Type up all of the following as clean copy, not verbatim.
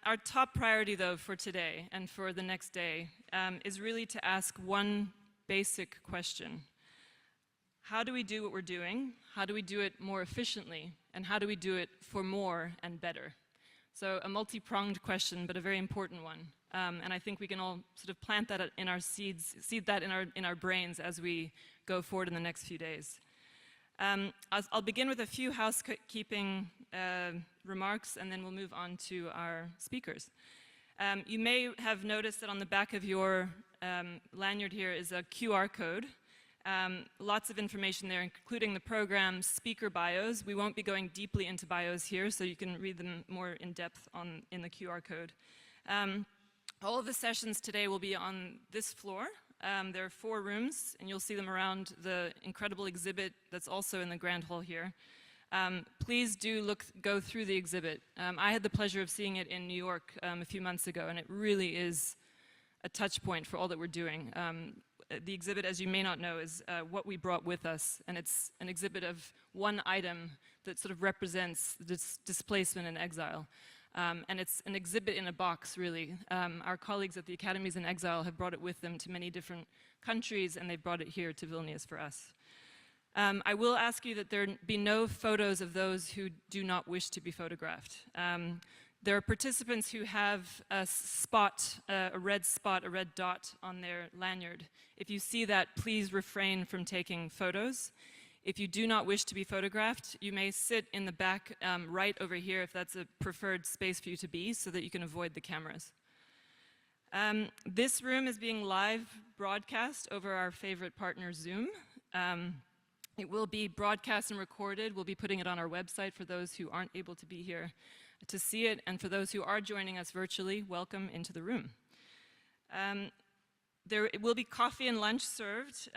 Our top priority, though, for today and for the next day is really to ask one basic question. How do we do what we're doing? How do we do it more efficiently? And how do we do it for more and better? So a multi-pronged question, but a very important one. And I think we can all sort of plant that in our seed that in our brains as we go forward in the next few days. I'll begin with a few housekeeping remarks, and then we'll move on to our speakers. You may have noticed that on the back of your lanyard here is a QR code. Lots of information there, including the program, speaker bios. We won't be going deeply into bios here, so you can read them more in depth in the QR code. All of the sessions today will be on this floor. There are 4 rooms, and you'll see them around the incredible exhibit that's also in the Grand Hall here. Please do go through the exhibit. I had the pleasure of seeing it in New York a few months ago, and it really is a touch point for all that we're doing. The exhibit, as you may not know, is what we brought with us, and it's an exhibit of one item that sort of represents this displacement and exile. And it's an exhibit in a box, really. Our colleagues at the Academies in Exile have brought it with them to many different countries, and they've brought it here to Vilnius for us. I will ask you that there be no photos of those who do not wish to be photographed. There are participants who have a spot, a red dot on their lanyard. If you see that, please refrain from taking photos. If you do not wish to be photographed, you may sit in the back right over here if that's a preferred space for you to be, so that you can avoid the cameras. This room is being live broadcast over our favorite partner, Zoom. It will be broadcast and recorded. We'll be putting it on our website for those who aren't able to be here to see it, and for those who are joining us virtually, welcome into the room. There will be coffee and lunch served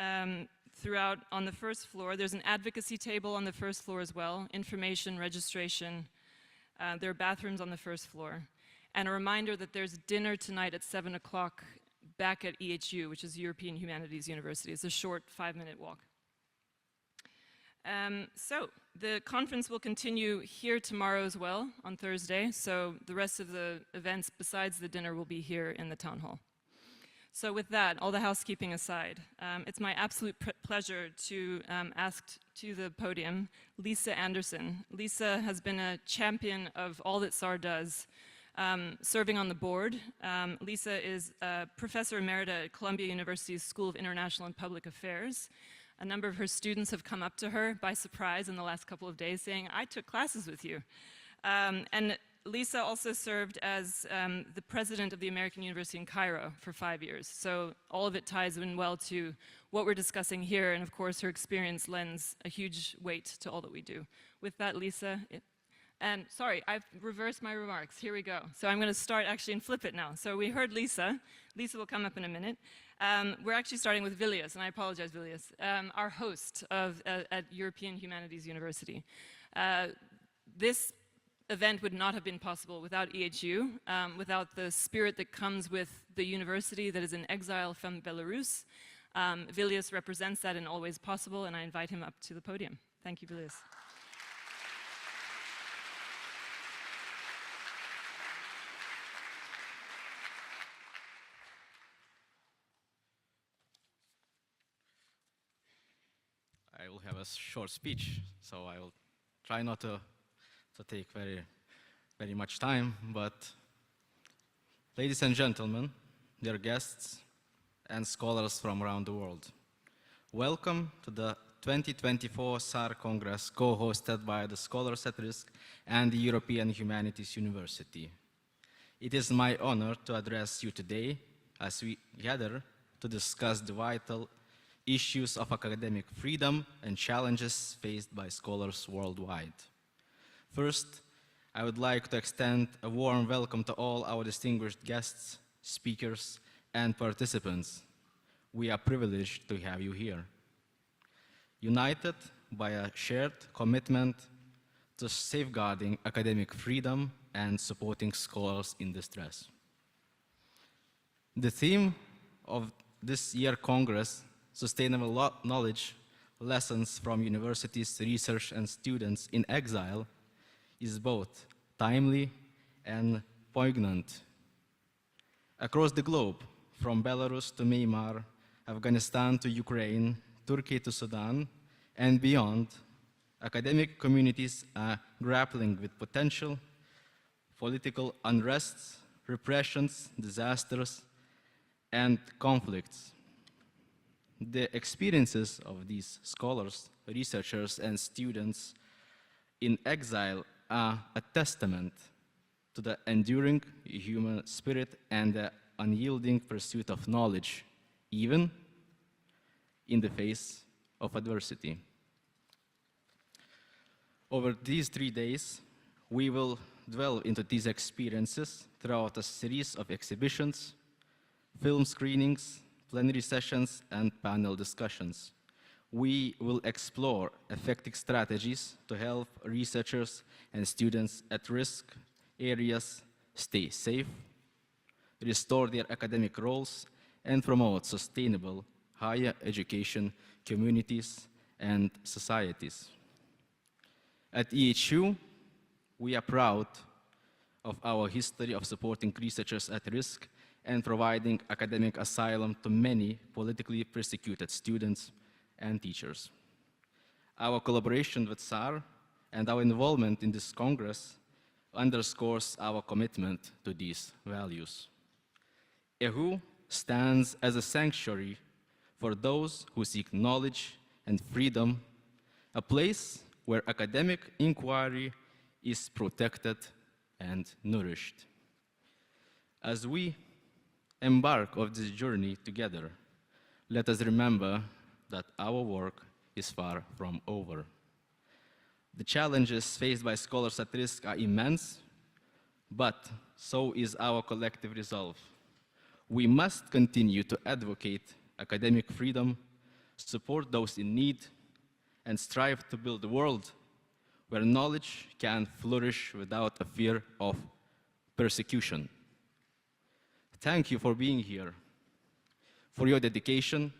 throughout on the first floor. There's an advocacy table on the first floor as well, information, registration. There are bathrooms on the first floor. And a reminder that there's dinner tonight at 7 o'clock back at EHU, which is European Humanities University. It's a short 5-minute walk. So the conference will continue here tomorrow as well, on Thursday. So the rest of the events besides the dinner will be here in the town hall. So with that, all the housekeeping aside, it's my absolute pleasure to ask to the podium Lisa Anderson. Lisa has been a champion of all that SAR does, serving on the board. Lisa is a professor emerita at Columbia University's School of International and Public Affairs. A number of her students have come up to her by surprise in the last couple of days saying, I took classes with you. And Lisa also served as the president of the American University in Cairo for 5 years. So all of it ties in well to what we're discussing here. And of course, her experience lends a huge weight to all that we do. With that, Lisa, and sorry, I've reversed my remarks. Here we go. So I'm going to start actually and flip it now. So we heard Lisa. Lisa will come up in a minute. We're actually starting with Vilius, and I apologize, Vilius, our host at European Humanities University. This event would not have been possible without EHU, without the spirit that comes with the university that is in exile from Belarus. Vilius represents that in all ways possible, and I invite him up to the podium. Thank you, Vilius. I will have a short speech, so I will try not to take very much time, but ladies and gentlemen, dear guests and scholars from around the world, welcome to the 2024 SAR Congress co-hosted by the Scholars at Risk and the European Humanities University. It is my honor to address you today as we gather to discuss the vital issues of academic freedom and challenges faced by scholars worldwide. First, I would like to extend a warm welcome to all our distinguished guests, speakers, and participants. We are privileged to have you here. United by a shared commitment to safeguarding academic freedom and supporting scholars in distress. The theme of this year's Congress, Sustainable Knowledge, Lessons from Universities, Research, and Students in Exile, is both timely and poignant. Across the globe, from Belarus to Myanmar, Afghanistan to Ukraine, Turkey to Sudan, and beyond, academic communities are grappling with potential political unrests, repressions, disasters, and conflicts. The experiences of these scholars, researchers, and students in exile are a testament to the enduring human spirit and the unyielding pursuit of knowledge, even in the face of adversity. Over these 3 days, we will dwell into these experiences throughout a series of exhibitions, film screenings, plenary sessions, and panel discussions. We will explore effective strategies to help researchers and students at risk areas stay safe, restore their academic roles, and promote sustainable higher education communities and societies. At EHU, we are proud of our history of supporting researchers at risk and providing academic asylum to many politically persecuted students and teachers. Our collaboration with SAR and our involvement in this Congress underscores our commitment to these values. EHU stands as a sanctuary for those who seek knowledge and freedom, a place where academic inquiry is protected and nourished. As we embark on this journey together, let us remember that our work is far from over. The challenges faced by scholars at risk are immense, but so is our collective resolve. We must continue to advocate academic freedom, support those in need, and strive to build a world where knowledge can flourish without a fear of persecution. Thank you for being here, for your dedication,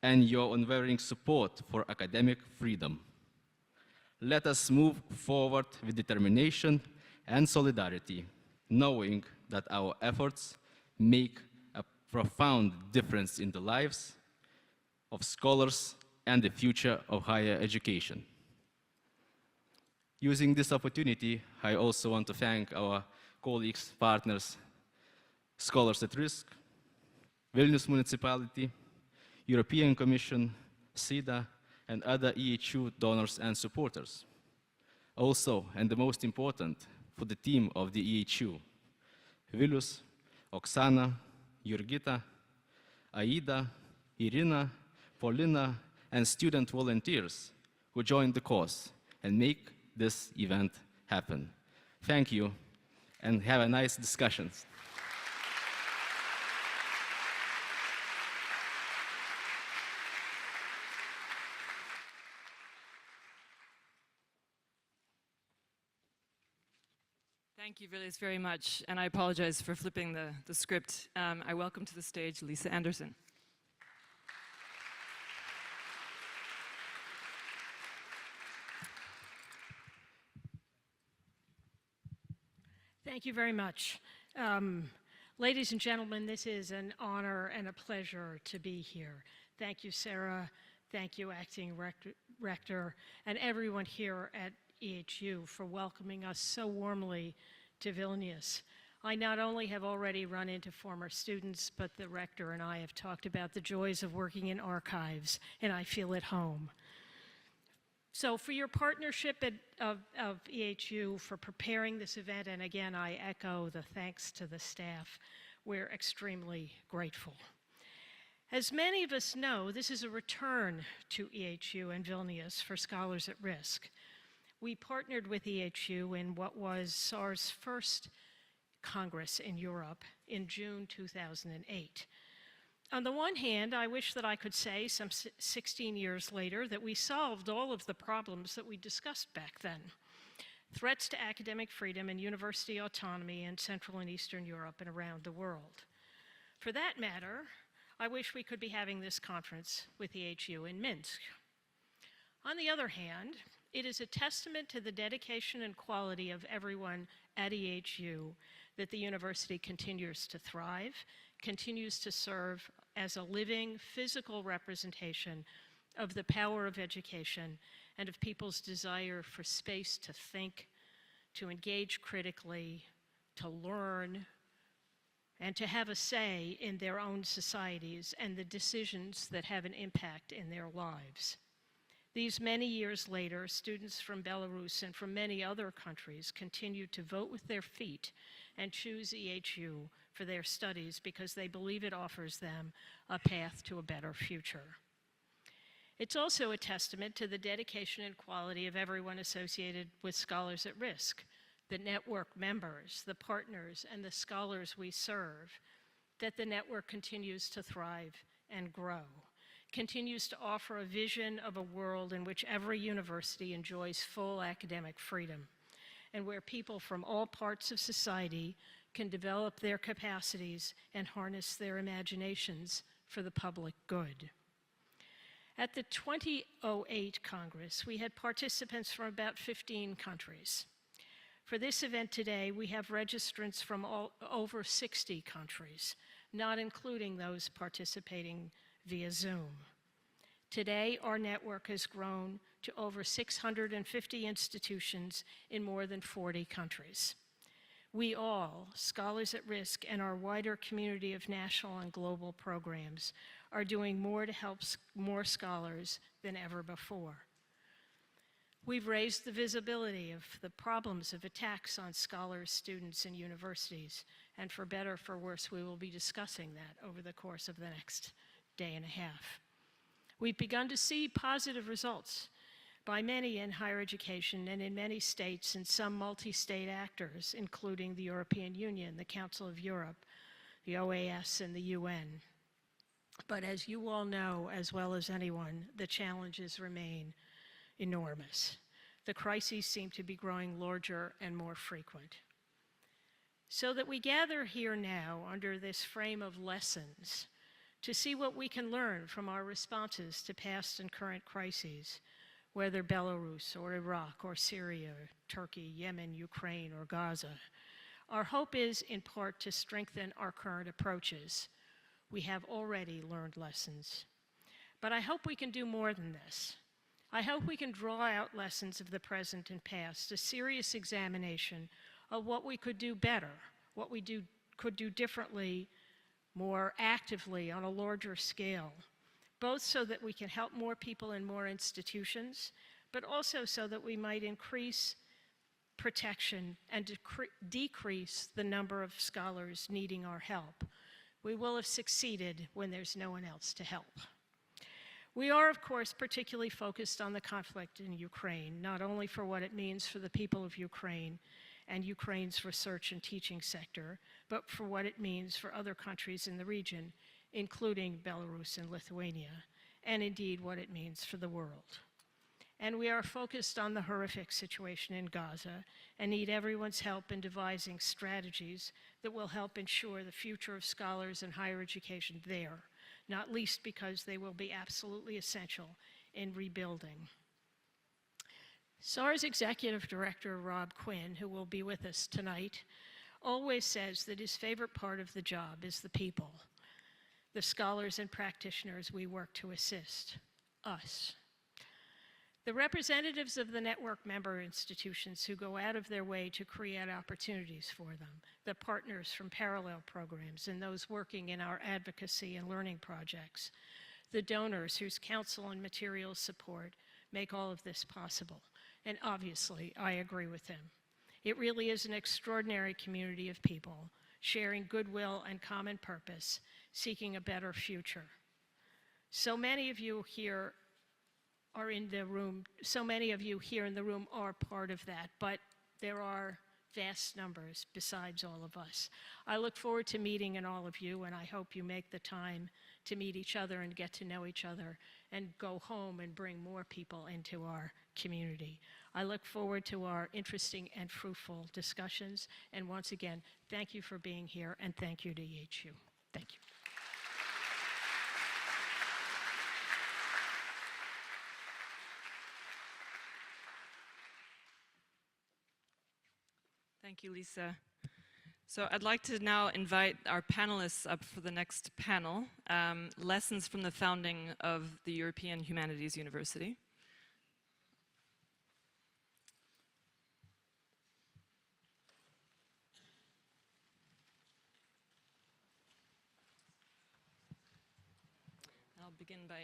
and your unwavering support for academic freedom. Let us move forward with determination and solidarity, knowing that our efforts make a profound difference in the lives of scholars and the future of higher education. Using this opportunity, I also want to thank our colleagues, partners, Scholars at Risk, Vilnius Municipality, European Commission, SIDA, and other EHU donors and supporters. Also, and the most important, for the team of the EHU, Vilius, Oksana, Jurgita, Aida, Irina, Paulina, and student volunteers who joined the cause and make this event happen. Thank you, and have a nice discussion. Thank you, Vilius, very much, and I apologize for flipping the script. I welcome to the stage Lisa Anderson. Thank you very much. Ladies and gentlemen, this is an honor and a pleasure to be here. Thank you, Sarah. Thank you, Acting Rector, and everyone here at EHU for welcoming us so warmly to Vilnius. I not only have already run into former students, but the Rector and I have talked about the joys of working in archives, and I feel at home. So for your partnership of EHU for preparing this event, and again, I echo the thanks to the staff, we're extremely grateful. As many of us know, this is a return to EHU and Vilnius for Scholars at Risk. We partnered with EHU in what was SAR's first Congress in Europe in June 2008. On the one hand, I wish that I could say, some 16 years later, that we solved all of the problems that we discussed back then. Threats to academic freedom and university autonomy in Central and Eastern Europe and around the world. For that matter, I wish we could be having this conference with EHU in Minsk. On the other hand, It is a testament to the dedication and quality of everyone at EHU that the university continues to thrive, continues to serve as a living, physical representation of the power of education and of people's desire for space to think, to engage critically, to learn, and to have a say in their own societies and the decisions that have an impact in their lives. These many years later, students from Belarus and from many other countries continue to vote with their feet and choose EHU for their studies because they believe it offers them a path to a better future. It's also a testament to the dedication and quality of everyone associated with Scholars at Risk, the network members, the partners, and the scholars we serve, that the network continues to thrive and grow, continues to offer a vision of a world in which every university enjoys full academic freedom, and where people from all parts of society can develop their capacities and harness their imaginations for the public good. At the 2008 Congress, we had participants from about 15 countries. For this event today, we have registrants from over 60 countries, not including those participating via Zoom. Today, our network has grown to over 650 institutions in more than 40 countries. We all, Scholars at Risk and our wider community of national and global programs, are doing more to help more scholars than ever before. We've raised the visibility of the problems of attacks on scholars, students, and universities, and for better or for worse, we will be discussing that over the course of the next day and a half. We've begun to see positive results by many in higher education and in many states and some multi-state actors, including the European Union, the Council of Europe, the OAS, and the UN. But as you all know, as well as anyone, the challenges remain enormous. The crises seem to be growing larger and more frequent. So that we gather here now under this frame of lessons to see what we can learn from our responses to past and current crises, whether Belarus or Iraq or Syria, Turkey, Yemen, Ukraine, or Gaza. Our hope is in part to strengthen our current approaches. We have already learned lessons. But I hope we can do more than this. I hope we can draw out lessons of the present and past, a serious examination of what we could do better, what we could do differently, more actively on a larger scale, both so that we can help more people in more institutions, but also so that we might increase protection and decrease the number of scholars needing our help. We will have succeeded when there's no one else to help. We are, of course, particularly focused on the conflict in Ukraine, not only for what it means for the people of Ukraine and Ukraine's research and teaching sector, but for what it means for other countries in the region, including Belarus and Lithuania, and indeed what it means for the world. And we are focused on the horrific situation in Gaza and need everyone's help in devising strategies that will help ensure the future of scholars and higher education there, not least because they will be absolutely essential in rebuilding. SAR's Executive Director, Rob Quinn, who will be with us tonight, always says that his favorite part of the job is the people, the scholars and practitioners we work to assist, us. The representatives of the network member institutions who go out of their way to create opportunities for them, the partners from parallel programs and those working in our advocacy and learning projects, the donors whose counsel and material support make all of this possible. And obviously, I agree with him. It really is an extraordinary community of people sharing goodwill and common purpose, seeking a better future. So many of you here are in the room, so many of you here in the room are part of that, but there are vast numbers besides all of us. I look forward to meeting all of you, and I hope you make the time to meet each other and get to know each other and go home and bring more people into our community. I look forward to our interesting and fruitful discussions, and once again, thank you for being here, and thank you to EHU. Thank you. Thank you, Lisa. So I'd like to now invite our panelists up for the next panel, Lessons from the Founding of the European Humanities University. I'll begin by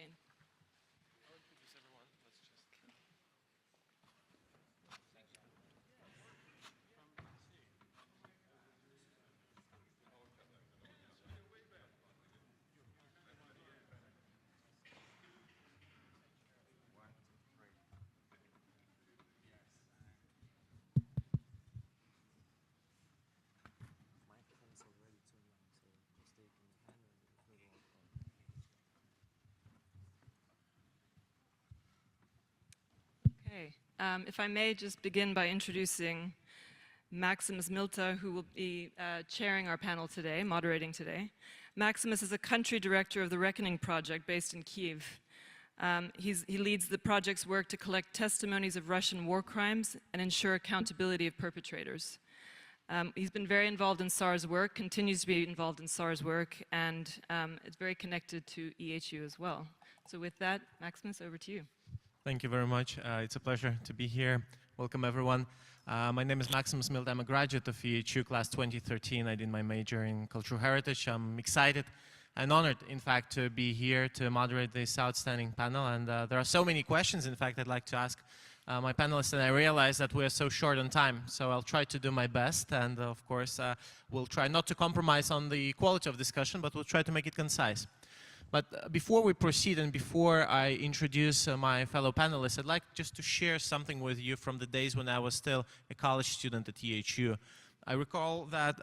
if I may just begin by introducing Maximas Milta, who will be chairing our panel today, moderating today. Maximus is a country director of the Reckoning Project based in Kyiv. He leads the project's work to collect testimonies of Russian war crimes and ensure accountability of perpetrators. He's been very involved in SAR's work, continues to be involved in SAR's work, and is very connected to EHU as well. So with that, Maximus, over to you. Thank you very much. It's a pleasure to be here. Welcome, everyone. My name is Maximus Milta. I'm a graduate of EHU class 2013. I did my major in cultural heritage. I'm excited and honored, in fact, to be here to moderate this outstanding panel. And there are so many questions, in fact, I'd like to ask my panelists, and I realize that we are so short on time, so I'll try to do my best. And of course, we'll try not to compromise on the quality of discussion, but we'll try to make it concise. But before we proceed and before I introduce my fellow panelists, I'd like just to share something with you from the days when I was still a college student at EHU. I recall that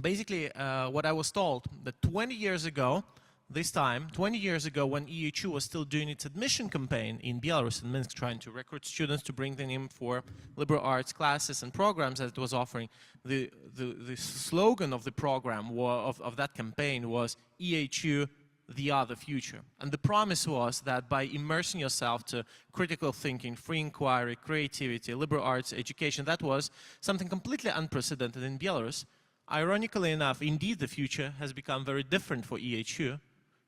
basically what I was told, that 20 years ago, this time, 20 years ago when EHU was still doing its admission campaign in Belarus and Minsk, trying to recruit students to bring them in for liberal arts classes and programs that it was offering, the slogan of the program, of that campaign was EHU, the other future. And the promise was that by immersing yourself to critical thinking, free inquiry, creativity, liberal arts, education, that was something completely unprecedented in Belarus. Ironically enough, indeed the future has become very different for EHU,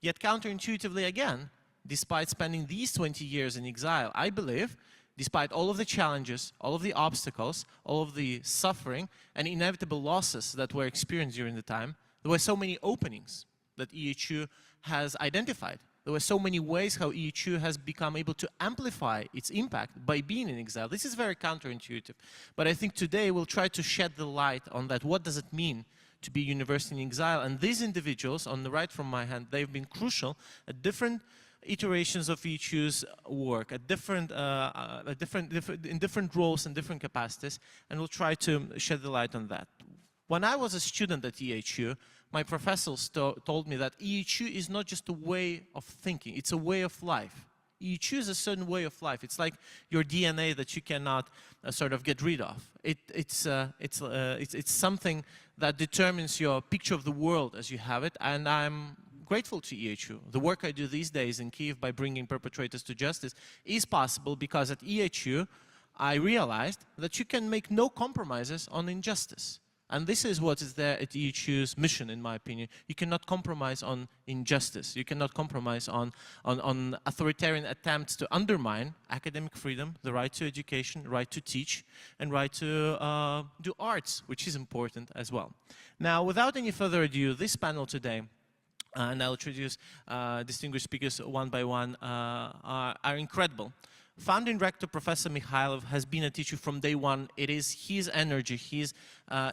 yet counterintuitively again, despite spending these 20 years in exile, I believe, despite all of the challenges, all of the obstacles, all of the suffering and inevitable losses that were experienced during the time, there were so many openings that EHU has identified. There were so many ways how EHU has become able to amplify its impact by being in exile. This is very counterintuitive, but I think today we'll try to shed the light on that. What does it mean to be a university in exile? And these individuals, on the right from my hand, they've been crucial at different iterations of EHU's work, at in different roles and different capacities, and we'll try to shed the light on that. When I was a student at EHU, my professors told me that EHU is not just a way of thinking, it's a way of life. EHU is a certain way of life. It's like your DNA that you cannot sort of get rid of. It's something that determines your picture of the world as you have it, and I'm grateful to EHU. The work I do these days in Kyiv by bringing perpetrators to justice is possible because at EHU I realized that you can make no compromises on injustice. And this is what is there at EHU's mission, in my opinion. You cannot compromise on injustice. You cannot compromise on authoritarian attempts to undermine academic freedom, the right to education, right to teach, and right to do arts, which is important as well. Now, without any further ado, this panel today, and I'll introduce distinguished speakers one by one, are incredible. Founding Rector Professor Mikhailov has been a teacher from day one. It is his energy, his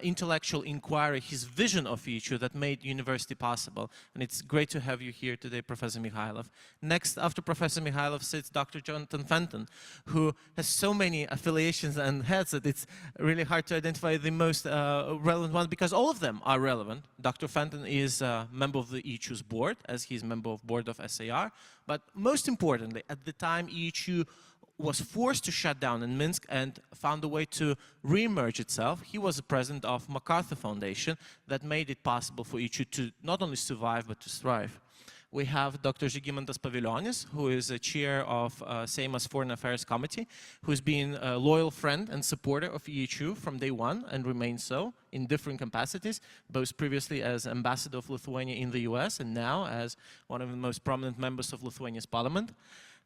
intellectual inquiry, his vision of EHU that made university possible. And it's great to have you here today, Professor Mikhailov. Next, after Professor Mikhailov, sits Dr. Jonathan Fanton, who has so many affiliations and heads that it's really hard to identify the most relevant one, because all of them are relevant. Dr. Fanton is a member of the EHU's board, as he's a member of board of SAR. But most importantly, at the time EHU was forced to shut down in Minsk and found a way to re-emerge itself, he was the president of MacArthur Foundation that made it possible for EHU to not only survive but to thrive. we have Dr. Žygimantas Pavilionis, who is a chair of Seimas Foreign Affairs Committee, who's been a loyal friend and supporter of EHU from day one and remains so in different capacities, both previously as ambassador of Lithuania in the US and now as one of the most prominent members of Lithuania's parliament.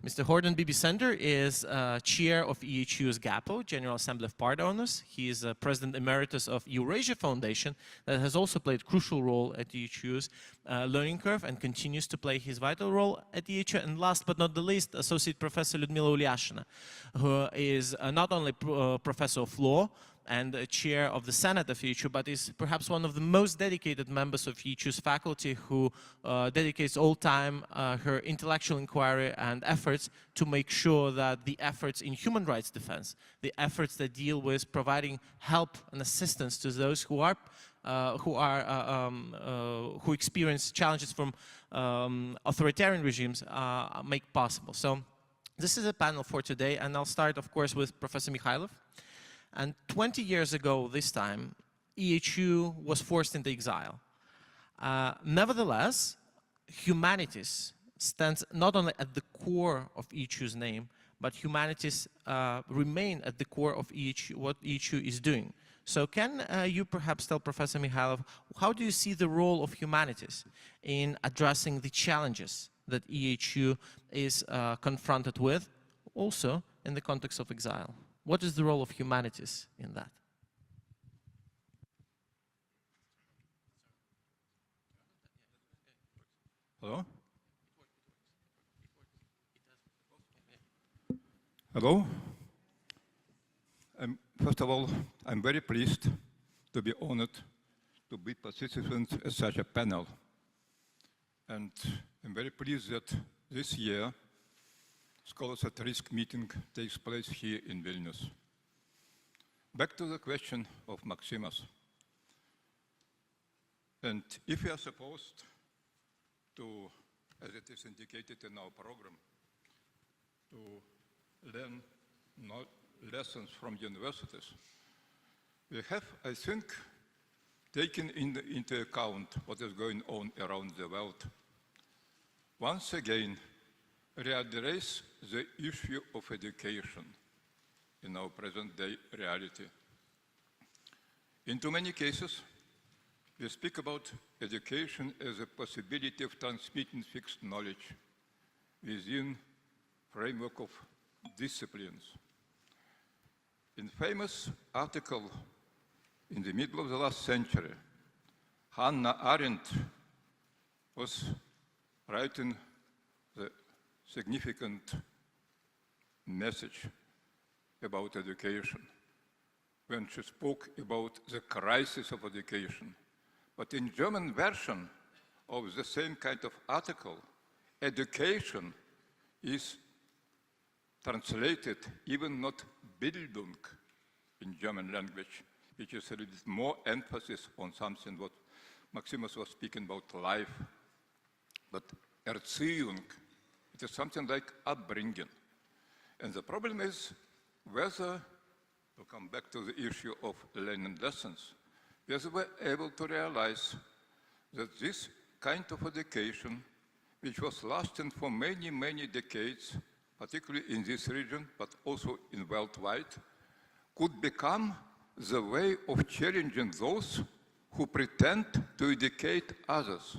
Mr. Horton Beebe-Center is chair of EHU's GAPO, General Assembly of Part Owners. He is president emeritus of Eurasia Foundation that has also played a crucial role at EHU's learning curve and continues to play his vital role at EHU. And last but not the least, Associate Professor Liudmyla Ulyashyna, who is not only professor of law and chair of the Senate of EHU, but is perhaps one of the most dedicated members of EHU's faculty who dedicates all time her intellectual inquiry and efforts to make sure that the efforts in human rights defense, the efforts that deal with providing help and assistance to those who experience challenges from authoritarian regimes make possible. So this is a panel for today, and I'll start, of course, with Professor Mikhailov. And 20 years ago this time, EHU was forced into exile. Nevertheless, humanities stands not only at the core of EHU's name, but humanities remain at the core of EHU, what EHU is doing. So can you perhaps tell Professor Mikhailov, how do you see the role of humanities in addressing the challenges that EHU is confronted with, also in the context of exile? What is the role of humanities in that? Hello? Hello? First of all, I'm very pleased to be honored to be participant in such a panel. And I'm very pleased that this year Scholars at Risk meeting takes place here in Vilnius. Back to the question of Maximas. And if we are supposed to, as it is indicated in our program, to learn lessons from universities, we have, I think, taken into account what is going on around the world. Once again, readdress the issue of education in our present-day reality. In too many cases, we speak about education as a possibility of transmitting fixed knowledge within framework of disciplines. In famous article in the middle of the last century, Hannah Arendt was writing the significant message about education when she spoke about the crisis of education. But in German version of the same kind of article, education is translated even not Bildung in German language, which is a little bit more emphasis on something what Maximas was speaking about life. But Erziehung, it is something like upbringing. And the problem is whether, to come back to the issue of learning lessons, whether we're able to realize that this kind of education, which was lasting for many, many decades, particularly in this region, but also in worldwide, could become the way of challenging those who pretend to educate others.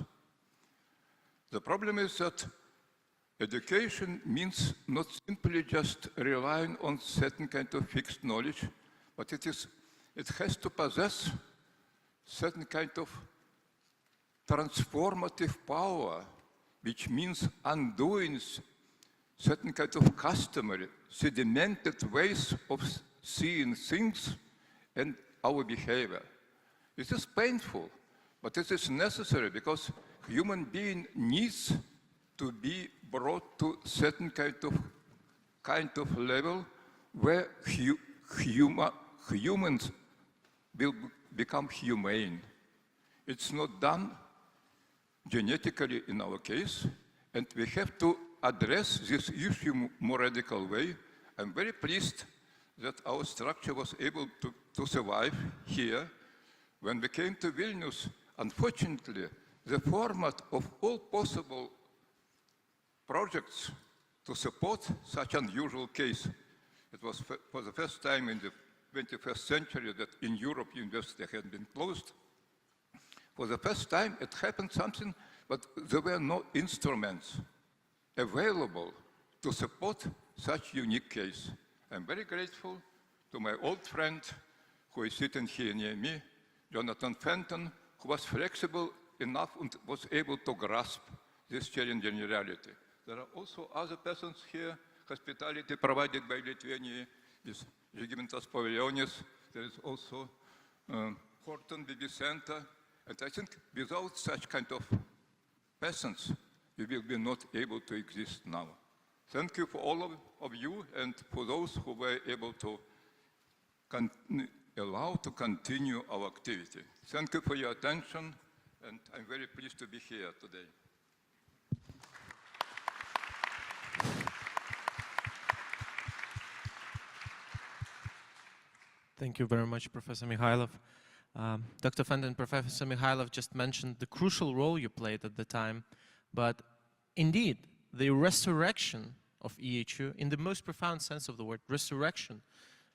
The problem is that education means not simply just relying on certain kind of fixed knowledge, but it has to possess certain kind of transformative power, which means undoing certain kind of customary, sedimented ways of seeing things and our behavior. It is painful, but it is necessary because human being needs to be brought to certain kind of level where humans will become humane. It's not done genetically in our case, and we have to address this issue more radical way. I'm very pleased that our structure was able to survive here. When we came to Vilnius, unfortunately, the format of all possible projects to support such unusual case. It was for the first time in the 21st century that in Europe university had been closed. For the first time it happened something, but there were no instruments available to support such unique case. I'm very grateful to my old friend who is sitting here near me, Jonathan Fanton, who was flexible enough and was able to grasp this challenging reality. There are also other persons here, hospitality provided by Lithuania is Žygimantas Pavilionis. There is also Horton, Beebe-Center. And I think without such kind of persons, we will be not able to exist now. Thank you for all of you and for those who were able to allow to continue our activity. Thank you for your attention, and I'm very pleased to be here today. Thank you very much, Professor Mikhailov. Dr. Fanton, Professor Mikhailov just mentioned the crucial role you played at the time, but indeed, the resurrection of EHU, in the most profound sense of the word, resurrection,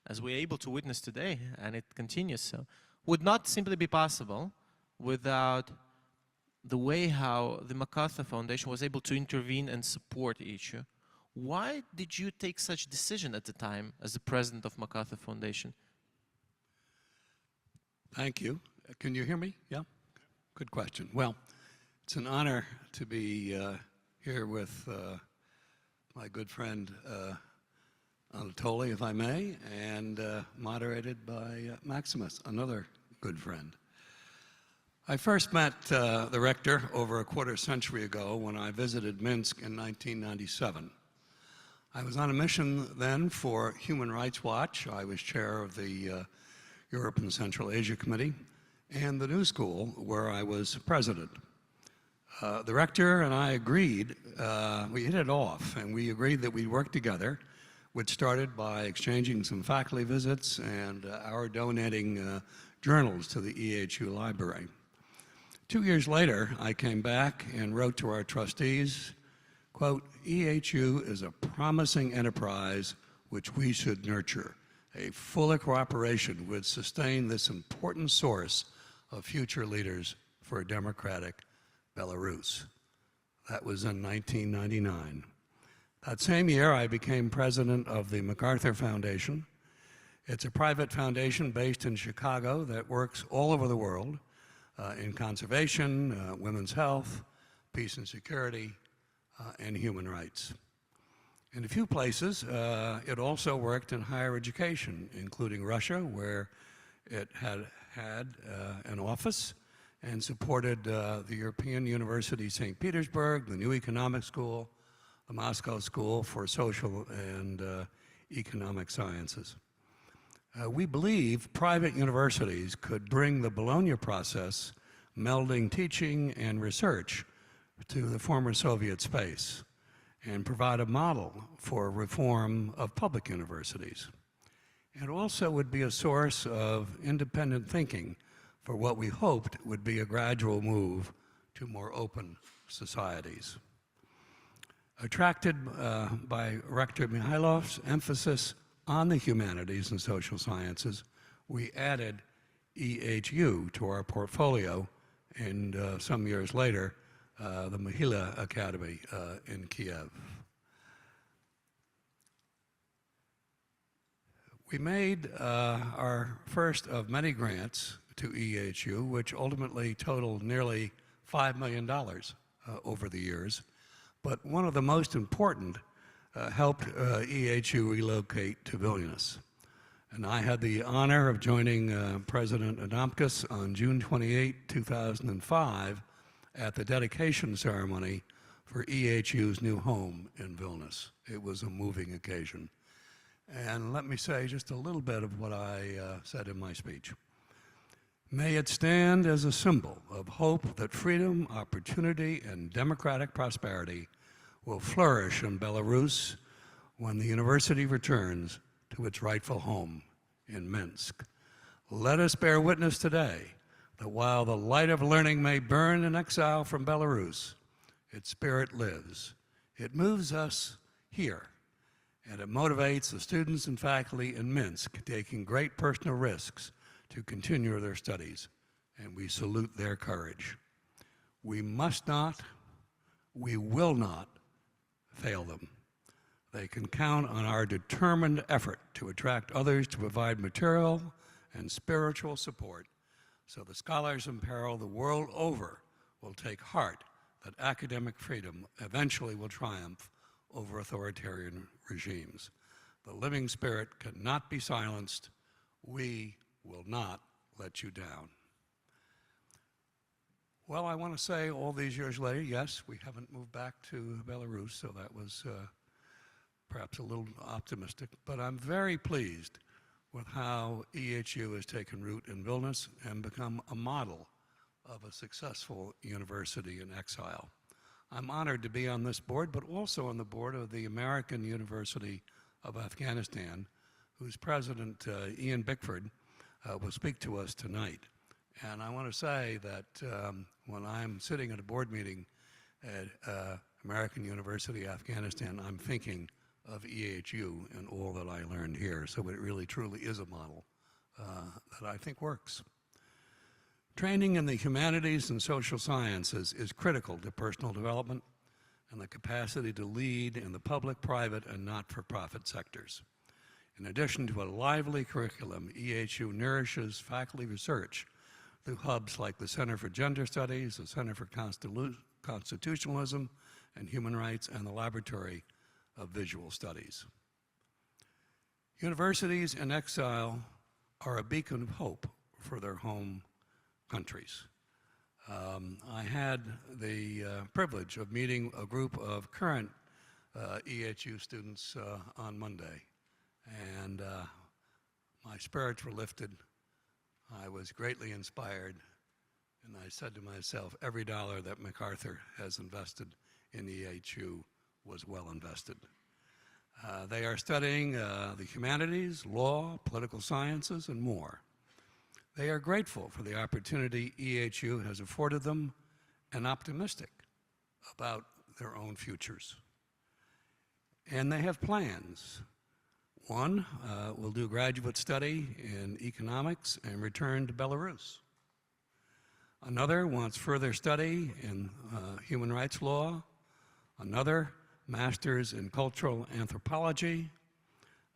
as we're able to witness today, and it continues so, would not simply be possible without the way how the MacArthur Foundation was able to intervene and support EHU. Why did you take such decision at the time as the president of MacArthur Foundation? Thank you. Can you hear me? Yeah? Good question. Well, it's an honor to be here with my good friend Anatoli, if I may, and moderated by Maximas, another good friend. I first met the rector over a quarter century ago when I visited Minsk in 1997. I was on a mission then for Human Rights Watch. I was chair of the Europe and Central Asia Committee, and the New School, where I was president. The rector and I agreed, we hit it off, and we agreed that we'd work together, which started by exchanging some faculty visits and our donating journals to the EHU library. 2 years later, I came back and wrote to our trustees, quote, EHU is a promising enterprise which we should nurture. A fuller cooperation would sustain this important source of future leaders for a democratic Belarus. That was in 1999. That same year, I became president of the MacArthur Foundation. It's a private foundation based in Chicago that works all over the world in conservation, women's health, peace and security, and human rights. In a few places, it also worked in higher education, including Russia, where it had an office and supported the European University St. Petersburg, the New Economic School, the Moscow School for Social and Economic Sciences. We believe private universities could bring the Bologna process, melding teaching and research, to the former Soviet space, and provide a model for reform of public universities. It also would be a source of independent thinking for what we hoped would be a gradual move to more open societies. Attracted by Rector Mikhailov's emphasis on the humanities and social sciences, we added EHU to our portfolio, and some years later, the Milutin Academy in Kiev. We made our first of many grants to EHU, which ultimately totaled nearly $5 million over the years. But one of the most important helped EHU relocate to Vilnius. And I had the honor of joining President Šadauskas on June 28, 2005, at the dedication ceremony for EHU's new home in Vilnius. It was a moving occasion. And let me say just a little bit of what I said in my speech. May it stand as a symbol of hope that freedom, opportunity, and democratic prosperity will flourish in Belarus when the university returns to its rightful home in Minsk. Let us bear witness today that while the light of learning may burn in exile from Belarus, its spirit lives It moves us here, and it motivates the students and faculty in Minsk, taking great personal risks to continue their studies, and we salute their courage. We must not, we will not fail them. They can count on our determined effort to attract others to provide material and spiritual support, so the scholars in peril the world over will take heart that academic freedom eventually will triumph over authoritarian regimes. The living spirit cannot be silenced. We will not let you down. Well, I want to say all these years later, yes, we haven't moved back to Belarus, so that was perhaps a little optimistic, but I'm very pleased with how EHU has taken root in Vilnius and become a model of a successful university in exile. I'm honored to be on this board, but also on the board of the American University of Afghanistan, whose president, Ian Bickford, will speak to us tonight. And I want to say that when I'm sitting at a board meeting at American University Afghanistan, I'm thinking of EHU and all that I learned here. So it really truly is a model that I think works. Training in the humanities and social sciences is critical to personal development and the capacity to lead in the public, private, and not-for-profit sectors. In addition to a lively curriculum, EHU nourishes faculty research through hubs like the Center for Gender Studies, the Center for Constitutionalism and Human Rights, and the Laboratory of Visual Studies. Universities in exile are a beacon of hope for their home countries. I had the privilege of meeting a group of current EHU students on Monday, and my spirits were lifted. I was greatly inspired, and I said to myself, every dollar that MacArthur has invested in EHU was well invested. They are studying the humanities, law, political sciences, and more. They are grateful for the opportunity EHU has afforded them and optimistic about their own futures. And they have plans. One will do graduate study in economics and return to Belarus. Another wants further study in human rights law. Another, master's in cultural anthropology.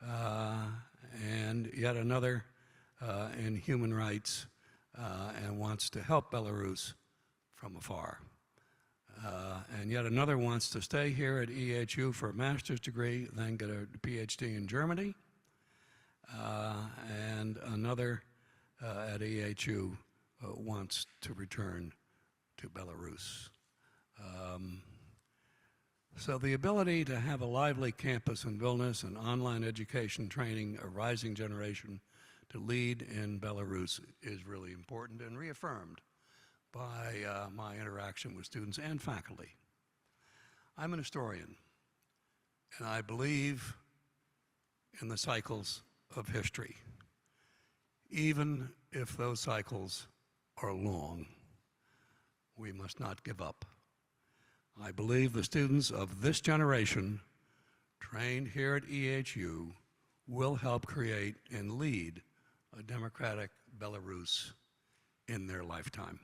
And yet another in human rights and wants to help Belarus from afar. And yet another wants to stay here at EHU for a master's degree, then get a PhD in Germany. And another at EHU wants to return to Belarus. So the ability to have a lively campus in Vilnius and online education training a rising generation to lead in Belarus is really important and reaffirmed by my interaction with students and faculty. I'm an historian, and I believe in the cycles of history, even if those cycles are long. We must not give up. I believe the students of this generation trained here at EHU will help create and lead a democratic Belarus in their lifetime.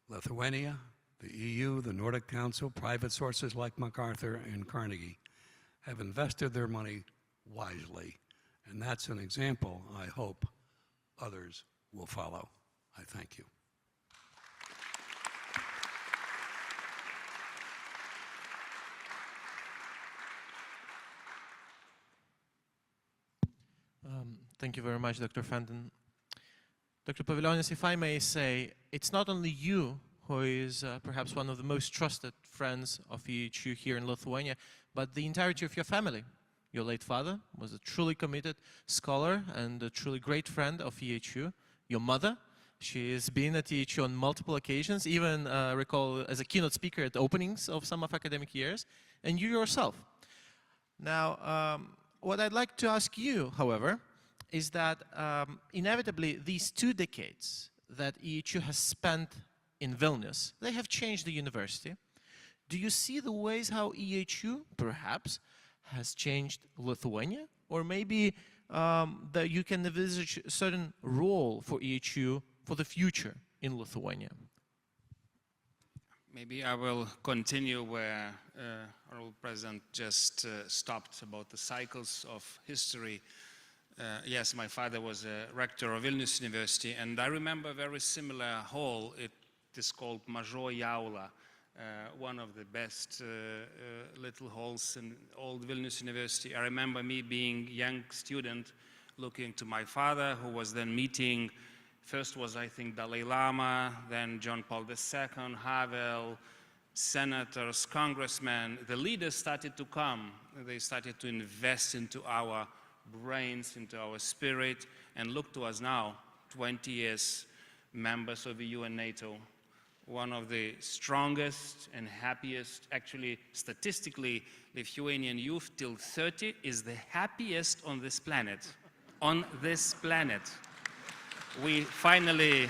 Lithuania, the EU, the Nordic Council, private sources like MacArthur and Carnegie have invested their money wisely, and that's an example I hope others will follow. I thank you. Thank you very much, Dr. Fanton. Dr. Pavilionis, if I may say, it's not only you who is perhaps one of the most trusted friends of EHU here in Lithuania, but the entirety of your family. Your late father was a truly committed scholar and a truly great friend of EHU. Your mother, she has been at EHU on multiple occasions, even recall as a keynote speaker at the openings of some of academic years, and you yourself. Now, what I'd like to ask you, however, is that inevitably these 2 decades that EHU has spent in Vilnius, they have changed the university. do you see the ways how EHU perhaps has changed Lithuania? Or maybe that you can envisage a certain role for EHU for the future in Lithuania? Maybe I will continue where Honorable President just stopped about the cycles of history. Yes, my father was a rector of Vilnius University, and I remember a very similar hall. It is called Mažoji Aula, one of the best little halls in old Vilnius University. I remember me being a young student looking to my father, who was then meeting. First was, I think, Dalai Lama, then John Paul II, Havel, senators, congressmen. The leaders started to come. They started to invest into our brains, into our spirit, and look to us now, 20 years, members of the EU and NATO. One of the strongest and happiest, actually, statistically, Lithuanian youth till 30 is the happiest on this planet. On this planet. We finally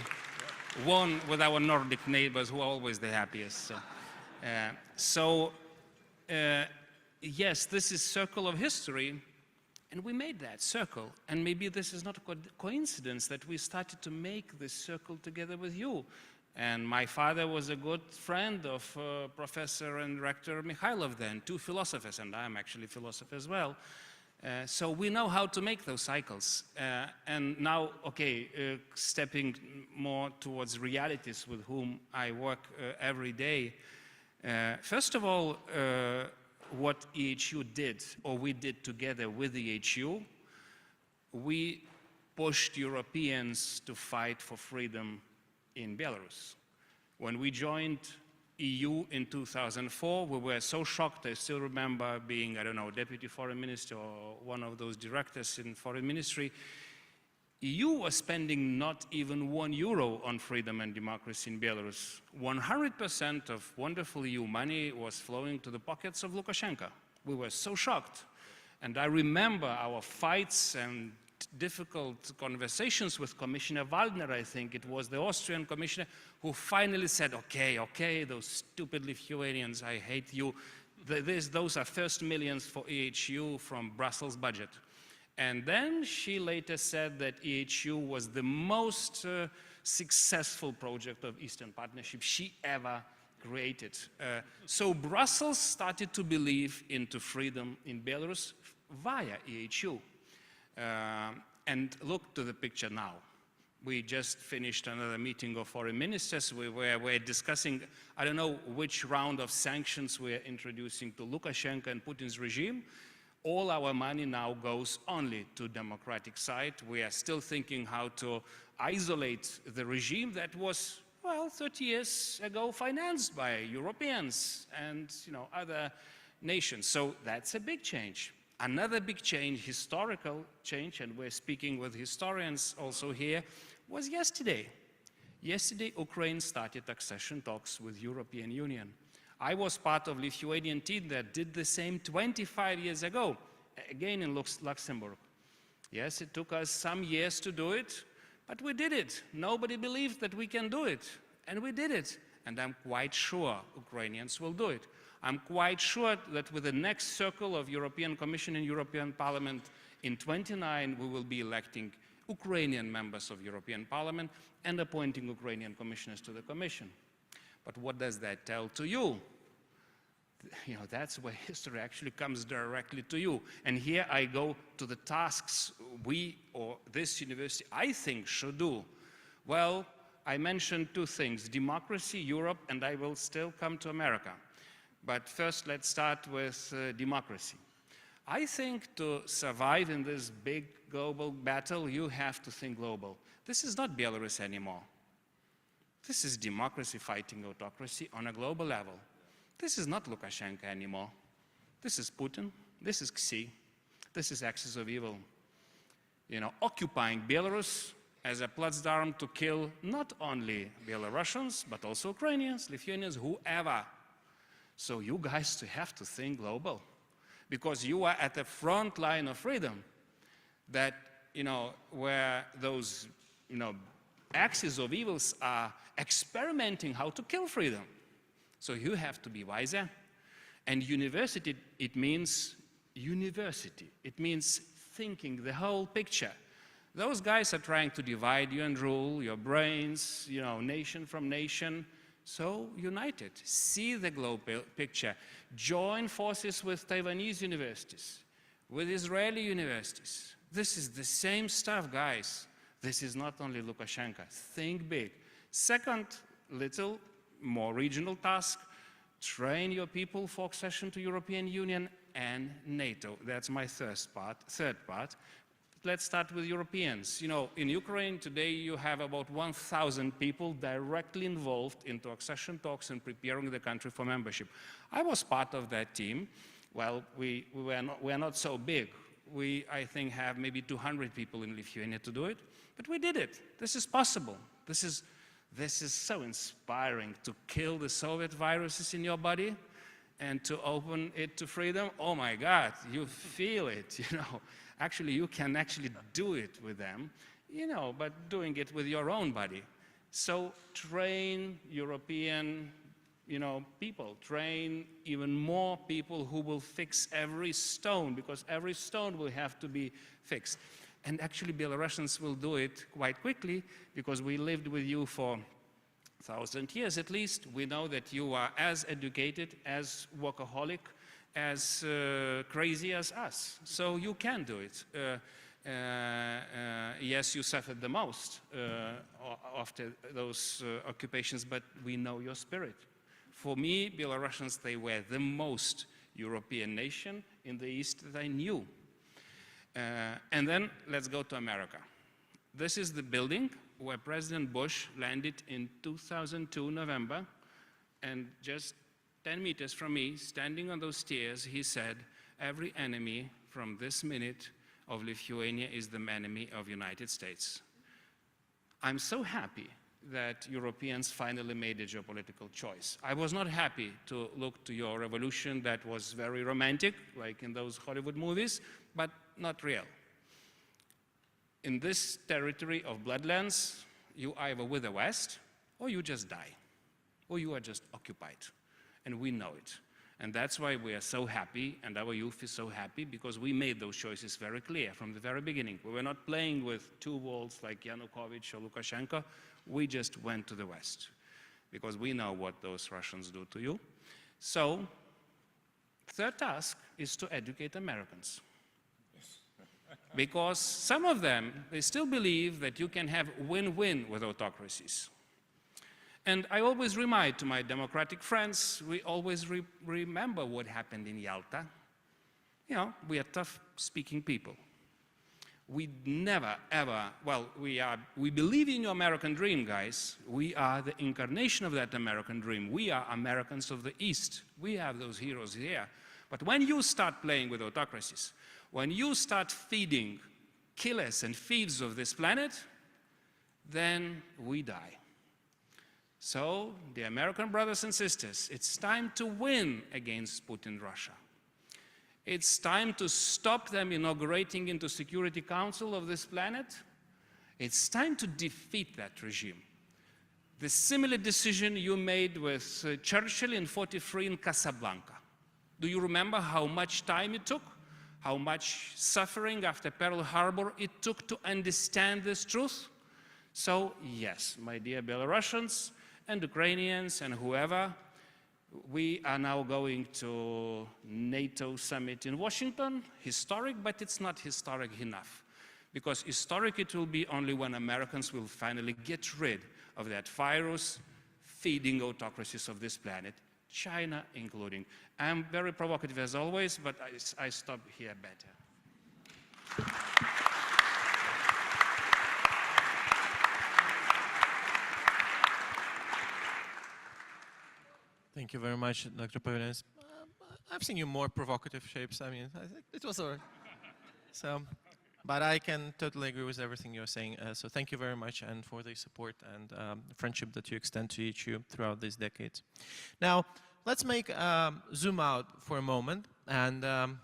won with our Nordic neighbors, who are always the happiest. Yes, this is circle of history, and we made that circle. And maybe this is not a coincidence that we started to make this circle together with you. And my father was a good friend of Professor and Rector Mikhailov then, two philosophers, and I'm actually a philosopher as well. So we know how to make those cycles. And now, okay, stepping more towards realities with whom I work every day. First of all, what EHU did, or we did together with EHU, we pushed Europeans to fight for freedom in Belarus. When we joined EU in 2004, we were so shocked. I still remember being, I don't know, deputy foreign minister or one of those directors in foreign ministry. EU was spending not even €1 on freedom and democracy in Belarus. 100% of wonderful EU money was flowing to the pockets of Lukashenko. We were so shocked. And I remember our fights and difficult conversations with Commissioner Waldner, I think it was the Austrian commissioner, who finally said, okay, those stupid Lithuanians, I hate you. Those are first millions for EHU from Brussels budget. And then she later said that EHU was the most successful project of Eastern Partnership she ever created. So Brussels started to believe into freedom in Belarus via EHU. And look to the picture now. We just finished another meeting of foreign ministers. We're discussing, I don't know which round of sanctions we're introducing to Lukashenko and Putin's regime. All our money now goes only to democratic side. We are still thinking how to isolate the regime that was, well, 30 years ago financed by Europeans and other nations. So that's a big change. Another big change, historical change, and we're speaking with historians also here, was yesterday. Yesterday, Ukraine started accession talks with European Union. I was part of Lithuanian team that did the same 25 years ago, again in Luxembourg. Yes, it took us some years to do it, but we did it. Nobody believed that we can do it, and we did it. And I'm quite sure Ukrainians will do it. I'm quite sure that with the next circle of European Commission and European Parliament in 29, we will be electing Ukrainian members of European Parliament and appointing Ukrainian commissioners to the Commission. But what does that tell to you? That's where history actually comes directly to you. And here I go to the tasks we, or this university, I think should do. Well, I mentioned two things, democracy, Europe, and I will still come to America. But first, let's start with democracy. I think to survive in this big global battle, you have to think global. This is not Belarus anymore. This is democracy fighting autocracy on a global level. This is not Lukashenko anymore. This is Putin. This is Xi. This is axis of evil. Occupying Belarus as a platform to kill not only Belarusians, but also Ukrainians, Lithuanians, whoever. So you guys have to think global, because you are at the front line of freedom. That, where those, axes of evils are experimenting how to kill freedom. So you have to be wiser. And university, it means university. It means thinking the whole picture. Those guys are trying to divide you and rule your brains, you know, nation from nation. So unite it. See the global picture. Join forces with Taiwanese universities, with Israeli universities. This is the same stuff, guys. This is not only Lukashenko. Think big. Second, little more regional task, train your people for accession to European Union and NATO. That's my third part. Let's start with Europeans. You know, in Ukraine today you have about 1,000 people directly involved into accession talks and preparing the country for membership. I was part of that team. Well, we are not so big. We, I think, have maybe 200 people in Lithuania to do it, but we did it. This is possible. This is so inspiring to kill the Soviet viruses in your body and to open it to freedom. Oh my God, you feel it, you know. Actually, you can actually do it with them, you know, but doing it with your own body. So train European, you know, people, train even more people who will fix every stone, because every stone will have to be fixed. And actually, Belarusians will do it quite quickly, because we lived with you for 1,000 years at least. We know that you are as educated, as workaholic, as crazy as us. So you can do it. Yes, you suffered the most after those occupations, but we know your spirit. For me, Belarusians, they were the most European nation in the East that I knew. And then let's go to America. This is the building where President Bush landed in 2002, November, and just 10 meters from me, standing on those stairs, he said, every enemy from this minute of Lithuania is the enemy of the United States. I'm so happy that Europeans finally made a geopolitical choice. I was not happy to look to your revolution that was very romantic, like in those Hollywood movies, but not real. In this territory of bloodlands, you either with the West, or you just die, or you are just occupied. And we know it. And that's why we are so happy, and our youth is so happy, because we made those choices very clear from the very beginning. We were not playing with two worlds like Yanukovych or Lukashenko. We just went to the West, because we know what those Russians do to you. So, third task is to educate Americans. Because some of them, they still believe that you can have win-win with autocracies. And I always remind to my democratic friends, we always remember what happened in Yalta. You know, we are tough-speaking people. We never, ever, well, we believe in your American dream, guys. We are the incarnation of that American dream. We are Americans of the East. We have those heroes here. But when you start playing with autocracies, when you start feeding killers and thieves of this planet, then we die. So, the American brothers and sisters, it's time to win against Putin Russia. It's time to stop them inaugurating into Security Council of this planet. It's time to defeat that regime. The similar decision you made with Churchill in '43 in Casablanca. Do you remember how much time it took? How much suffering after Pearl Harbor it took to understand this truth? So, yes, my dear Belarusians, and Ukrainians and whoever, we are now going to NATO summit in Washington, historic, but it's not historic enough. Because historic it will be only when Americans will finally get rid of that virus feeding autocracies of this planet, China including. I'm very provocative as always, but I stop here better. Thank you very much, Dr. Pavilionis. I've seen you more provocative shapes. I mean, I think it was all right. So, but I can totally agree with everything you're saying. So thank you very much, and for the support and friendship that you extend to each other throughout these decades. Now, let's make zoom out for a moment. And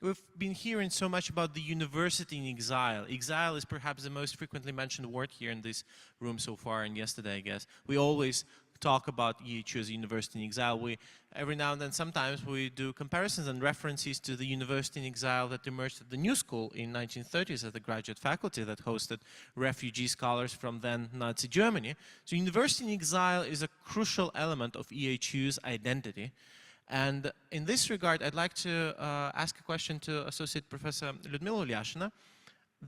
we've been hearing so much about the university in exile. Exile is perhaps the most frequently mentioned word here in this room so far, and yesterday, I guess. We always talk about EHU as a university in exile, every now and then sometimes we do comparisons and references to the university in exile that emerged at the New School in 1930s as the graduate faculty that hosted refugee scholars from then Nazi Germany. So university in exile is a crucial element of EHU's identity. And in this regard, I'd like to ask a question to Associate Professor Liudmyla Ulyashyna,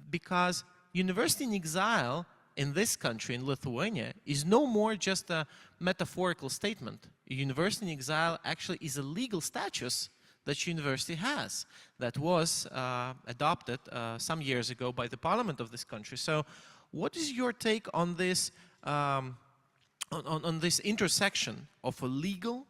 because university in exile in this country, in Lithuania, is no more just a metaphorical statement. A university in exile actually is a legal status that university has, that was adopted some years ago by the parliament of this country. So what is your take on this, on this intersection of a legal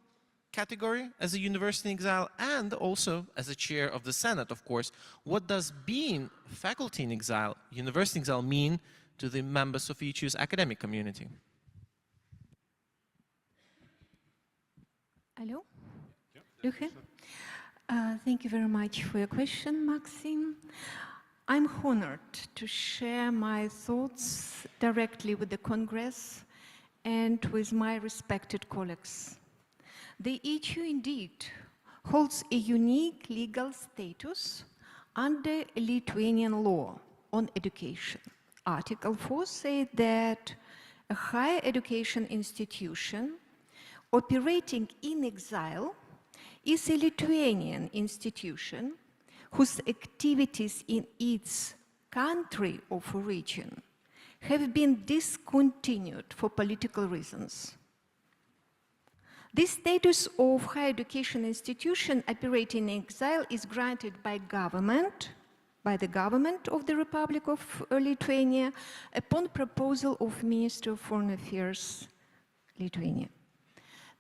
category as a university in exile and also as a chair of the Senate, of course? What does being faculty in exile, university in exile, mean to the members of EHU's academic community? Hello? Okay. Thank you very much for your question, Maxim. I'm honored to share my thoughts directly with the Congress and with my respected colleagues. The EHU indeed holds a unique legal status under Lithuanian law on education. Article 4 says that a higher education institution operating in exile is a Lithuanian institution whose activities in its country of origin have been discontinued for political reasons. This status of higher education institution operating in exile is granted by the government of the Republic of Lithuania upon proposal of Minister of Foreign Affairs, Lithuania.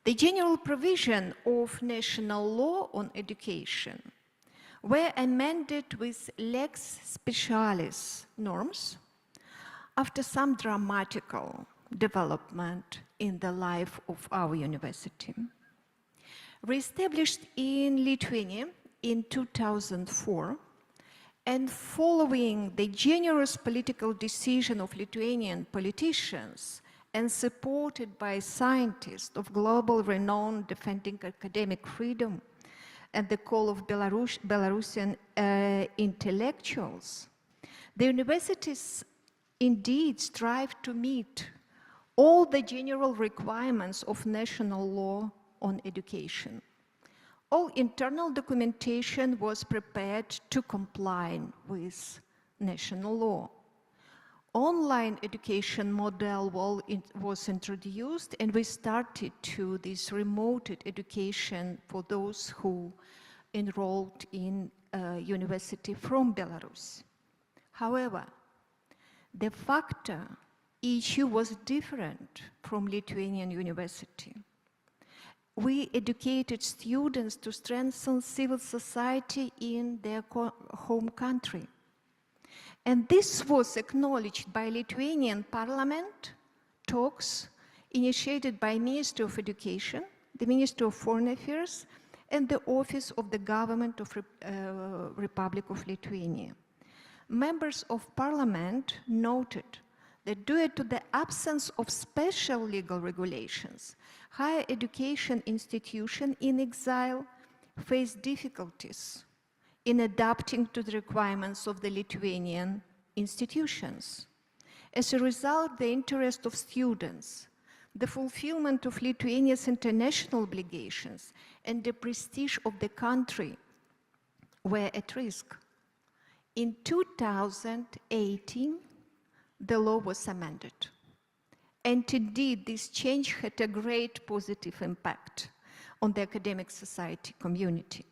The general provision of national law on education were amended with lex specialis norms after some dramatical development in the life of our university. Re-established in Lithuania in 2004, and following the generous political decision of Lithuanian politicians and supported by scientists of global renown defending academic freedom and the call of Belarusian intellectuals, the universities indeed strive to meet all the general requirements of national law on education. All internal documentation was prepared to comply with national law. Online education model was introduced, and we started to this remote education for those who enrolled in university from Belarus. However, the factor issue was different from Lithuanian university. We educated students to strengthen civil society in their home country. And this was acknowledged by Lithuanian parliament, talks initiated by Minister of Education, the Minister of Foreign Affairs, and the Office of the Government of Republic of Lithuania. Members of parliament noted that due to the absence of special legal regulations, higher education institutions in exile face difficulties in adapting to the requirements of the Lithuanian institutions. As a result, the interest of students, the fulfillment of Lithuania's international obligations, and the prestige of the country were at risk. In 2018, the law was amended. And indeed, this change had a great positive impact on the academic society community.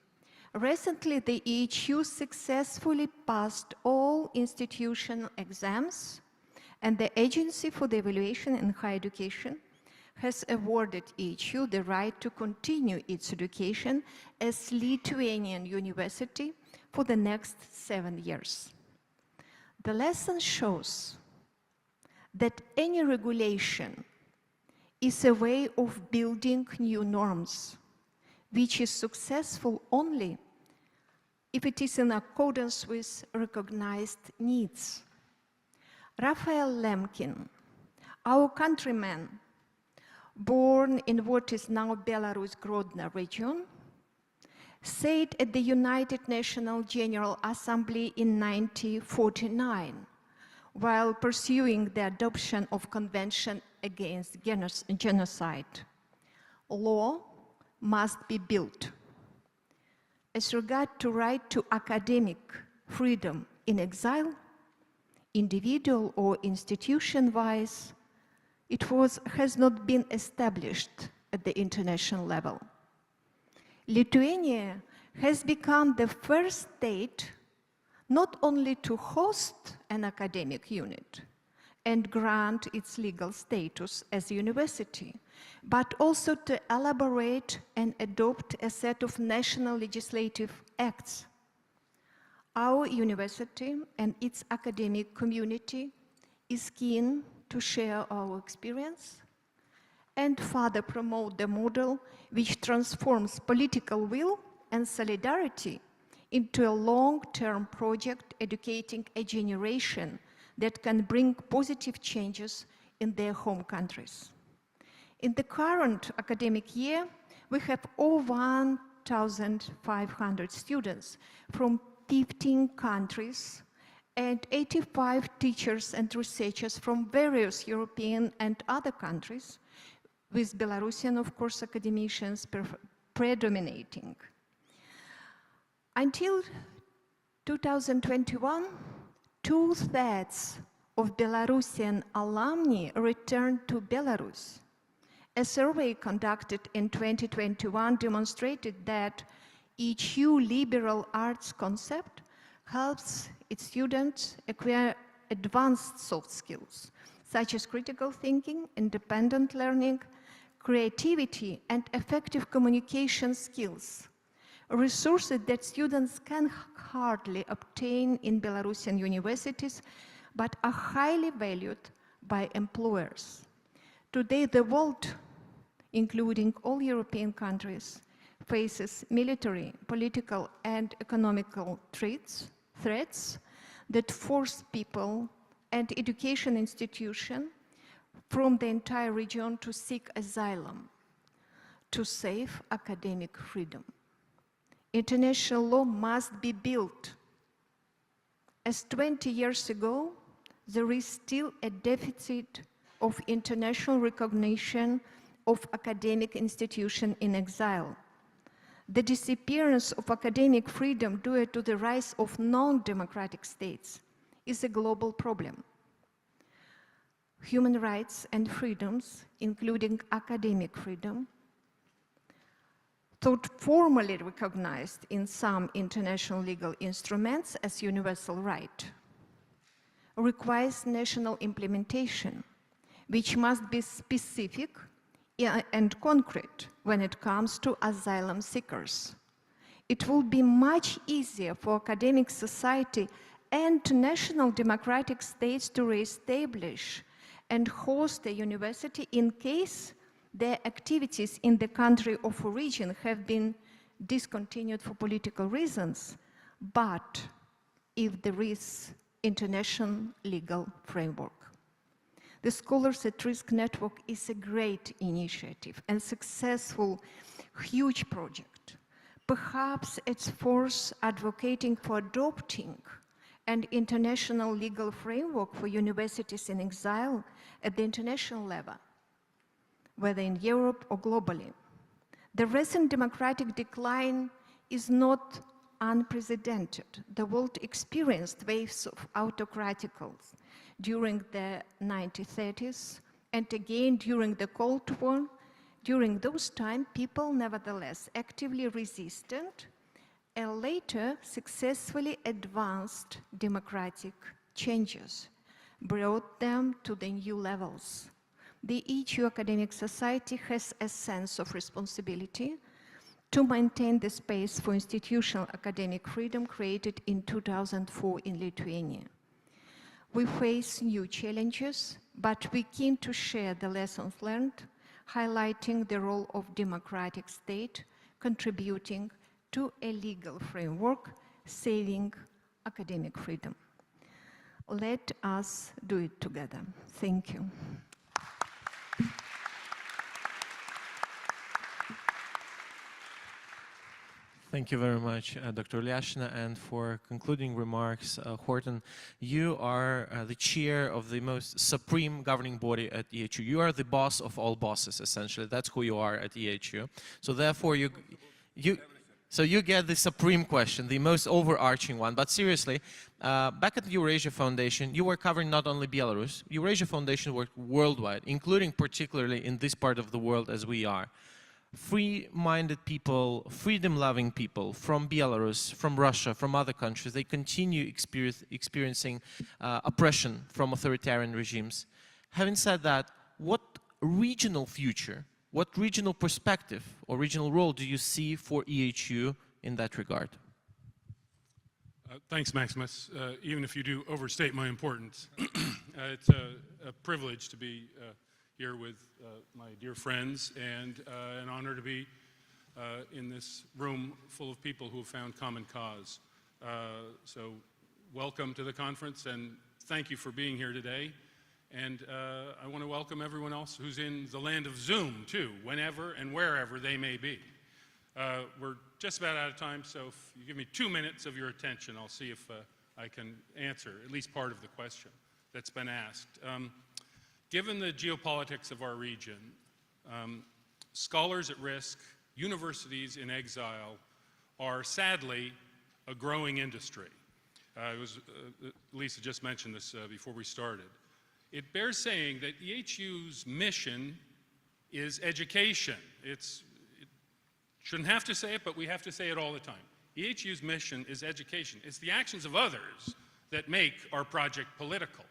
Recently, the EHU successfully passed all institutional exams, and the Agency for the Evaluation in Higher Education has awarded EHU the right to continue its education as Lithuanian university for the next 7 years. The lesson shows that any regulation is a way of building new norms, which is successful only if it is in accordance with recognized needs. Raphael Lemkin, our countryman, born in what is now Belarus Grodno region, said at the United Nations General Assembly in 1949, while pursuing the adoption of Convention against Genocide. Law must be built. As regard to right to academic freedom in exile, individual or institution-wise, it has not been established at the international level. Lithuania has become the first state not only to host an academic unit and grant its legal status as a university, but also to elaborate and adopt a set of national legislative acts. Our university and its academic community is keen to share our experience and further promote the model which transforms political will and solidarity into a long-term project educating a generation that can bring positive changes in their home countries. In the current academic year, we have over 1,500 students from 15 countries and 85 teachers and researchers from various European and other countries, with Belarusian, of course, academicians predominating. Until 2021, 2/3 of Belarusian alumni returned to Belarus. A survey conducted in 2021 demonstrated that EU liberal arts concept helps its students acquire advanced soft skills, such as critical thinking, independent learning, creativity, and effective communication skills, resources that students can hardly obtain in Belarusian universities, but are highly valued by employers. Today, the world, including all European countries, faces military, political, and economical threats that force people and education institutions from the entire region to seek asylum, to save academic freedom. International law must be built. As 20 years ago, there is still a deficit of international recognition of academic institutions in exile. The disappearance of academic freedom due to the rise of non-democratic states is a global problem. Human rights and freedoms, including academic freedom, though formally recognized in some international legal instruments as universal right, requires national implementation, which must be specific and concrete when it comes to asylum seekers. It will be much easier for academic society and national democratic states to reestablish and host a university in case their activities in the country of origin have been discontinued for political reasons, but if there is international legal framework. The Scholars at Risk Network is a great initiative and successful, huge project. Perhaps it's force advocating for adopting an international legal framework for universities in exile at the international level, whether in Europe or globally. The recent democratic decline is not unprecedented. The world experienced waves of autocraticals during the 1930s and again during the Cold War. During those times, people nevertheless actively resisted and later successfully advanced democratic changes, brought them to the new levels. The EU academic society has a sense of responsibility to maintain the space for institutional academic freedom created in 2004 in Lithuania. We face new challenges, but we're keen to share the lessons learned, highlighting the role of democratic state, contributing to a legal framework, saving academic freedom. Let us do it together. Thank you. Thank you very much, Dr. Ulyashyna, and for concluding remarks, Horton, you are the chair of the most supreme governing body at EHU. You are the boss of all bosses, essentially. That's who you are at EHU. So therefore, you get the supreme question, the most overarching one. But seriously, back at the Eurasia Foundation, you were covering not only Belarus. Eurasia Foundation worked worldwide, including particularly in this part of the world as we are. Free-minded people, freedom-loving people from Belarus, from Russia, from other countries, they continue experiencing oppression from authoritarian regimes. Having said that, what regional future, what regional perspective or regional role do you see for EHU in that regard? Thanks, Maximus. Even if you do overstate my importance, it's a privilege to be here with my dear friends, and an honor to be in this room full of people who have found common cause. So welcome to the conference, and thank you for being here today. And I want to welcome everyone else who's in the land of Zoom, too, whenever and wherever they may be. We're just about out of time, so if you give me 2 minutes of your attention, I'll see if I can answer at least part of the question that's been asked. Given the geopolitics of our region, scholars at risk, universities in exile are sadly a growing industry. Lisa just mentioned this before we started. It bears saying that EHU's mission is education. It shouldn't have to say it, but we have to say it all the time. EHU's mission is education. It's the actions of others that make our project political.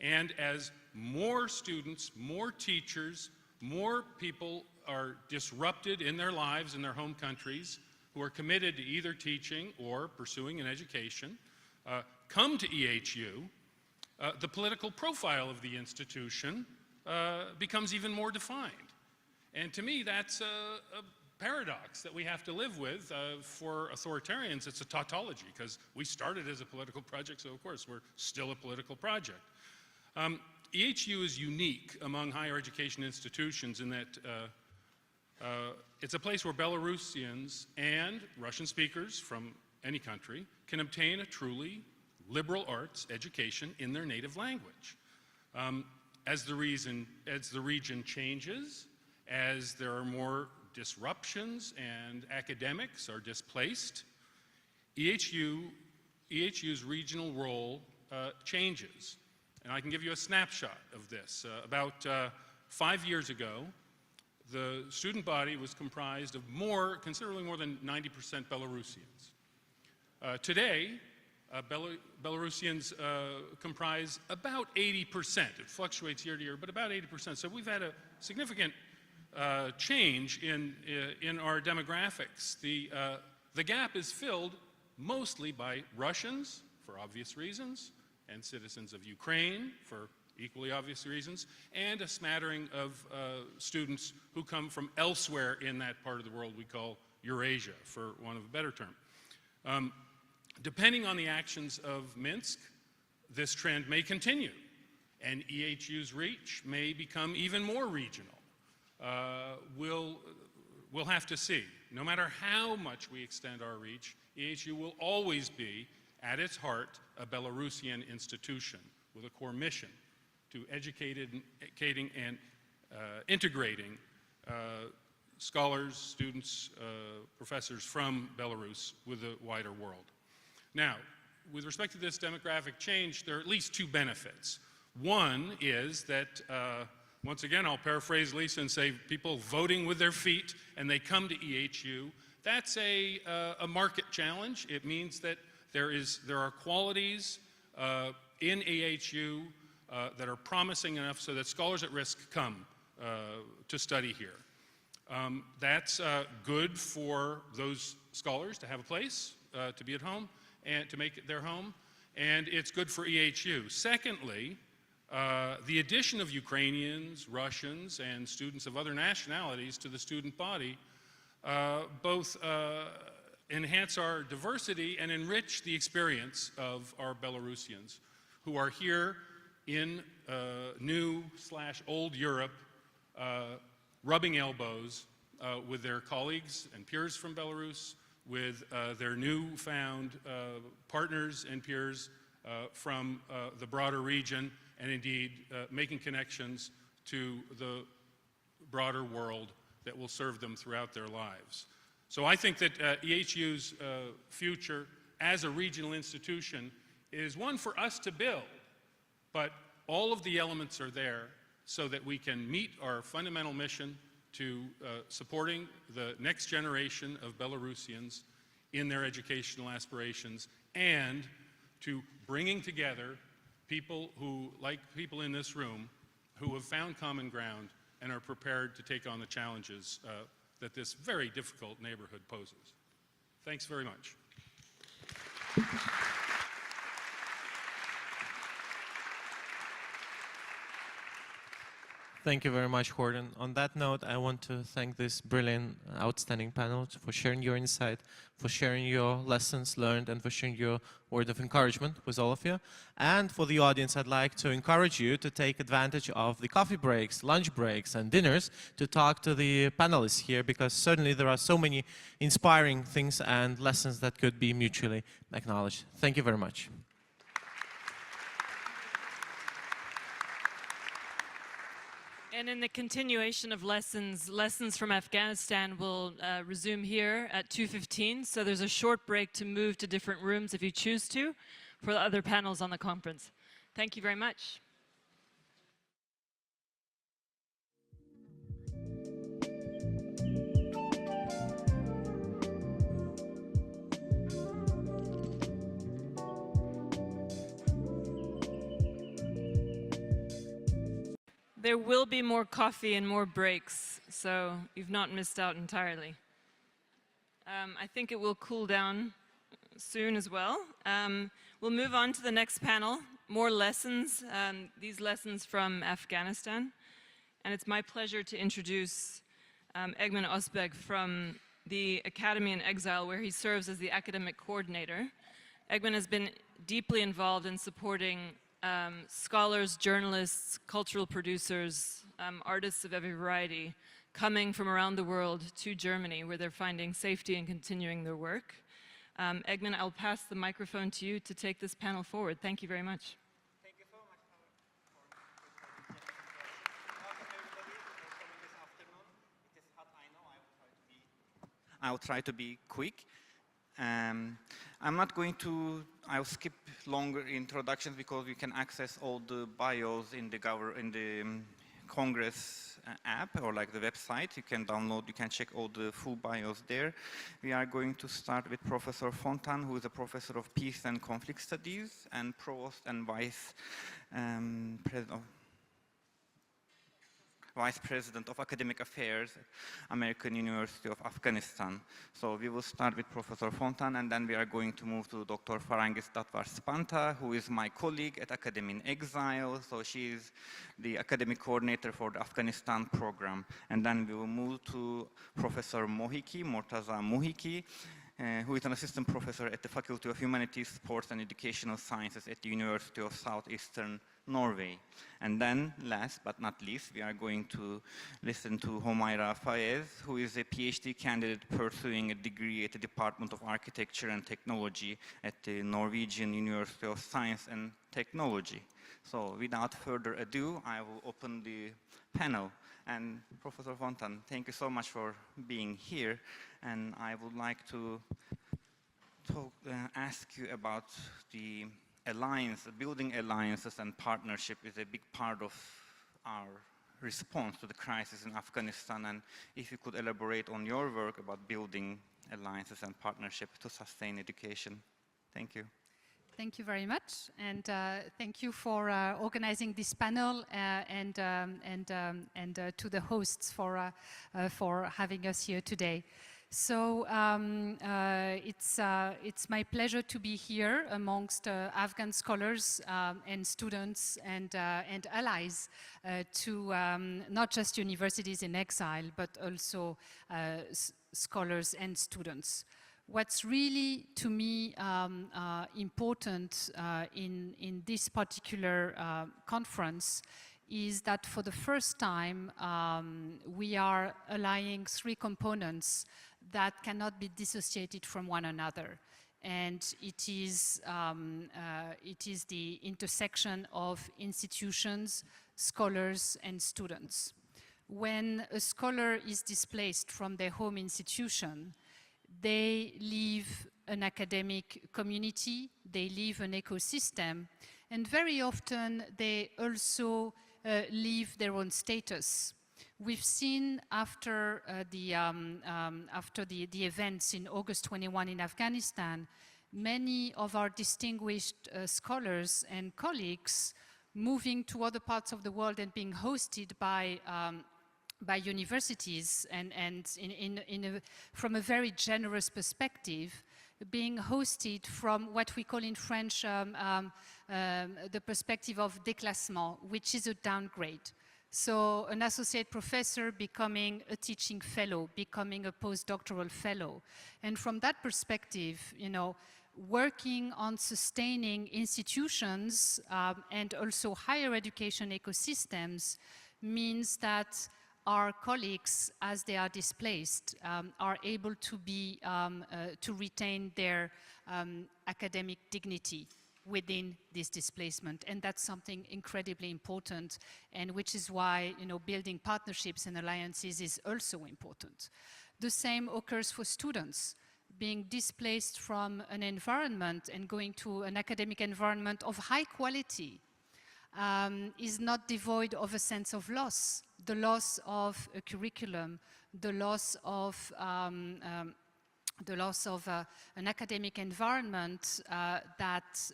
And as more students, more teachers, more people are disrupted in their lives in their home countries who are committed to either teaching or pursuing an education, come to EHU, the political profile of the institution becomes even more defined. And to me, that's a paradox that we have to live with. For authoritarians, it's a tautology, because we started as a political project, so of course we're still a political project. EHU is unique among higher education institutions in that it's a place where Belarusians and Russian speakers from any country can obtain a truly liberal arts education in their native language. As the region changes, as there are more disruptions and academics are displaced, EHU's regional role changes. And I can give you a snapshot of this. About 5 years ago, the student body was comprised of considerably more than 90% Belarusians. Today, Belarusians comprise about 80%. It fluctuates year to year, but about 80%. So we've had a significant change in our demographics. The gap is filled mostly by Russians, for obvious reasons, and citizens of Ukraine, for equally obvious reasons, and a smattering of students who come from elsewhere in that part of the world we call Eurasia, for want of a better term. Depending on the actions of Minsk, this trend may continue, and EHU's reach may become even more regional. We'll have to see. No matter how much we extend our reach, EHU will always be, at its heart, a Belarusian institution with a core mission to educating and integrating scholars, students, professors from Belarus with the wider world. Now, with respect to this demographic change, there are at least two benefits. One is that, once again, I'll paraphrase Lisa and say people voting with their feet and they come to EHU. That's a market challenge. It means that there are qualities in EHU that are promising enough so that scholars at risk come to study here. That's good for those scholars to have a place to be at home and to make it their home, and it's good for EHU. Secondly, the addition of Ukrainians, Russians, and students of other nationalities to the student body both enhance our diversity and enrich the experience of our Belarusians who are here in new/old Europe, rubbing elbows with their colleagues and peers from Belarus, with their newfound partners and peers from the broader region, and indeed making connections to the broader world that will serve them throughout their lives. So I think that EHU's future as a regional institution is one for us to build, but all of the elements are there so that we can meet our fundamental mission to supporting the next generation of Belarusians in their educational aspirations, and to bringing together people who, like people in this room, who have found common ground and are prepared to take on the challenges that this very difficult neighborhood poses. Thanks very much. Thank you very much, Horton. On that note, I want to thank this brilliant, outstanding panel for sharing your insight, for sharing your lessons learned, and for sharing your word of encouragement with all of you. And for the audience, I'd like to encourage you to take advantage of the coffee breaks, lunch breaks, and dinners to talk to the panelists here, because certainly there are so many inspiring things and lessons that could be mutually acknowledged. Thank you very much. And in the continuation of lessons from Afghanistan will resume here at 2:15. So there's a short break to move to different rooms if you choose to for the other panels on the conference. Thank you very much. There will be more coffee and more breaks, so you've not missed out entirely. I think it will cool down soon as well. We'll move on to the next panel, more lessons, these lessons from Afghanistan. And it's my pleasure to introduce Egemen Özbek from the Academy in Exile, where he serves as the academic coordinator. Egemen has been deeply involved in supporting scholars, journalists, cultural producers, artists of every variety coming from around the world to Germany, where they're finding safety and continuing their work. Egemen, I'll pass the microphone to you to take this panel forward. Thank you very much. Thank you so much for welcome everybody for coming this afternoon. It is hot, I know. I will try to be quick. I'm not going to, I'll skip longer introductions because you can access all the bios in the Congress app or like the website. You can download, you can check all the full bios there. We are going to start with Professor Fanton, who is a professor of peace and conflict studies and provost and vice president of academic affairs at American University of Afghanistan. So we will start with Professor Fanton, and then we are going to move to Dr. Farangis Datvar-Spanta, who is my colleague at Academy in Exile. So she is the academic coordinator for the Afghanistan program. And then we will move to Professor Mortaza Mohiki, who is an assistant professor at the Faculty of Humanities, Sports and Educational Sciences at the University of Southeastern Norway. And then, last but not least, we are going to listen to Homaira Fayez, who is a PhD candidate pursuing a degree at the Department of Architecture and Technology at the Norwegian University of Science and Technology. So without further ado, I will open the panel. And Professor Fanton, thank you so much for being here. And I would like to ask you about the alliance, building alliances and partnership is a big part of our response to the crisis in Afghanistan. And if you could elaborate on your work about building alliances and partnership to sustain education. Thank you. Thank you very much, and thank you for organizing this panel and to the hosts for having us here today. So it's my pleasure to be here amongst Afghan scholars and students and allies to not just universities in exile, but also scholars and students. What's really, to me, important in this particular conference is that for the first time, we are allying three components that cannot be dissociated from one another. And it is the intersection of institutions, scholars, and students. When a scholar is displaced from their home institution, they leave an academic community, they leave an ecosystem, and very often they also leave their own status. We've seen after the events in August 21 in Afghanistan, many of our distinguished scholars and colleagues moving to other parts of the world and being hosted by universities and from a very generous perspective, being hosted from what we call in French the perspective of déclassement, which is a downgrade. So an associate professor becoming a teaching fellow, becoming a postdoctoral fellow. And from that perspective, you know, working on sustaining institutions and also higher education ecosystems means that our colleagues, as they are displaced, are able to be to retain their academic dignity within this displacement, and that's something incredibly important, and which is why, you know, building partnerships and alliances is also important. The same occurs for students. Being displaced from an environment and going to an academic environment of high quality is not devoid of a sense of loss. The loss of a curriculum, the loss of an academic environment that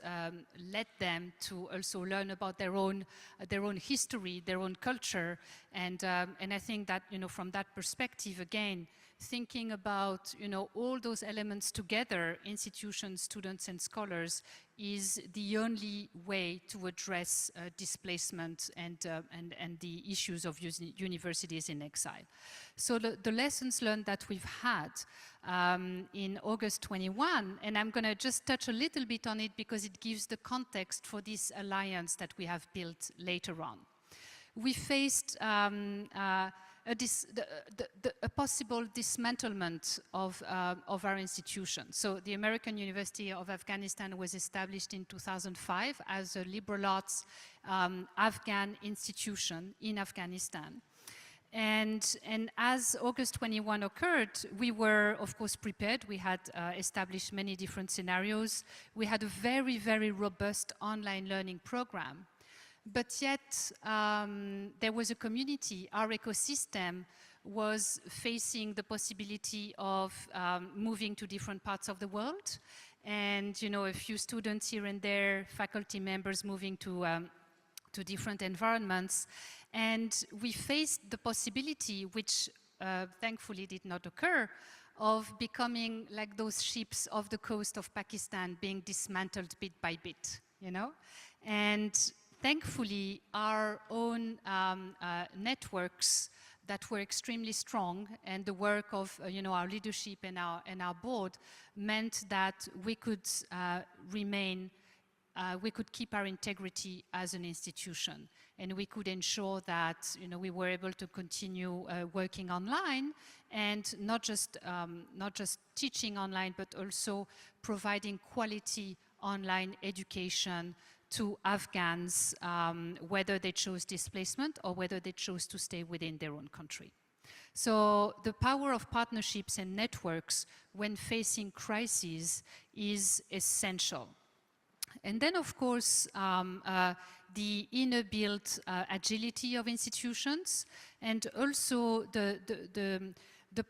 led them to also learn about their own history, their own culture, and I think that, you know, from that perspective, again, thinking about, you know, all those elements together, institutions, students, and scholars, is the only way to address displacement and the issues of universities in exile. So the lessons learned that we've had in August 21, and I'm going to just touch a little bit on it because it gives the context for this alliance that we have built later on. We faced a possible dismantlement of our institution. So the American University of Afghanistan was established in 2005 as a liberal arts Afghan institution in Afghanistan. And as August 21 occurred, we were, of course, prepared. We had established many different scenarios. We had a very, very robust online learning program. But yet, there was a community. Our ecosystem was facing the possibility of moving to different parts of the world. And, you know, a few students here and there, faculty members moving to different environments. And we faced the possibility, which thankfully did not occur, of becoming like those ships off the coast of Pakistan being dismantled bit by bit, you know? And thankfully, our own networks that were extremely strong, and the work of you know, our leadership and our board meant that we could we could keep our integrity as an institution, and we could ensure that, you know, we were able to continue working online, and not just teaching online, but also providing quality online education to Afghans, whether they chose displacement or whether they chose to stay within their own country. So the power of partnerships and networks when facing crises is essential. And then, of course, the inner-built agility of institutions, and also the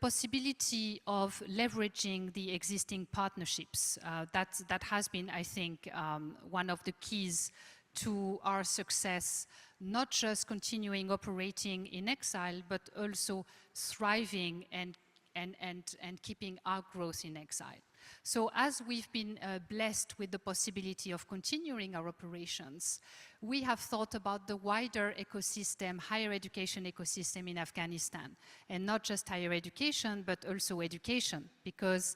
possibility of leveraging the existing partnerships. That has been, I think, one of the keys to our success, not just continuing operating in exile, but also thriving and keeping our growth in exile. So as we've been blessed with the possibility of continuing our operations, we have thought about the wider ecosystem, higher education ecosystem in Afghanistan. And not just higher education, but also education. Because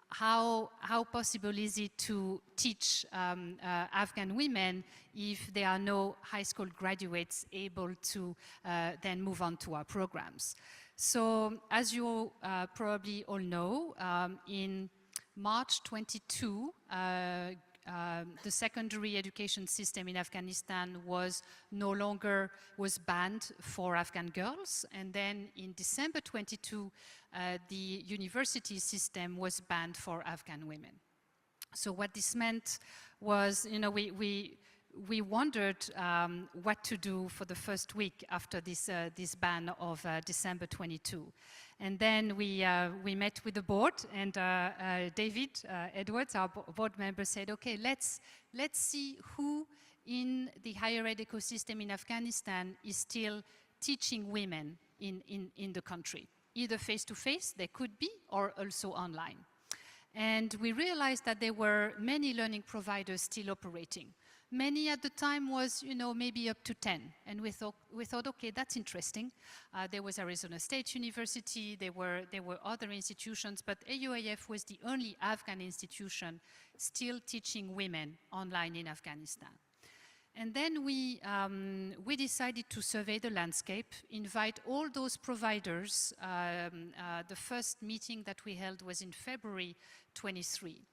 how possible is it to teach Afghan women if there are no high school graduates able to then move on to our programs? So as you probably all know, in March 22, the secondary education system in Afghanistan was banned for Afghan girls. And then in December 22, the university system was banned for Afghan women. So what this meant was, you know, we wondered what to do for the first week after this ban of December 22. And then we met with the board, and David Edwards, our board member, said, okay, let's see who in the higher ed ecosystem in Afghanistan is still teaching women in the country. Either face-to-face, they could be, or also online. And we realized that there were many learning providers still operating. Many at the time was, you know, maybe up to 10. And we thought, okay, that's interesting. There was Arizona State University, there were other institutions, but AUIF was the only Afghan institution still teaching women online in Afghanistan. And then we decided to survey the landscape, invite all those providers. The first meeting that we held was in February 23.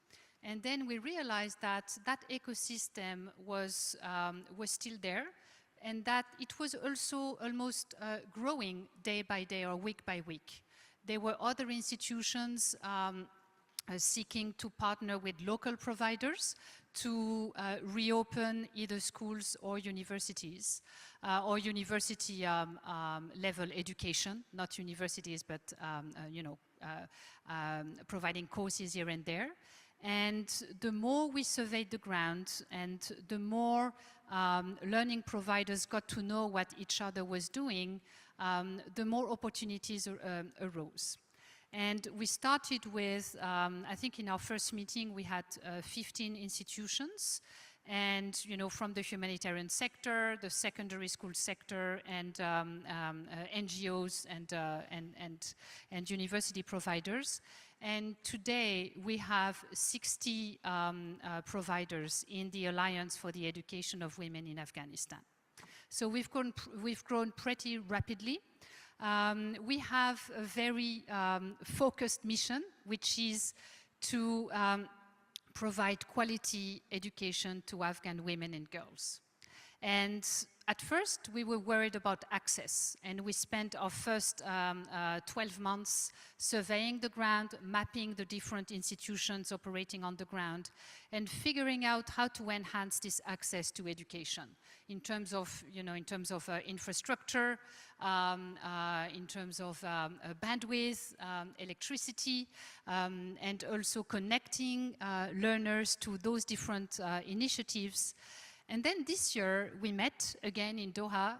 And then we realized that that ecosystem was still there, and that it was also almost growing day by day or week by week. There were other institutions seeking to partner with local providers to reopen either schools or universities, or university level education, not universities, but you know, providing courses here and there. And the more we surveyed the ground and the more learning providers got to know what each other was doing, the more opportunities arose. And we started with, I think in our first meeting we had 15 institutions, and you know, from the humanitarian sector, the secondary school sector, and NGOs and university providers. And today we have 60 providers in the Alliance for the Education of Women in Afghanistan. So we've grown pretty rapidly. We have a very focused mission, which is to provide quality education to Afghan women and girls. And at first, we were worried about access, and we spent our first 12 months surveying the ground, mapping the different institutions operating on the ground, and figuring out how to enhance this access to education in terms of, you know, in terms of infrastructure, in terms of bandwidth, electricity, and also connecting learners to those different initiatives. And then this year, we met again in Doha,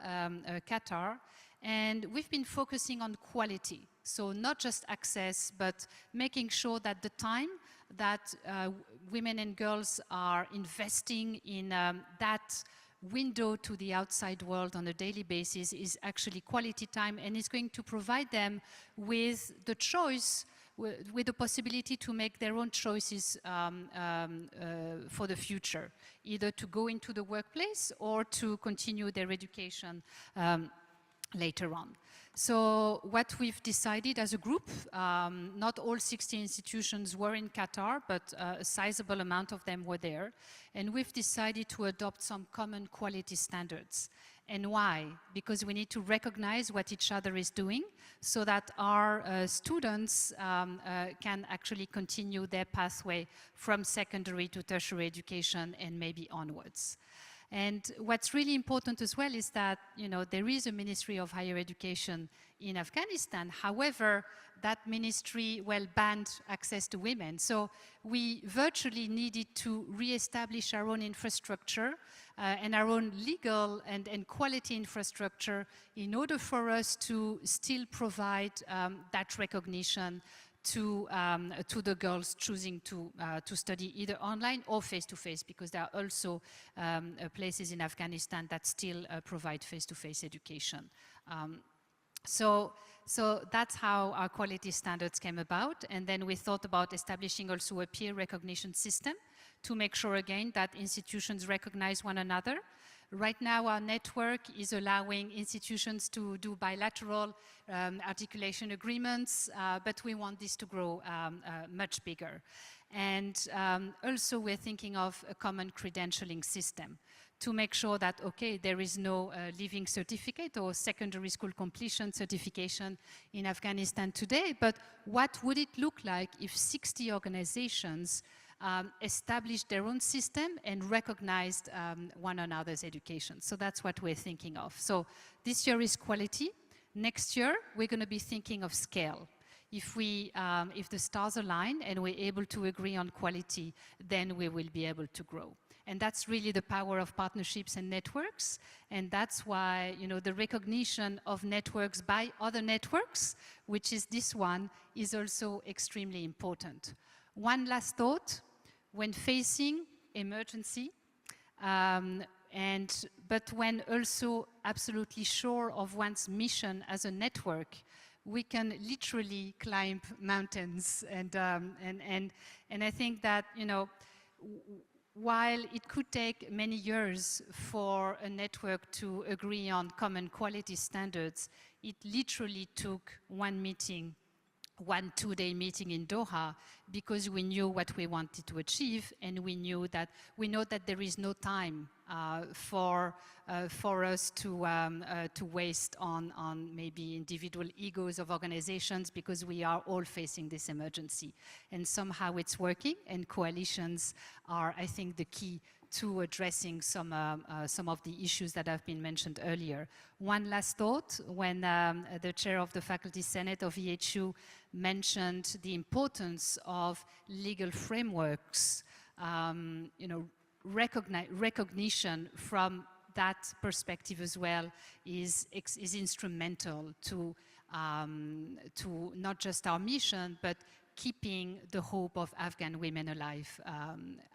Qatar, and we've been focusing on quality. So not just access, but making sure that the time that women and girls are investing in that window to the outside world on a daily basis is actually quality time, and is going to provide them with the choice, with the possibility to make their own choices for the future, either to go into the workplace or to continue their education later on. So what we've decided as a group, not all 60 institutions were in Qatar, but a sizable amount of them were there, and we've decided to adopt some common quality standards. And why? Because we need to recognize what each other is doing so that our students can actually continue their pathway from secondary to tertiary education and maybe onwards. And what's really important as well is that, you know, there is a Ministry of Higher Education in Afghanistan. However, that ministry, well, banned access to women. So we virtually needed to re-establish our own infrastructure and our own legal and quality infrastructure in order for us to still provide that recognition to the girls choosing to study either online or face-to-face, because there are also places in Afghanistan that still provide face-to-face education. So that's how our quality standards came about, and then we thought about establishing also a peer recognition system to make sure again that institutions recognize one another, Right now, our network is allowing institutions to do bilateral articulation agreements, but we want this to grow much bigger. And also, we're thinking of a common credentialing system to make sure that, okay, there is no leaving certificate or secondary school completion certification in Afghanistan today, but what would it look like if 60 organizations established their own system and recognized one another's education? So that's what we're thinking of. So this year is quality. Next year, we're going to be thinking of scale. If the stars align and we're able to agree on quality, then we will be able to grow. And that's really the power of partnerships and networks. And that's why, you know, the recognition of networks by other networks, which is this one, is also extremely important. One last thought, when facing emergency, but when also absolutely sure of one's mission as a network, we can literally climb mountains. And I think that, you know, while it could take many years for a network to agree on common quality standards, it literally took one meeting, one two-day meeting in Doha, because we knew what we wanted to achieve, and we know that there is no time for us to waste on maybe individual egos of organizations, because we are all facing this emergency. And somehow it's working, and coalitions are, I think, the key to addressing some of the issues that have been mentioned earlier. One last thought, when the chair of the Faculty Senate of EHU mentioned the importance of legal frameworks, you know, recognition from that perspective as well is instrumental to not just our mission, but keeping the hope of Afghan women alive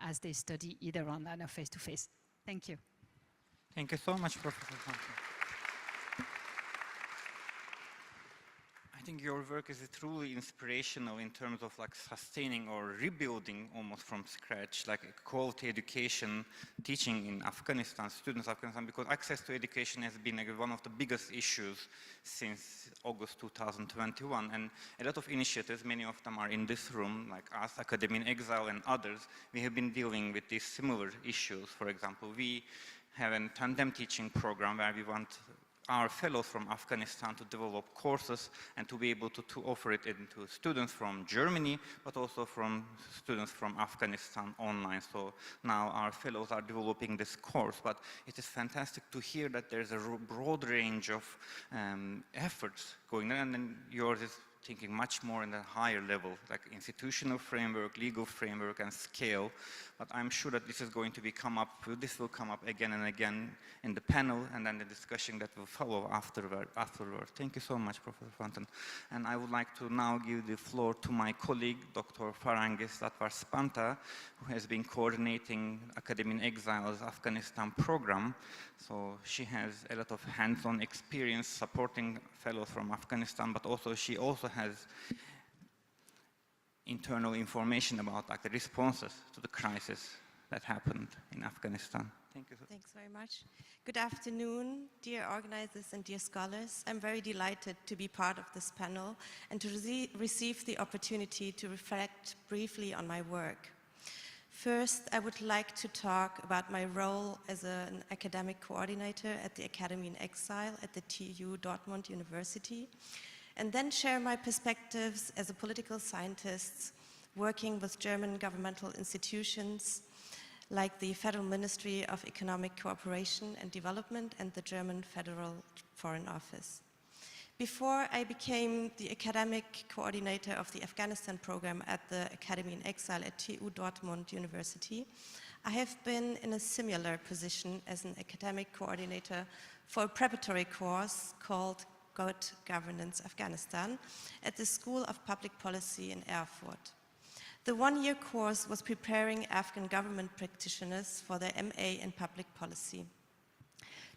as they study either online or face-to-face. Thank you. Thank you so much, Professor Fanton. I think your work is truly inspirational in terms of like sustaining or rebuilding almost from scratch, like quality education, teaching in Afghanistan, students in Afghanistan, because access to education has been like one of the biggest issues since August 2021. And a lot of initiatives, many of them are in this room, like us, Academy in Exile and others, we have been dealing with these similar issues. For example, we have a tandem teaching program where we want our fellows from Afghanistan to develop courses and to be able to offer it to students from Germany, but also from students from Afghanistan online. So now our fellows are developing this course, but it is fantastic to hear that there's a broad range of efforts going on, and then yours is thinking much more in a higher level, like institutional framework, legal framework, and scale. But I'm sure that this is going to this will come up again and again in the panel, and then the discussion that will follow afterward. Thank you so much, Professor Fanton. And I would like to now give the floor to my colleague, Dr. Farangis Latvar-Spanta, who has been coordinating Academy in Exile's Afghanistan program. So she has a lot of hands-on experience supporting fellows from Afghanistan, but also she also has internal information about like the responses to the crisis that happened in Afghanistan. Thank you. Thanks very much. Good afternoon, dear organizers and dear scholars. I'm very delighted to be part of this panel and to receive the opportunity to reflect briefly on my work. First, I would like to talk about my role as an academic coordinator at the Academy in Exile at the TU Dortmund University, and then share my perspectives as a political scientist working with German governmental institutions like the Federal Ministry of Economic Cooperation and Development and the German Federal Foreign Office. Before I became the academic coordinator of the Afghanistan program at the Academy in Exile at TU Dortmund University, I have been in a similar position as an academic coordinator for a preparatory course called Good Governance Afghanistan at the School of Public Policy in Erfurt. The one-year course was preparing Afghan government practitioners for their MA in public policy.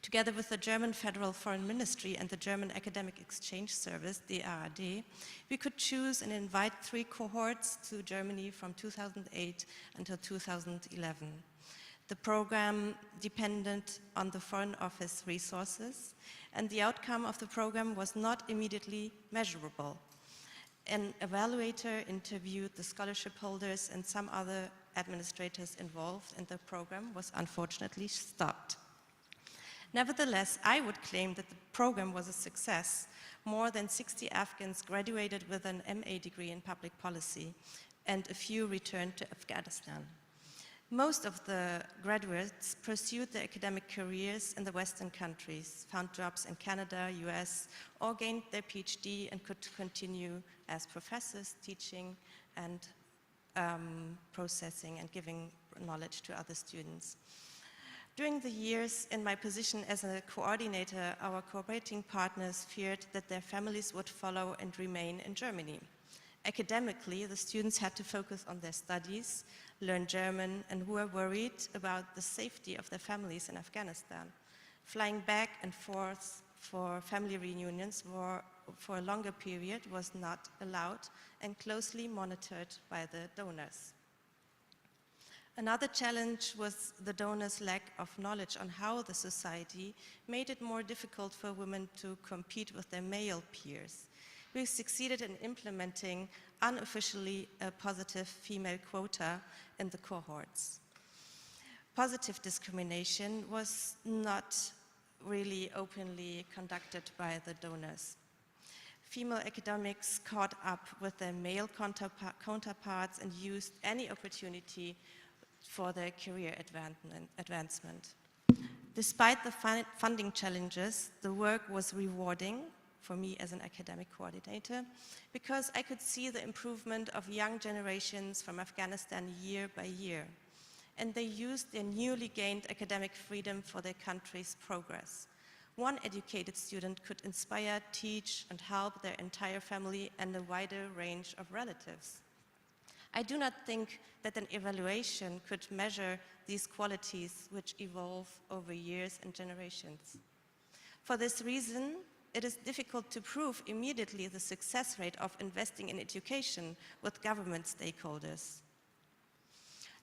Together with the German Federal Foreign Ministry and the German Academic Exchange Service, the ARD, we could choose and invite 3 cohorts to Germany from 2008 until 2011. The program depended on the Foreign Office resources, and the outcome of the program was not immediately measurable. An evaluator interviewed the scholarship holders and some other administrators involved, and the program was unfortunately stopped. Nevertheless, I would claim that the program was a success. More than 60 Afghans graduated with an MA degree in public policy, and a few returned to Afghanistan. Most of the graduates pursued their academic careers in the Western countries, found jobs in Canada, US, or gained their PhD and could continue as professors, teaching and processing and giving knowledge to other students. During the years in my position as a coordinator, our cooperating partners feared that their families would follow and remain in Germany. Academically, the students had to focus on their studies, learn German, and were worried about the safety of their families in Afghanistan. Flying back and forth for family reunions for a longer period was not allowed and closely monitored by the donors. Another challenge was the donors' lack of knowledge on how the society made it more difficult for women to compete with their male peers. We succeeded in implementing unofficially a positive female quota in the cohorts. Positive discrimination was not really openly conducted by the donors. Female academics caught up with their male counterparts and used any opportunity for their career advancement. Despite the funding challenges, the work was rewarding for me as an academic coordinator because I could see the improvement of young generations from Afghanistan year by year, and they used their newly gained academic freedom for their country's progress. One educated student could inspire, teach, and help their entire family and a wider range of relatives. I do not think that an evaluation could measure these qualities which evolve over years and generations. For this reason, it is difficult to prove immediately the success rate of investing in education with government stakeholders.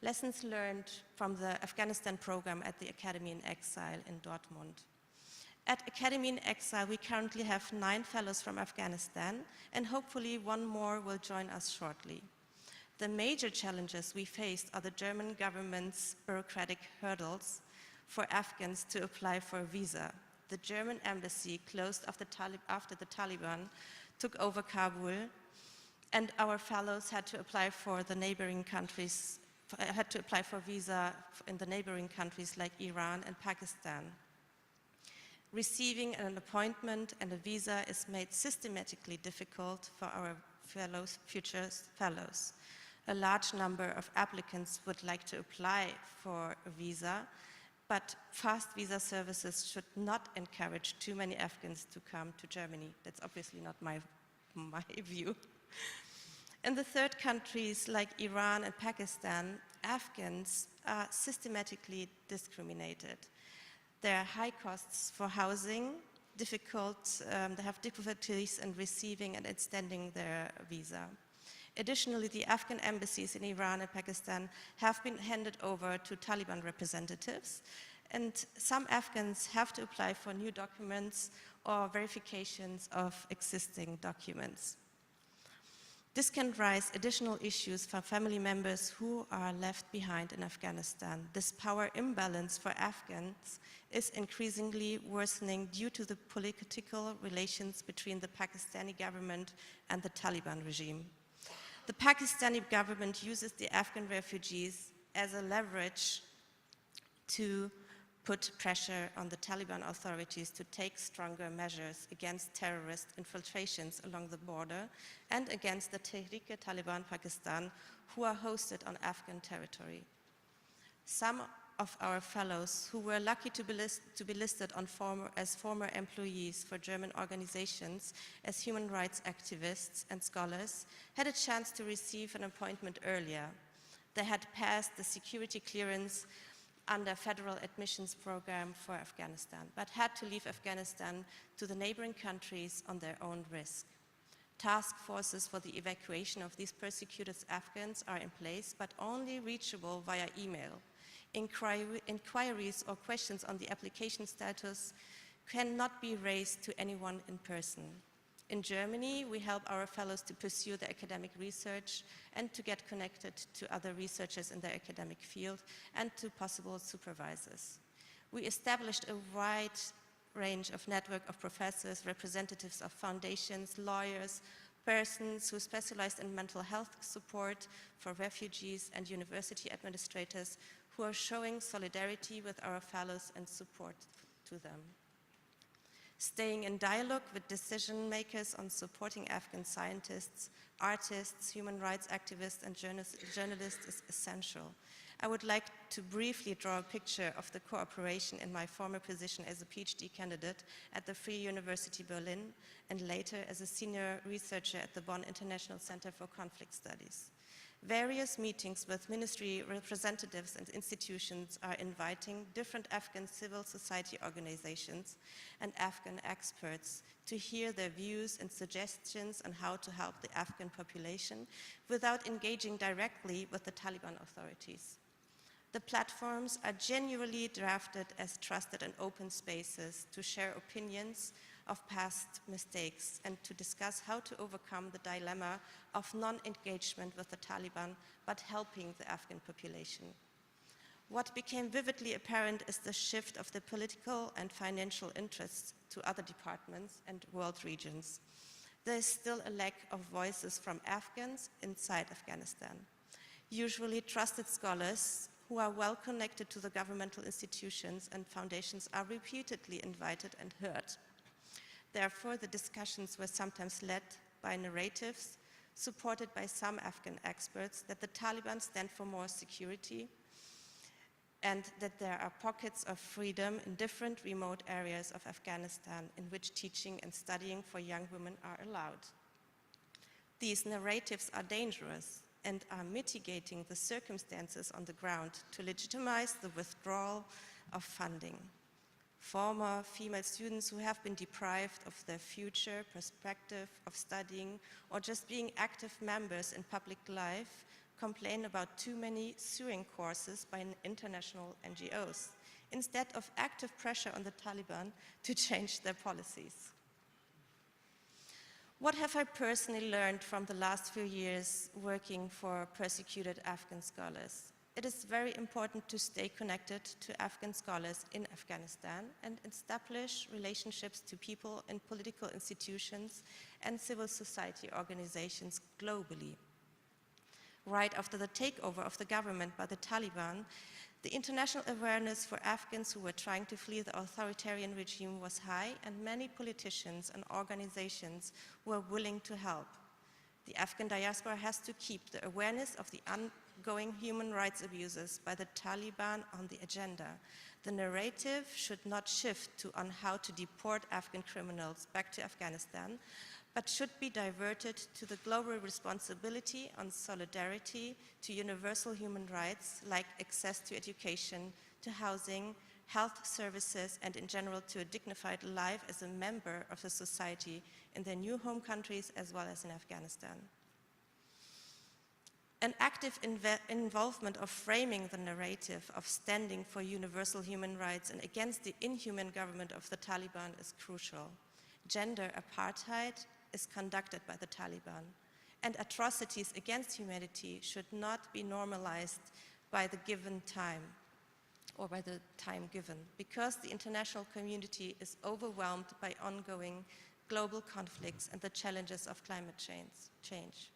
Lessons learned from the Afghanistan program at the Academy in Exile in Dortmund. At Academy in Exile, we currently have 9 fellows from Afghanistan, and hopefully one more will join us shortly. The major challenges we faced are the German government's bureaucratic hurdles for Afghans to apply for a visa. The German embassy closed after the Taliban took over Kabul, and our fellows had to apply for the neighboring countries, had to apply for visa in the neighboring countries like Iran and Pakistan. Receiving an appointment and a visa is made systematically difficult for our fellows, future fellows. A large number of applicants would like to apply for a visa, but fast visa services should not encourage too many Afghans to come to Germany. That's obviously not my view. In the third countries like Iran and Pakistan, Afghans are systematically discriminated. There are high costs for housing, they have difficulties in receiving and extending their visa. Additionally, the Afghan embassies in Iran and Pakistan have been handed over to Taliban representatives, and some Afghans have to apply for new documents or verifications of existing documents. This can raise additional issues for family members who are left behind in Afghanistan. This power imbalance for Afghans is increasingly worsening due to the political relations between the Pakistani government and the Taliban regime. The Pakistani government uses the Afghan refugees as a leverage to put pressure on the Taliban authorities to take stronger measures against terrorist infiltrations along the border and against the Tehrik-e-Taliban Pakistan, who are hosted on Afghan territory. Some of our fellows who were lucky to be listed on as former employees for German organizations as human rights activists and scholars had a chance to receive an appointment earlier. They had passed the security clearance under federal admissions program for Afghanistan, but had to leave Afghanistan to the neighboring countries on their own risk. Task forces for the evacuation of these persecuted Afghans are in place, but only reachable via email. Inquiries or questions on the application status cannot be raised to anyone in person. In Germany, we help our fellows to pursue their academic research and to get connected to other researchers in their academic field and to possible supervisors. We established a wide range of network of professors, representatives of foundations, lawyers, persons who specialized in mental health support for refugees, and university administrators who are showing solidarity with our fellows and support to them. Staying in dialogue with decision makers on supporting Afghan scientists, artists, human rights activists, and journalists is essential. I would like to briefly draw a picture of the cooperation in my former position as a PhD candidate at the Free University Berlin and later as a senior researcher at the Bonn International Center for Conflict Studies. Various meetings with ministry representatives and institutions are inviting different Afghan civil society organizations and Afghan experts to hear their views and suggestions on how to help the Afghan population without engaging directly with the Taliban authorities. The platforms are genuinely drafted as trusted and open spaces to share opinions of past mistakes and to discuss how to overcome the dilemma of non-engagement with the Taliban but helping the Afghan population. What became vividly apparent is the shift of the political and financial interests to other departments and world regions. There is still a lack of voices from Afghans inside Afghanistan. Usually trusted scholars who are well connected to the governmental institutions and foundations are repeatedly invited and heard. Therefore, the discussions were sometimes led by narratives supported by some Afghan experts that the Taliban stand for more security and that there are pockets of freedom in different remote areas of Afghanistan in which teaching and studying for young women are allowed. These narratives are dangerous and are mitigating the circumstances on the ground to legitimize the withdrawal of funding. Former female students who have been deprived of their future perspective of studying or just being active members in public life complain about too many suing courses by international NGOs, instead of active pressure on the Taliban to change their policies. What have I personally learned from the last few years working for persecuted Afghan scholars? It is very important to stay connected to Afghan scholars in Afghanistan and establish relationships to people in political institutions and civil society organizations globally. Right after the takeover of the government by the Taliban, the international awareness for Afghans who were trying to flee the authoritarian regime was high, and many politicians and organizations were willing to help. The Afghan diaspora has to keep the awareness of the ongoing human rights abuses by the Taliban on the agenda. The narrative should not shift on how to deport Afghan criminals back to Afghanistan, but should be diverted to the global responsibility on solidarity to universal human rights like access to education, to housing, health services, and in general to a dignified life as a member of the society in their new home countries as well as in Afghanistan. An active involvement of framing the narrative of standing for universal human rights and against the inhuman government of the Taliban is crucial. Gender apartheid is conducted by the Taliban, and atrocities against humanity should not be normalized by the given time or by the time given, because the international community is overwhelmed by ongoing global conflicts and the challenges of climate change.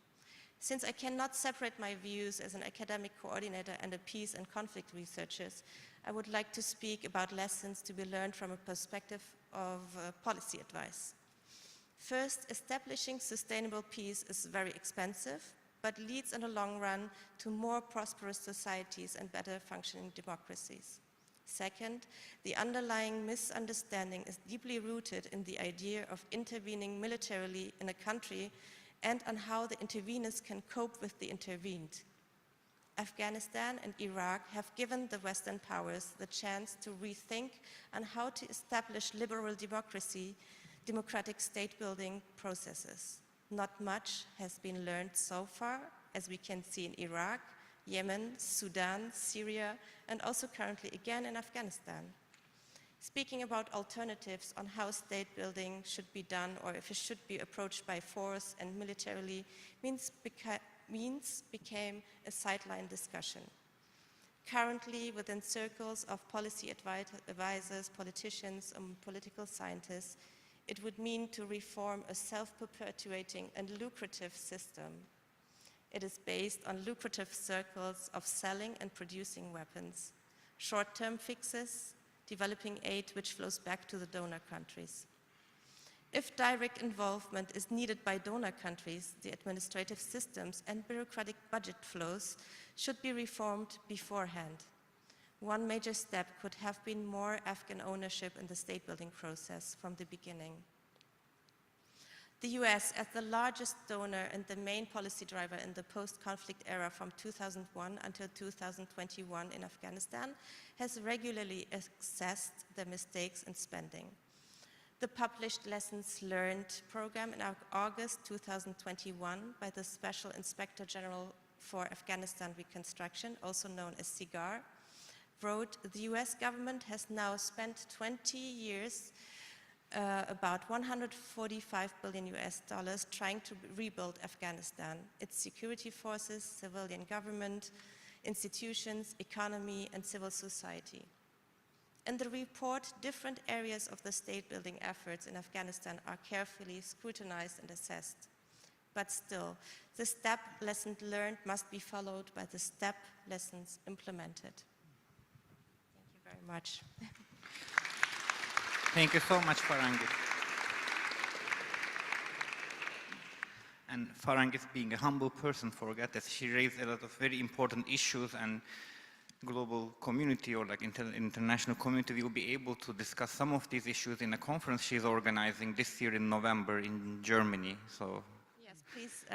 Since I cannot separate my views as an academic coordinator and a peace and conflict researcher, I would like to speak about lessons to be learned from a perspective of policy advice. First, establishing sustainable peace is very expensive, but leads in the long run to more prosperous societies and better functioning democracies. Second, the underlying misunderstanding is deeply rooted in the idea of intervening militarily in a country and on how the interveners can cope with the intervened. Afghanistan and Iraq have given the Western powers the chance to rethink on how to establish liberal democracy, democratic state-building processes. Not much has been learned so far, as we can see in Iraq, Yemen, Sudan, Syria, and also currently again in Afghanistan. Speaking about alternatives on how state building should be done or if it should be approached by force and militarily became a sideline discussion. Currently, within circles of policy advisors, politicians, and political scientists, it would mean to reform a self-perpetuating and lucrative system. It is based on lucrative circles of selling and producing weapons, short-term fixes, developing aid which flows back to the donor countries. If direct involvement is needed by donor countries, the administrative systems and bureaucratic budget flows should be reformed beforehand. One major step could have been more Afghan ownership in the state-building process from the beginning. The US, as the largest donor and the main policy driver in the post-conflict era from 2001 until 2021 in Afghanistan, has regularly assessed the mistakes in spending. The published Lessons Learned program in August 2021 by the Special Inspector General for Afghanistan Reconstruction, also known as SIGAR, wrote, the US government has now spent 20 years about 145 billion US dollars trying to rebuild Afghanistan, its security forces, civilian government, institutions, economy, and civil society. In the report, different areas of the state-building efforts in Afghanistan are carefully scrutinized and assessed. But still, the step lessons learned must be followed by the step lessons implemented. Thank you very much. Thank you so much, Farangis. And Farangis, being a humble person, forgot that she raised a lot of very important issues, and global community or like international community will be able to discuss some of these issues in a conference she's organizing this year in November in Germany. So yes, please,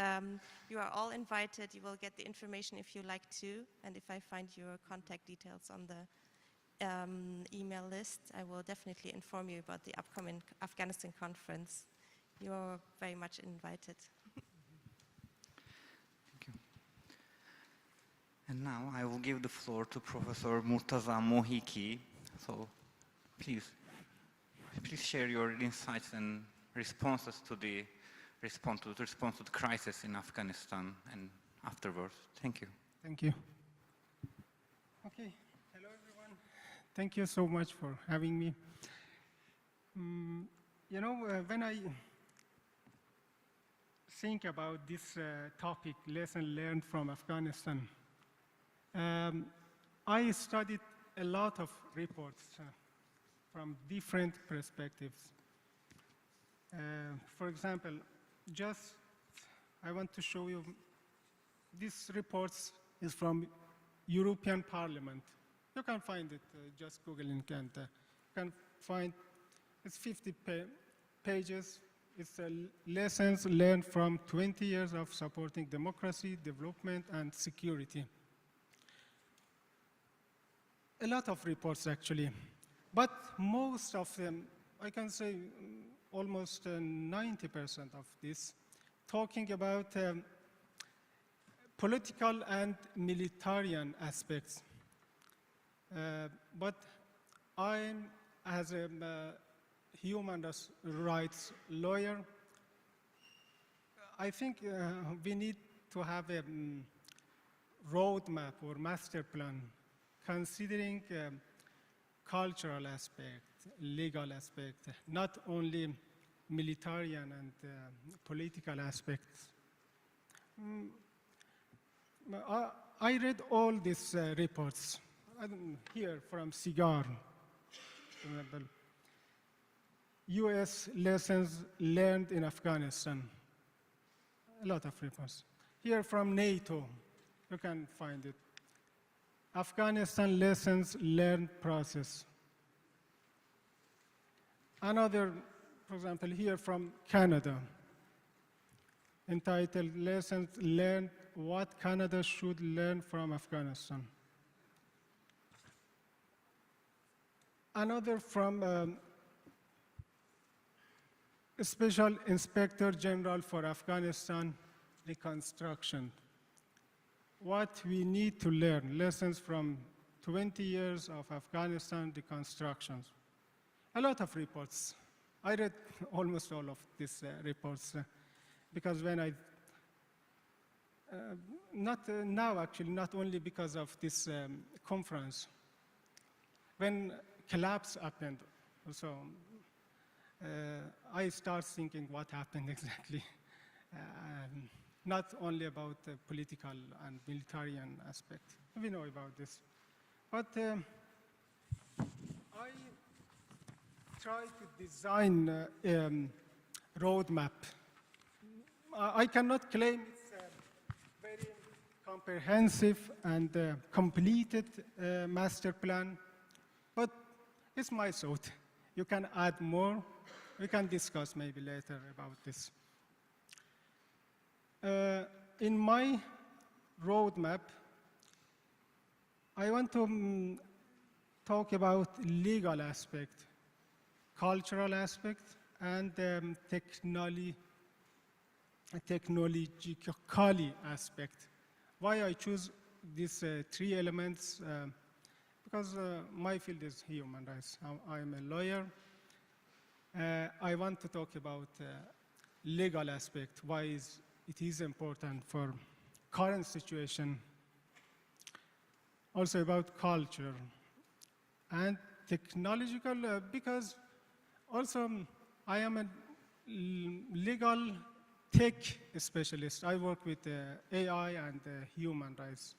you are all invited. You will get the information if you like to, and if I find your contact details on the email list, I will definitely inform you about the upcoming Afghanistan conference. You're very much invited. thank you. And now I will give the floor to Professor Murtaza Mohiki. So please share your insights and responses to the response to the crisis in Afghanistan and afterwards. Thank you. Thank you. Okay. Hello, everyone. Thank you so much for having me. You know, when I think about this topic, lesson learned from Afghanistan, I studied a lot of reports from different perspectives. For example, I want to show you, this report is from European Parliament. You can find it, just Googling, and you can find, it's 50 pages. It's lessons learned from 20 years of supporting democracy, development, and security. A lot of reports, actually. But most of them, I can say almost 90% of this, talking about political and militarian aspects. But I, as a human rights lawyer, I think we need to have a roadmap or master plan considering cultural aspect, legal aspect, not only militarian and political aspects. I read all these reports here from SIGAR, US lessons learned in Afghanistan, a lot of reports. Here from NATO, you can find it. Afghanistan lessons learned process. Another, for example, here from Canada, entitled Lessons Learned, What Canada Should Learn from Afghanistan. Another from Special Inspector General for Afghanistan Reconstruction. what we need to learn, lessons from 20 years of Afghanistan reconstructions. A lot of reports. I read almost all of these reports because when I, now actually, not only because of this conference, when collapse happened, also, I start thinking what happened exactly. Not only about the political and military aspect. We know about this. But I try to design a roadmap. I cannot claim it's a very comprehensive and completed master plan, but it's my thought. You can add more. We can discuss maybe later about this. In my roadmap, I want to talk about legal aspect, cultural aspect, and technological aspect. Why I choose these three elements? Because my field is human rights. I'm a lawyer. I want to talk about legal aspect, why it is important for current situation. Also about culture and technological, because also I am a legal tech specialist. I work with AI and human rights.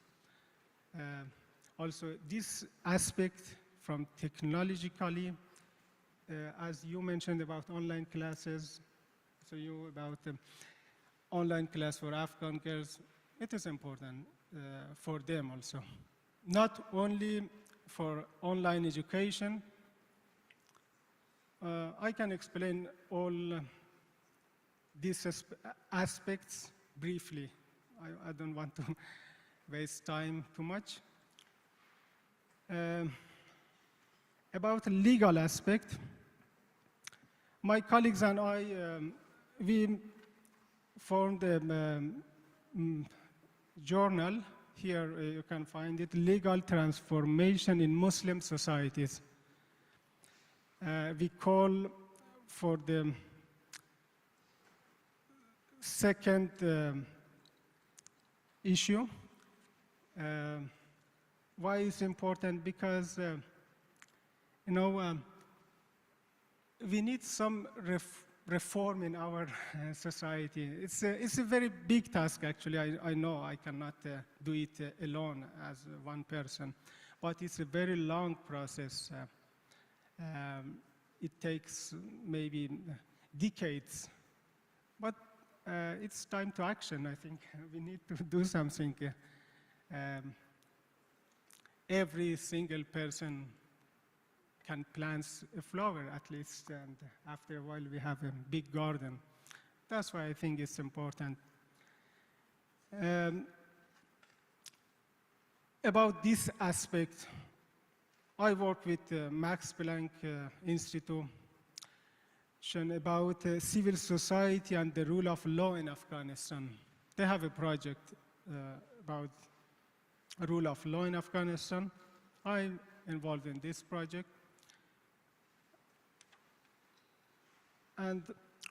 Also this aspect from technologically, as you mentioned about online classes, so you about online class for Afghan girls, it is important for them also. Not only for online education. I can explain all these aspects briefly. I don't want to waste time too much. About the legal aspect, my colleagues and I, we formed a journal. Here you can find it, Legal Transformation in Muslim Societies. We call for the second issue. Why it's important? Because we need some reform in our society. It's a very big task, actually. I know I cannot do it alone as one person, but it's a very long process. It takes maybe decades, but it's time to action, I think. We need to do something. Every single person can plant a flower at least, and after a while we have a big garden. That's why I think it's important. About this aspect, I work with Max Planck Institute about civil society and the rule of law in Afghanistan. They have a project about rule of law in Afghanistan. I'm involved in this project. And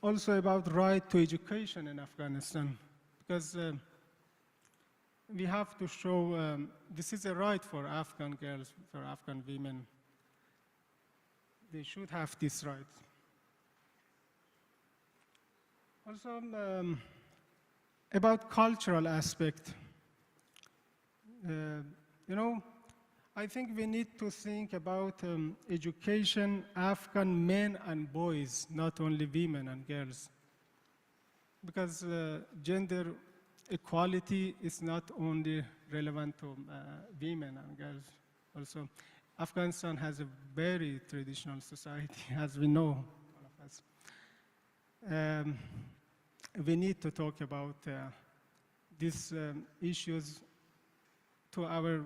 also about right to education in Afghanistan, because we have to show this is a right for Afghan girls, for Afghan women. They should have this right. Also, about cultural aspect, I think we need to think about education, Afghan men and boys, not only women and girls. Because gender equality is not only relevant to women and girls. Also, Afghanistan has a very traditional society, as we know, all of us. We need to talk about these issues to our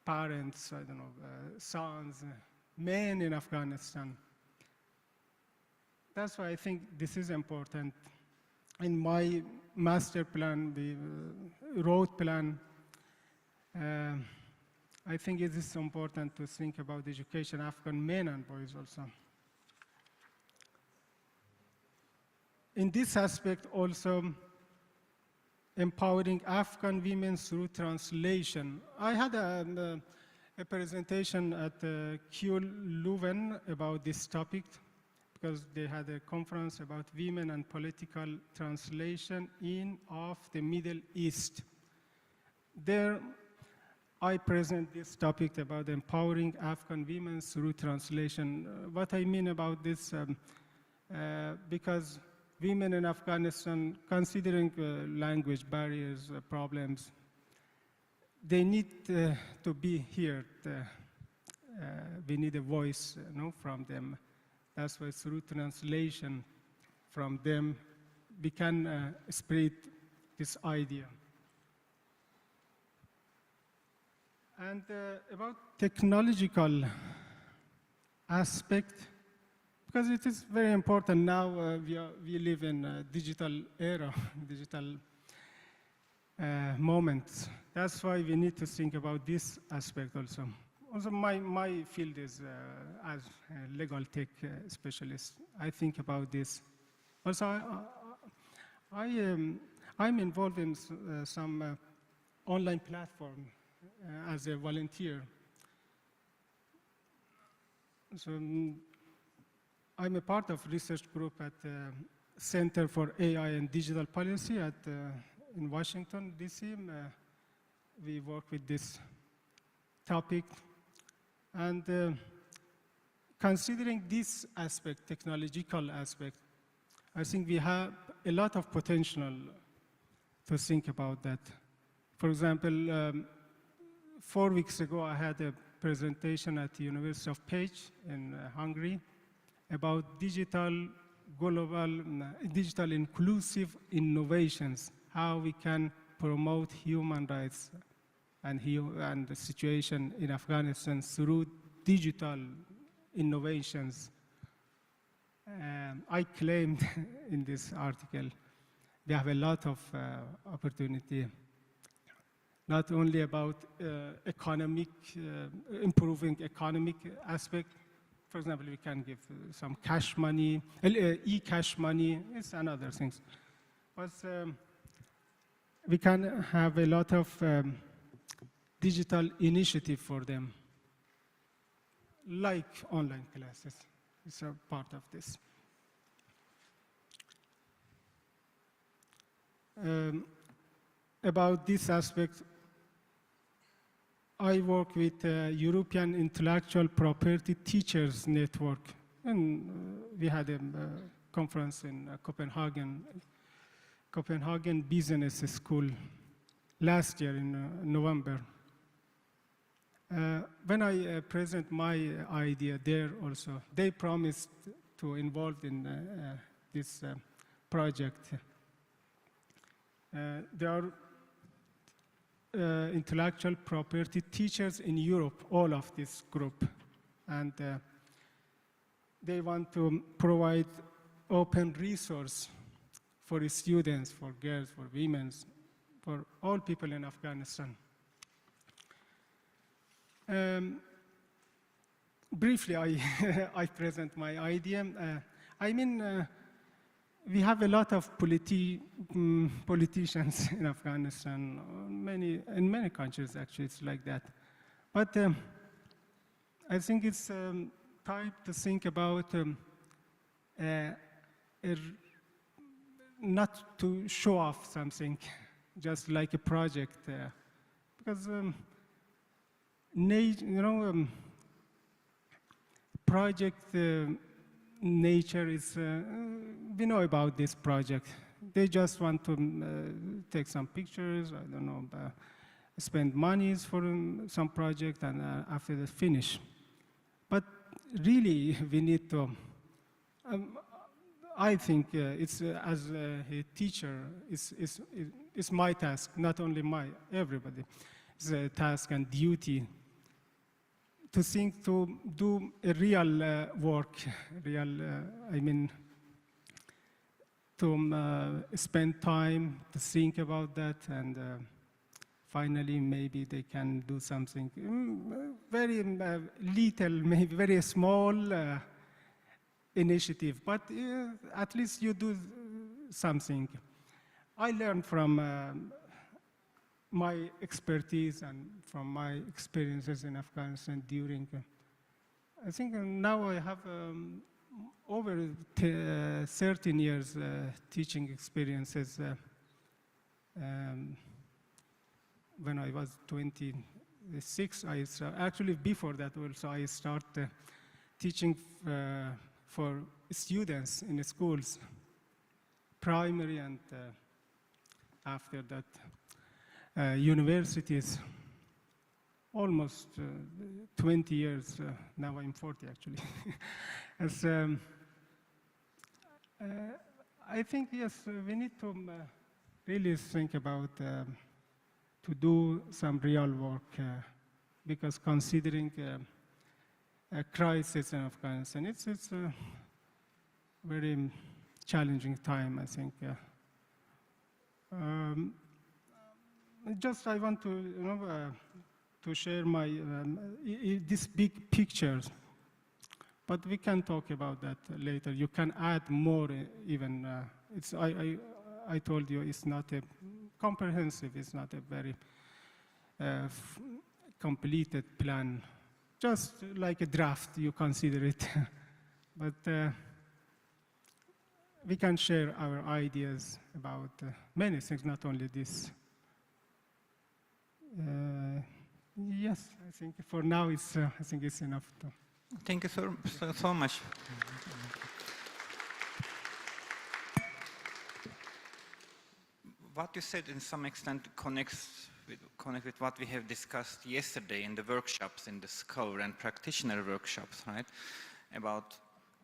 parents, I don't know, sons, men in Afghanistan. That's why I think this is important. in my master plan, the road plan, I think it is important to think about education, Afghan men and boys also. In this aspect also, empowering Afghan women through translation. I had a presentation at KU Leuven about this topic, because they had a conference about women and political translation of the Middle East. There, I present this topic about empowering Afghan women through translation. What I mean about this, because women in Afghanistan, considering language barriers, problems, they need to be heard. We need a voice from them. That's why through translation from them, we can spread this idea. And about technological aspect, because it is very important now, we live in a digital era, digital moments. That's why we need to think about this aspect also. Also, my field is as a legal tech specialist. I think about this. Also, I'm involved in some online platform as a volunteer. So I'm a part of research group at the Center for AI and Digital Policy in Washington, D.C. We work with this topic. And considering this aspect, technological aspect, I think we have a lot of potential to think about that. For example, 4 weeks ago, I had a presentation at the University of Pécs in Hungary about digital global, digital inclusive innovations, how we can promote human rights and the situation in Afghanistan through digital innovations. I claimed in this article we have a lot of opportunity, not only about economic, improving economic aspect. For example, we can give some cash money, e-cash money, it's another things. But we can have a lot of digital initiative for them, like online classes. It's a part of this. About this aspect, I work with European Intellectual Property Teachers Network, and we had a conference in Copenhagen Business School last year in November. When I present my idea there also, they promised to involve in this project. There are intellectual property teachers in Europe, all of this group, and they want to provide open resource for students, for girls, for women, for all people in Afghanistan. Briefly, I present my idea. I mean, we have a lot of politicians in Afghanistan, in many countries actually it's like that. But I think it's time to think about not to show off something, just like a project, because project nature is, we know about this project. They just want to take some pictures, I don't know, spend monies for some project, and after they finish. But really, we need to, I think it's, as a teacher, it's my task, not only everybody. It's a task and duty to think, to do a real work, I mean, to spend time to think about that, and finally maybe they can do something very little, maybe very small initiative, but at least you do something. I learned from my expertise and from my experiences in Afghanistan during, I think now I have over 13 years teaching experiences. When I was 26, actually before that also, I started teaching for students in the schools, primary, and after that, universities. Almost 20 years, now I'm 40 actually. As, I think, yes, we need to really think about to do some real work, because considering a crisis in Afghanistan, it's a very challenging time, I think. Just I want to, to share my these big pictures, but we can talk about that later. You can add more, even. I told you it's not a comprehensive. It's not a very completed plan. Just like a draft, you consider it, but we can share our ideas about many things, not only this. Yes, I think for now I think it's enough. Thank you so much. What you said in some extent connects with what we have discussed yesterday in the workshops, in the scholar and practitioner workshops, right? About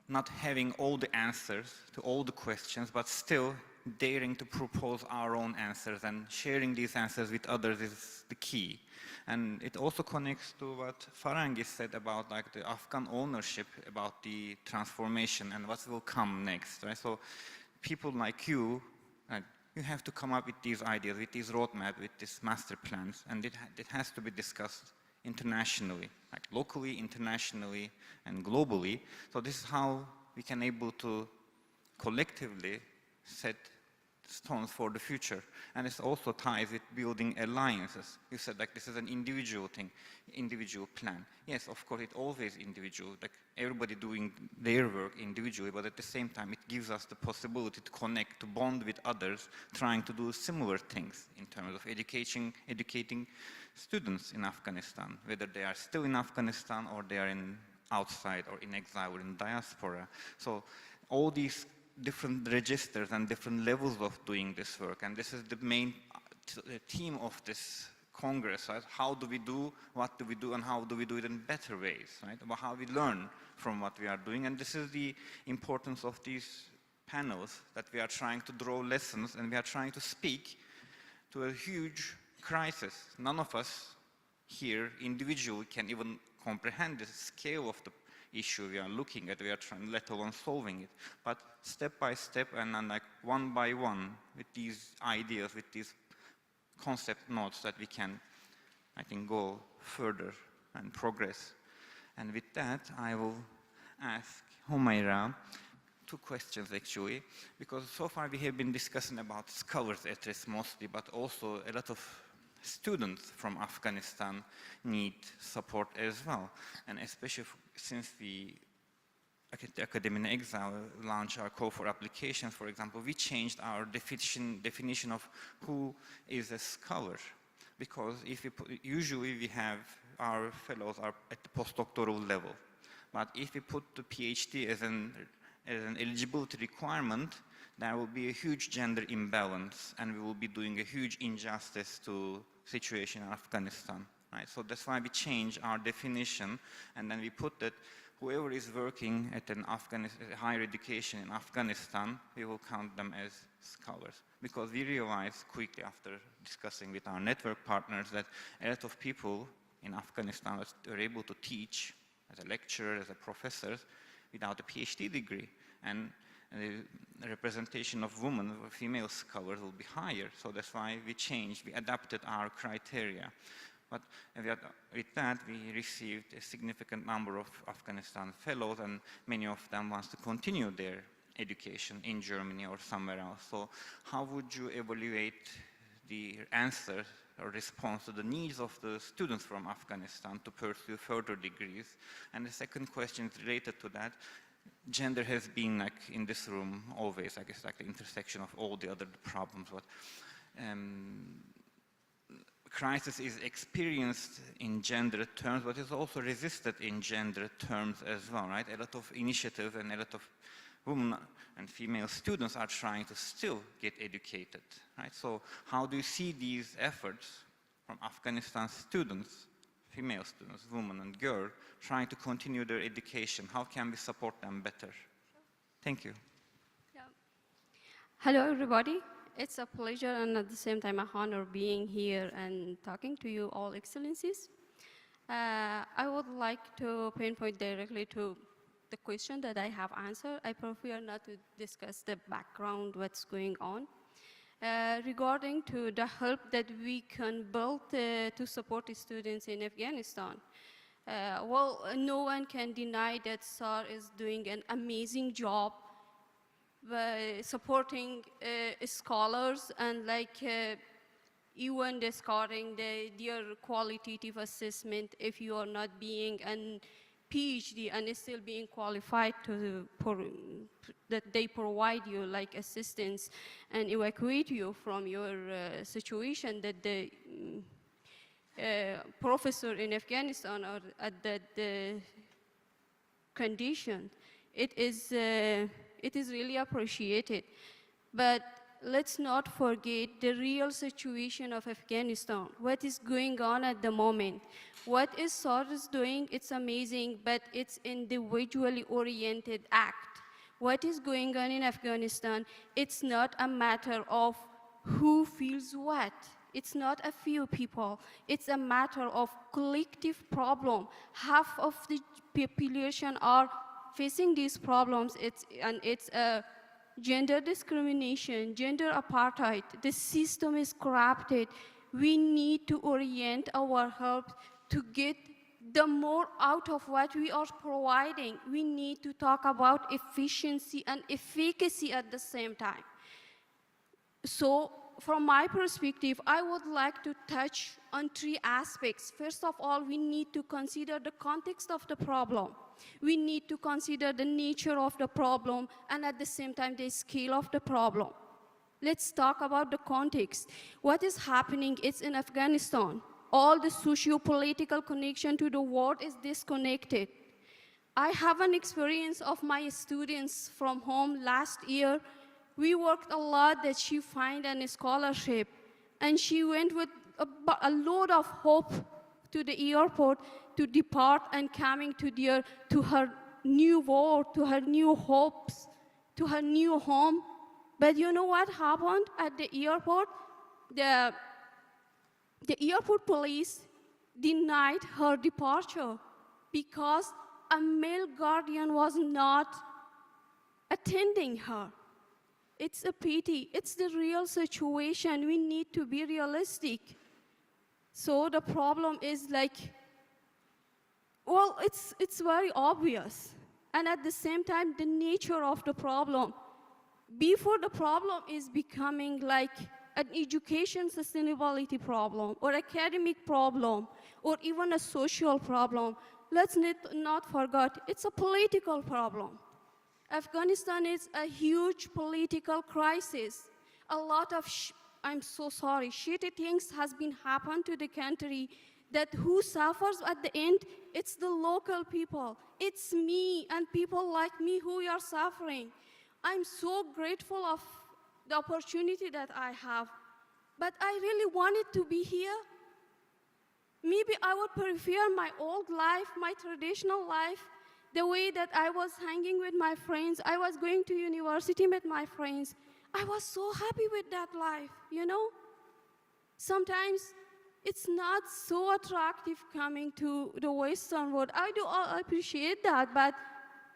not having all the answers to all the questions, but still daring to propose our own answers, and sharing these answers with others is the key. And it also connects to what Farangis said about like the Afghan ownership, about the transformation and what will come next, right? So people like you, you have to come up with these ideas, with these roadmaps, with these master plans, and it has to be discussed internationally, like locally, internationally, and globally. So this is how we can able to collectively set stones for the future. And it also ties with building alliances. You said like this is an individual thing, individual plan. Yes, of course, it's always individual, like everybody doing their work individually, but at the same time, it gives us the possibility to connect, to bond with others, trying to do similar things in terms of educating students in Afghanistan, whether they are still in Afghanistan or they are outside or in exile or in diaspora. So all these different registers and different levels of doing this work, and this is the main theme of this Congress, right? How do we do, what do we do, and how do we do it in better ways, right? About how we learn from what we are doing, and this is the importance of these panels, that we are trying to draw lessons and we are trying to speak to a huge crisis. None of us here individually can even comprehend the scale of the issue we are looking at, we are trying, let alone solving it. But step by step and then like one by one, with these ideas, with these concept notes, that we can, I think, go further and progress. And with that, I will ask Humaira two questions actually, because so far we have been discussing about scholars at risk mostly, but also a lot of students from Afghanistan need support as well. And especially since the Academy in Exile launched our call for applications, for example, we changed our definition of who is a scholar. Because if usually we have our fellows are at the postdoctoral level. But if we put the PhD as an eligibility requirement, there will be a huge gender imbalance, and we will be doing a huge injustice to situation in Afghanistan, right? So that's why we change our definition, and then we put that whoever is working at an higher education in Afghanistan, we will count them as scholars. Because we realized quickly after discussing with our network partners that a lot of people in Afghanistan were able to teach as a lecturer, as a professor, without a PhD degree. And the representation of women, female scholars will be higher. So that's why we changed, we adapted our criteria. But with that, we received a significant number of Afghanistan fellows, and many of them want to continue their education in Germany or somewhere else. So how would you evaluate the answer or response to the needs of the students from Afghanistan to pursue further degrees? And the second question is related to that. Gender has been like in this room always, I guess, like the intersection of all the other problems. But crisis is experienced in gender terms, but is also resisted in gender terms as well, right? A lot of initiatives and a lot of women and female students are trying to still get educated, right? So how do you see these efforts from Afghanistan students, female students, women and girls, trying to continue their education? How can we support them better? Thank you. Yeah. Hello, everybody. It's a pleasure and at the same time an honor being here and talking to you all excellencies. I would like to pinpoint directly to the question that I have answered. I prefer not to discuss the background, what's going on. Regarding to the help that we can build to support the students in Afghanistan. Well, no one can deny that SAR is doing an amazing job by supporting scholars and even discarding their qualitative assessment if you are not being a PhD and still being qualified that they provide you like assistance and evacuate you from your situation that the professor in Afghanistan are at that condition. It is really appreciated. But let's not forget the real situation of Afghanistan, what is going on at the moment. What is SAR is doing, it's amazing, but it's individually oriented act. What is going on in Afghanistan, it's not a matter of who feels what. It's not a few people. It's a matter of collective problem. Half of the population are facing these problems, it's gender discrimination, gender apartheid. The system is corrupted. We need to orient our help to get the more out of what we are providing. We need to talk about efficiency and efficacy at the same time. So from my perspective, I would like to touch on 3 aspects. First of all, we need to consider the context of the problem. We need to consider the nature of the problem and at the same time the scale of the problem. Let's talk about the context. What is happening is in Afghanistan. All the socio-political connection to the world is disconnected. I have an experience of my students from home last year. We worked a lot that she find a scholarship, and she went with a load of hope to the airport to depart and coming to her new world, to her new hopes, to her new home. But you know what happened at the airport? The airport police denied her departure because a male guardian was not attending her. It's a pity. It's the real situation. We need to be realistic. So the problem is well, it's very obvious. And at the same time, the nature of the problem. Before the problem is becoming like an education sustainability problem or academic problem or even a social problem, let's not forget, it's a political problem. Afghanistan is a huge political crisis. A lot of, I'm so sorry, shitty things has been happened to the country that who suffers at the end, it's the local people. It's me and people like me who are suffering. I'm so grateful of the opportunity that I have, but I really wanted to be here. Maybe I would prefer my old life, my traditional life, the way that I was hanging with my friends. I was going to university with my friends. I was so happy with that life, you know? Sometimes it's not so attractive coming to the Western world. I do appreciate that, but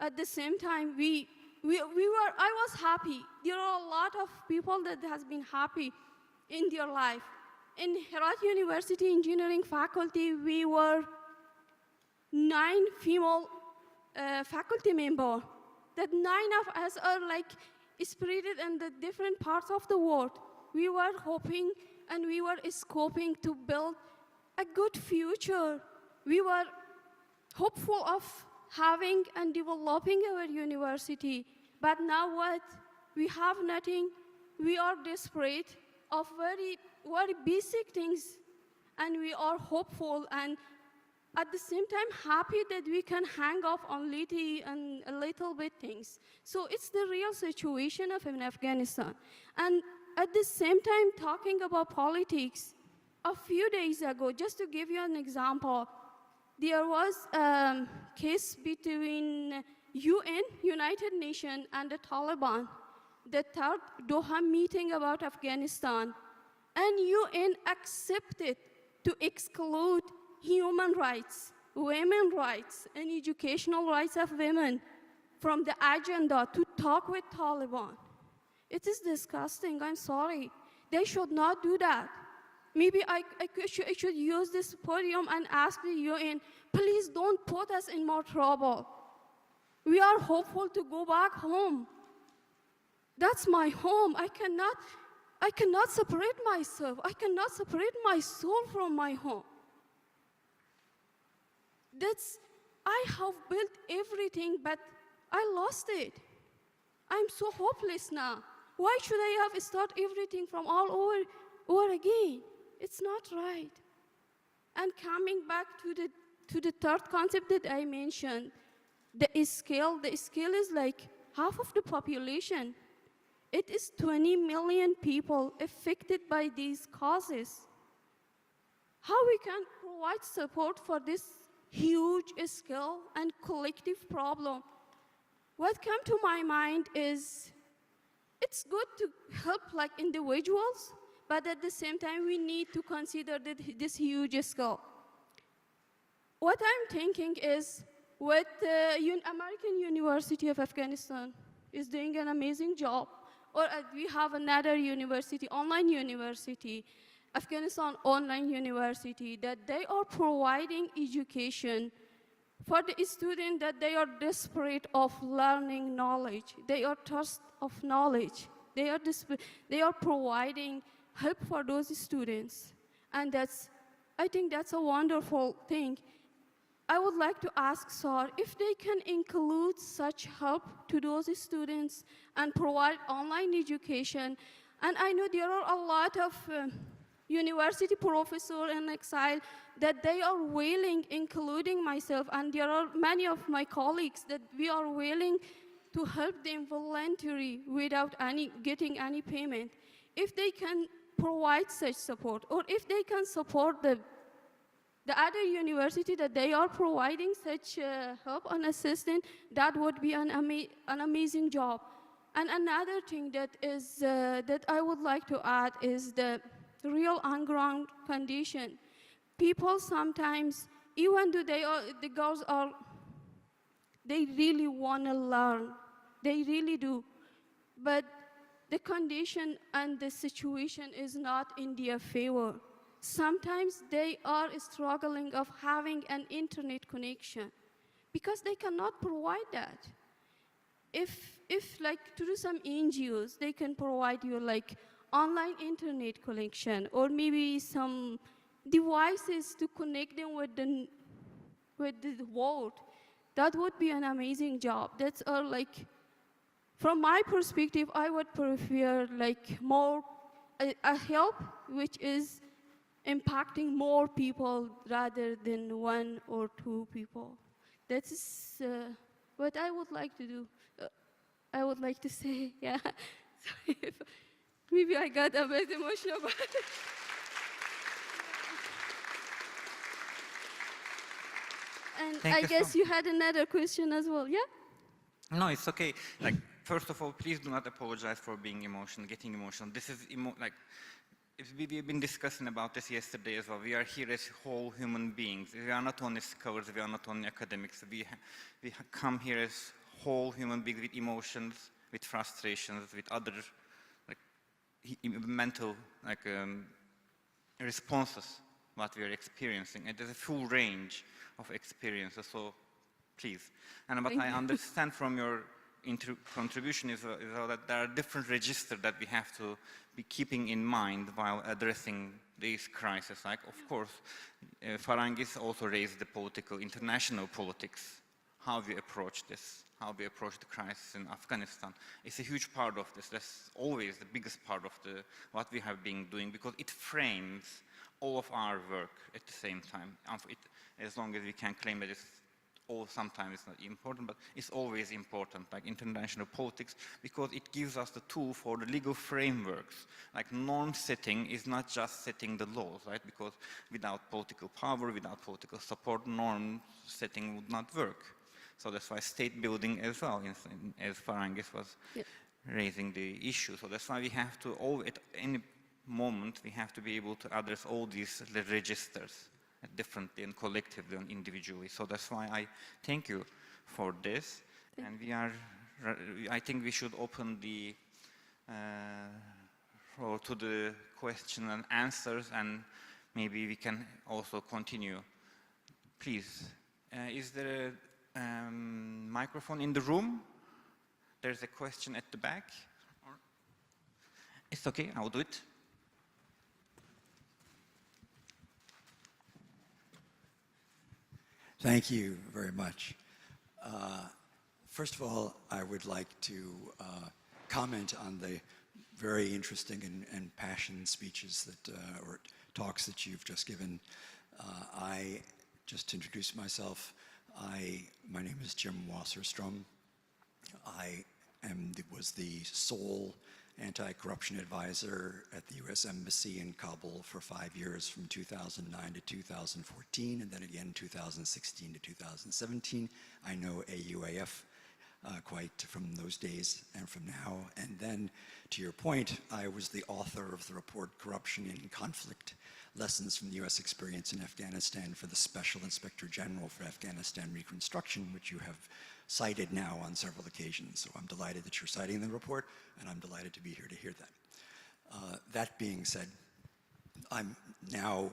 at the same time, we I was happy. There are a lot of people that has been happy in their life. In Herat University Engineering faculty, we were 9 female faculty members. That 9 of us are like spread in the different parts of the world. We were hoping and we were scoping to build a good future. We were hopeful of having and developing our university. But now what? We have nothing. We are desperate of very, very basic things. And we are hopeful and at the same time happy that we can hang off on a little bit things. So it's the real situation of Afghanistan. And at the same time talking about politics, a few days ago, just to give you an example, there was a case between UN, United Nations, and the Taliban, the third Doha meeting about Afghanistan. And UN accepted to exclude human rights, women's rights, and educational rights of women from the agenda to talk with Taliban. It is disgusting, I'm sorry. They should not do that. Maybe I should use this podium and ask the UN, please don't put us in more trouble. We are hopeful to go back home. That's my home. I cannot separate myself. I cannot separate my soul from my home. I have built everything, but I lost it. I'm so hopeless now. Why should I have to start everything from all over again? It's not right. And coming back to the third concept that I mentioned, the scale is like half of the population. It is 20 million people affected by these causes. How we can provide support for this huge scale and collective problem? What comes to my mind is it's good to help like individuals, but at the same time we need to consider this huge scale. What I'm thinking is what the American University of Afghanistan is doing an amazing job, or we have another university, online university, Afghanistan Online University, that they are providing education for the students that they are desperate of learning knowledge. They are thirst of knowledge. They are providing help for those students. And I think that's a wonderful thing. I would like to ask SAR if they can include such help to those students and provide online education. And I know there are a lot of university professors in Exile that they are willing, including myself, and there are many of my colleagues that we are willing to help them voluntarily without getting any payment. If they can provide such support, or if they can support the other university that they are providing such help and assistance, that would be an amazing job. And another thing that I would like to add is the real on-ground condition. People sometimes, even though the girls they really want to learn, they really do, but the condition and the situation is not in their favor. Sometimes they are struggling of having an internet connection because they cannot provide that. If like through some NGOs, they can provide you like online internet connection or maybe some devices to connect them with the world, that would be an amazing job. That's like, from my perspective, I would prefer like more a help which is impacting more people rather than 1 or 2 people. That is what I would like to do. I would like to say, yeah. Sorry, maybe I got a bit emotional, but and I guess you had another question as well, yeah? No, it's okay. Like, first of all, please do not apologize for being getting emotional. This is we've been discussing about this yesterday as well. We are here as whole human beings. We are not only scholars, we are not only academics. We come here as whole human beings with emotions, with frustrations, with other like mental responses what we are experiencing. And there's a full range of experiences, so please. And what I understand from your contribution is that there are different registers that we have to be keeping in mind while addressing these crises. Like, of course, Farangis also raised the international politics, how we approach this, how we approach the crisis in Afghanistan. It's a huge part of this. That's always the biggest part of what we have been doing, because it frames all of our work at the same time. As long as we can claim that it's sometimes it's not important, but it's always important, like international politics, because it gives us the tool for the legal frameworks. Like norm setting is not just setting the laws, right? Because without political power, without political support, norm setting would not work. So that's why state building as well, as Farangis was raising the issue. So that's why we have to, at any moment, we have to be able to address all these registers differently and collectively and individually. So that's why I thank you for this. And I think we should open the floor to the question and answers, and maybe we can also continue. Please, is there a microphone in the room? There's a question at the back. It's okay, I'll do it. Thank you very much. First of all, I would like to comment on the very interesting and passionate speeches that, or talks that you've just given. Just to introduce myself, my name is Jim Wasserstrom. I was the sole anti-corruption advisor at the U.S. Embassy in Kabul for 5 years, from 2009 to 2014, and then again 2016 to 2017. I know AUAF quite from those days and from now. And then, to your point, I was the author of the report Corruption in Conflict, Lessons from the U.S. Experience in Afghanistan for the Special Inspector General for Afghanistan Reconstruction, which you have cited now on several occasions. So I'm delighted that you're citing the report, and I'm delighted to be here to hear that. That being said, I'm now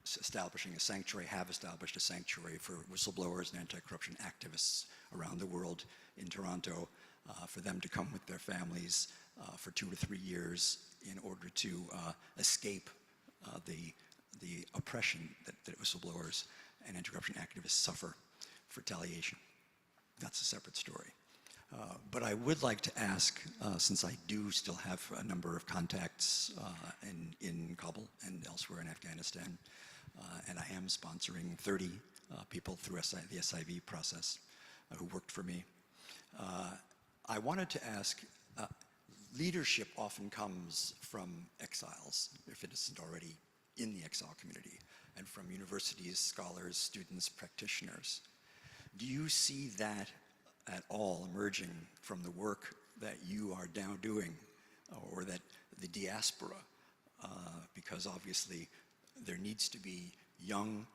establishing a sanctuary, have established a sanctuary for whistleblowers and anti-corruption activists around the world in Toronto, for them to come with their families for 2 to 3 years in order to escape the oppression that whistleblowers and anti-corruption activists suffer for retaliation. That's a separate story. But I would like to ask, since I do still have a number of contacts in Kabul and elsewhere in Afghanistan, and I am sponsoring 30 people through the SIV process who worked for me. I wanted to ask, leadership often comes from exiles, if it isn't already in the exile community, and from universities, scholars, students, practitioners. Do you see that at all emerging from the work that you are now doing, or that the diaspora, because obviously there needs to be young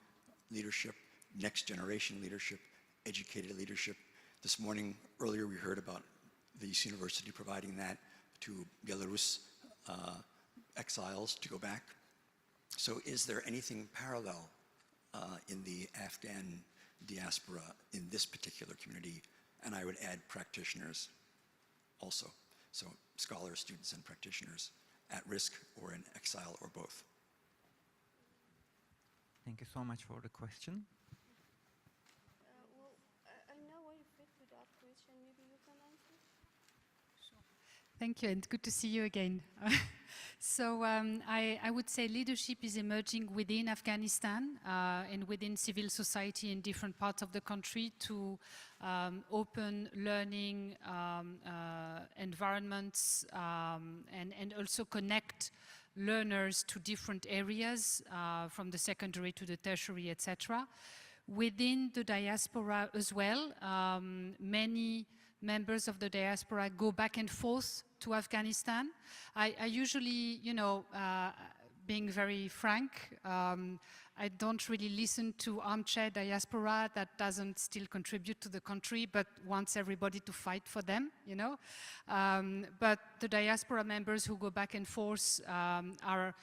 leadership, next generation leadership, educated leadership. This morning, earlier we heard about this university providing that to Belarus exiles to go back. So is there anything parallel in the Afghan diaspora in this particular community? And I would add practitioners also. So scholars, students, and practitioners at risk or in exile or both. Thank you so much for the question. Well, I know I fit to that question. Maybe you can answer. Thank you, and good to see you again. So I would say leadership is emerging within Afghanistan and within civil society in different parts of the country to open learning environments and also connect learners to different areas from the secondary to the tertiary, etc. Within the diaspora as well, many members of the diaspora go back and forth to Afghanistan. I usually, being very frank, I don't really listen to armchair diaspora that doesn't still contribute to the country, but wants everybody to fight for them, you know. But the diaspora members who go back and forth are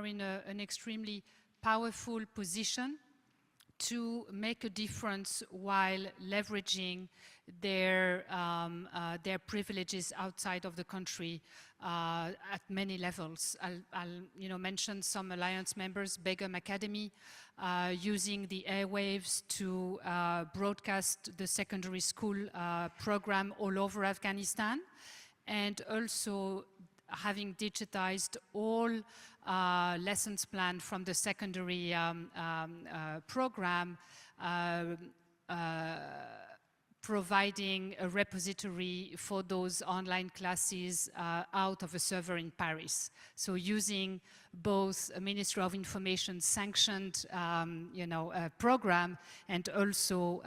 in an extremely powerful position to make a difference while leveraging their privileges outside of the country at many levels. I'll mention some alliance members, Begum Academy, using the airwaves to broadcast the secondary school program all over Afghanistan, and also having digitized all lessons planned from the secondary program, providing a repository for those online classes out of a server in Paris. So using both a Ministry of Information sanctioned program, and also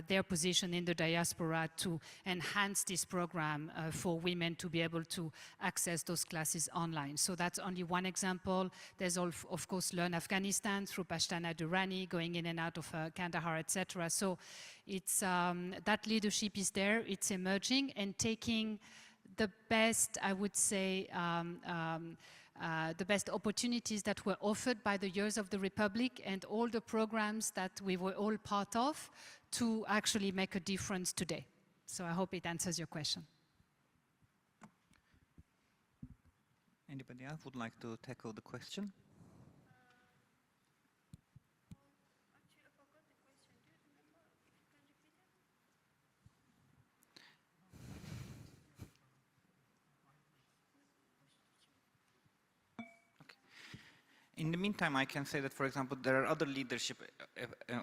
their position in the diaspora to enhance this program for women to be able to access those classes online. So that's only one example. There's of course Learn Afghanistan through Pashtana Durrani, going in and out of Kandahar, etc. So it's that leadership is there, it's emerging, and taking the best, I would say, the best opportunities that were offered by the years of the Republic and all the programs that we were all part of to actually make a difference today. So I hope it answers your question. Anybody else would like to tackle the question? In the meantime, I can say that, for example, there are other leadership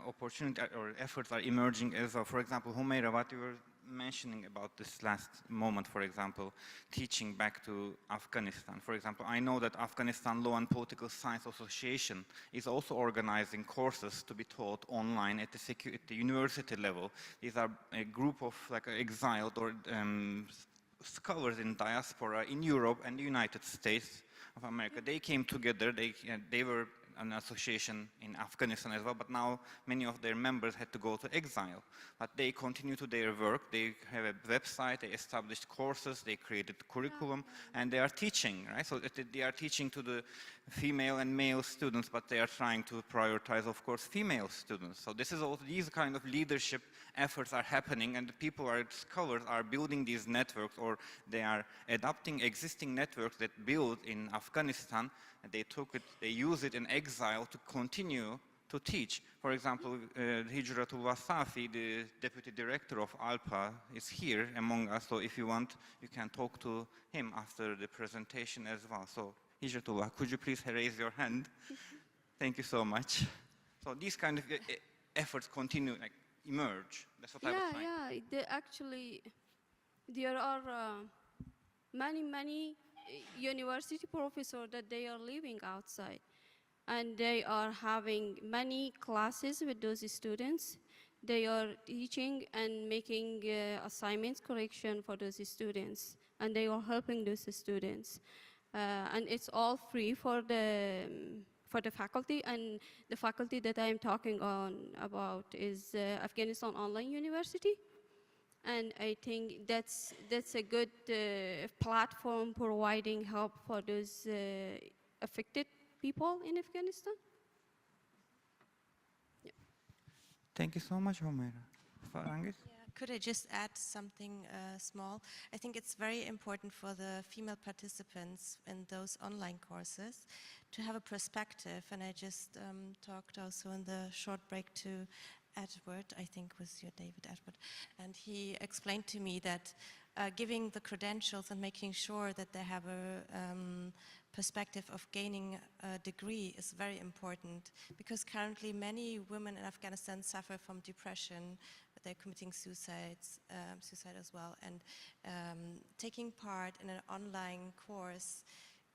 opportunities or efforts are emerging as well. For example, Humaira, what you were mentioning about this last moment, for example, teaching back to Afghanistan. For example, I know that Afghanistan Law and Political Science Association is also organizing courses to be taught online at the university level. These are a group of exiled or scholars in diaspora in Europe and the United States of America. They came together, they were an association in Afghanistan as well, but now many of their members had to go to exile. But they continue to their work, they have a website, they established courses, they created curriculum, and they are teaching, right? So they are teaching to the female and male students, but they are trying to prioritize, of course, female students. So this is also, these kind of leadership efforts are happening, and the people scholars are building these networks, or they are adopting existing networks that build in Afghanistan, and they use it in exile to continue to teach. For example, Hijratullah Safi, the deputy director of ALPA, is here among us, so if you want, you can talk to him after the presentation as well. So Hijratullah, could you please raise your hand? Thank you so much. So these kind of efforts continue, emerge. That's what I was saying. Yeah, there are many university professors that they are living outside, and they are having many classes with those students. They are teaching and making assignments correction for those students, and they are helping those students. And it's all free for the faculty, and the faculty that I am talking about is Afghanistan Online University. And I think that's a good platform providing help for those affected people in Afghanistan. Yeah. Thank you so much, Humaira. Farangis? Could I just add something small? I think it's very important for the female participants in those online courses to have a perspective, and I just talked also in the short break to Edward, I think was your David Edward, and he explained to me that giving the credentials and making sure that they have a perspective of gaining a degree is very important, because currently many women in Afghanistan suffer from depression, but they're committing suicide as well, and taking part in an online course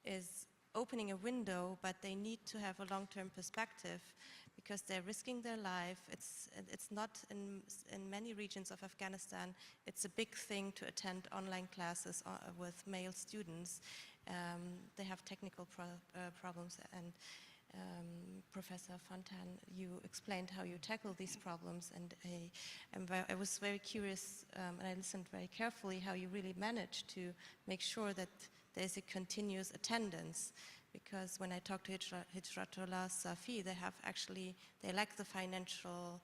is opening a window, but they need to have a long-term perspective, because they're risking their life. It's not in many regions of Afghanistan, it's a big thing to attend online classes with male students. They have technical problems, and Professor Fanton, you explained how you tackle these problems, and I was very curious, and I listened very carefully how you really managed to make sure that there's a continuous attendance. Because when I talked to Hijratullah Safi, they lack the financial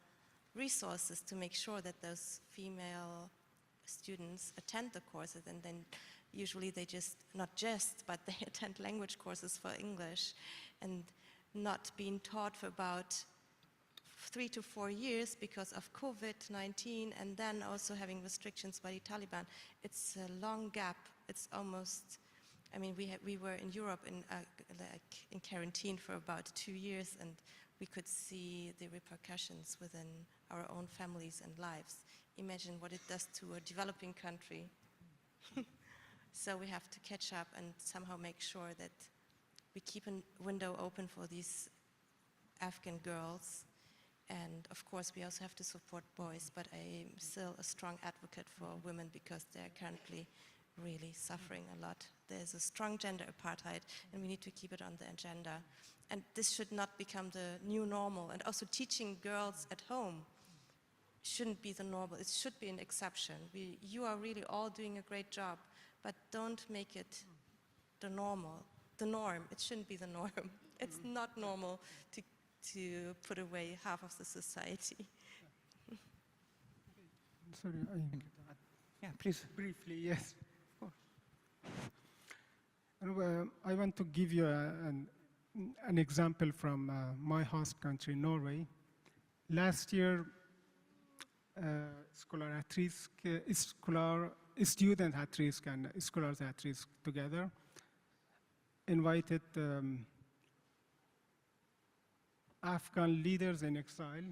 resources to make sure that those female students attend the courses, and then usually they but they attend language courses for English, and not being taught for about 3 to 4 years because of COVID-19, and then also having restrictions by the Taliban. It's a long gap. It's almost, I mean, we were in Europe in quarantine for about 2 years, and we could see the repercussions within our own families and lives. Imagine what it does to a developing country. So we have to catch up and somehow make sure that we keep a window open for these Afghan girls. And of course, we also have to support boys, but I'm still a strong advocate for women because they're currently really suffering a lot. There's a strong gender apartheid, and we need to keep it on the agenda. And this should not become the new normal. And also teaching girls at home shouldn't be the normal. It should be an exception. You are really all doing a great job, but don't make it the norm. It shouldn't be the norm. It's not normal to put away half of the society. Sorry, yeah, please. Briefly, yes. And, I want to give you an example from my host country, Norway. Last year, student at risk and scholars at risk together invited Afghan leaders in exile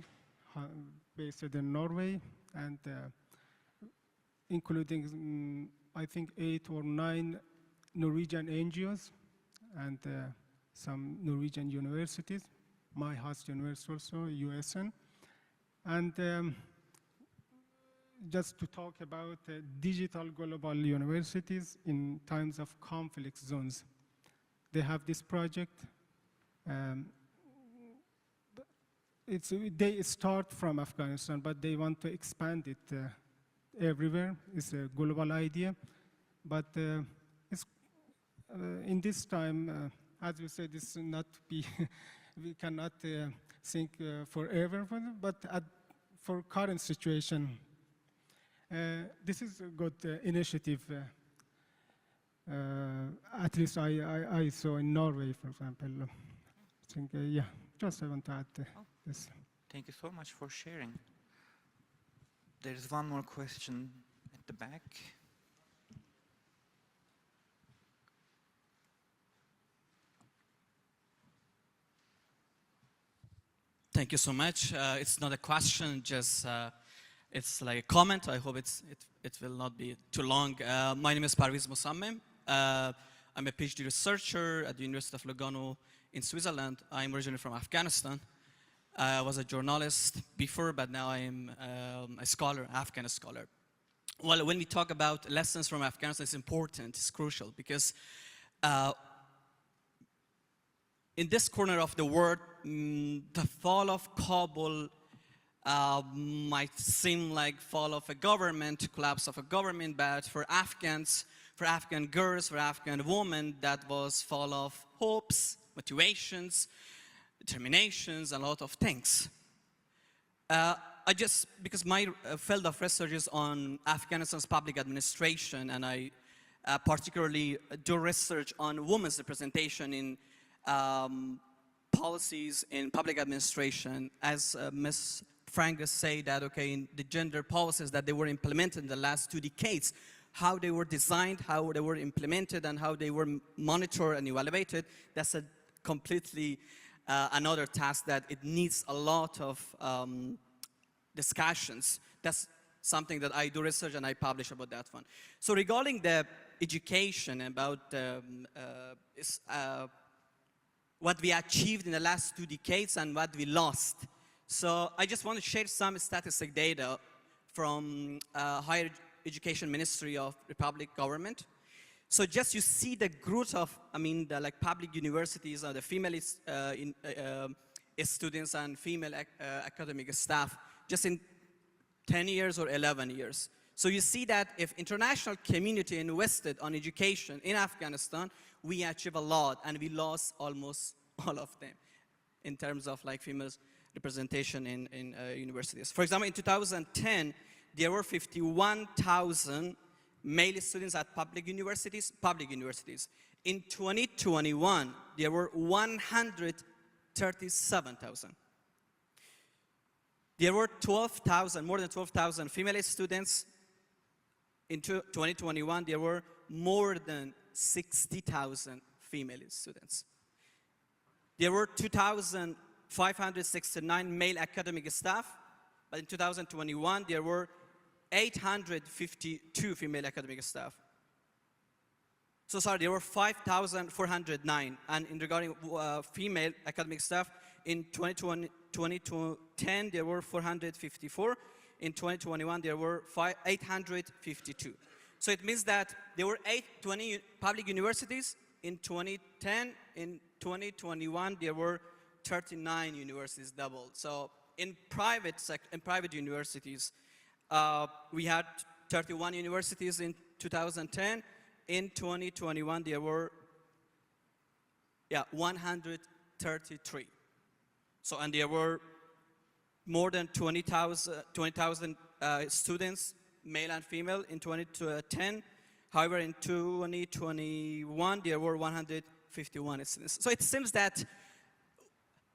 based in Norway, and including I think 8 or 9 Norwegian NGOs and some Norwegian universities, my host university also, USN, and just to talk about digital global universities in times of conflict zones. They have this project. They start from Afghanistan, but they want to expand it everywhere. It's a global idea, but in this time, as you said, this not be we cannot think forever, but for current situation, this is a good initiative. At least I saw in Norway, for example. I think, yeah, just I want to add this. Thank you so much for sharing. There's one more question at the back. Thank you so much. It's not a question, just it's like a comment. I hope it will not be too long. My name is Parviz Musammem. I'm a PhD researcher at the University of Lugano in Switzerland. I'm originally from Afghanistan. I was a journalist before, but now I'm a scholar, Afghan scholar. Well, when we talk about lessons from Afghanistan, it's important, it's crucial, because in this corner of the world, the fall of Kabul might seem like fall of a government, collapse of a government, but for Afghans, for Afghan girls, for Afghan women, that was fall of hopes, motivations, determinations, a lot of things. Because my field of research is on Afghanistan's public administration, and I particularly do research on women's representation in policies in public administration. As Ms. Frank said that, okay, in the gender policies that they were implemented in the last 2 decades, how they were designed, how they were implemented, and how they were monitored and evaluated, that's a completely another task that it needs a lot of discussions. That's something that I do research and I publish about that one. So regarding the education, about what we achieved in the last 2 decades and what we lost. So I just want to share some statistic data from Higher Education Ministry of Republic Government. So just you see the growth of, I mean, the like public universities or the female students and female academic staff just in 10 years or 11 years. So you see that if international community invested on education in Afghanistan, we achieve a lot, and we lost almost all of them in terms of like female representation in universities. For example, in 2010, there were 51,000 male students at public universities. In 2021, there were 137,000. There were 12,000, more than 12,000 female students. In 2021, there were more than 60,000 female students. There were 2,569 male academic staff, but in 2021, there were 852 female academic staff. So sorry, there were 5,409. And in regarding female academic staff, in 2010, there were 454. In 2021, there were 852. So it means that there were 20 public universities in 2010. In 2021, there were 39 universities, doubled. So in private universities, we had 31 universities in 2010. In 2021, there were 133. So, and there were more than 20,000 students, male and female, in 2010. However, in 2021, there were 151 students. So it seems that,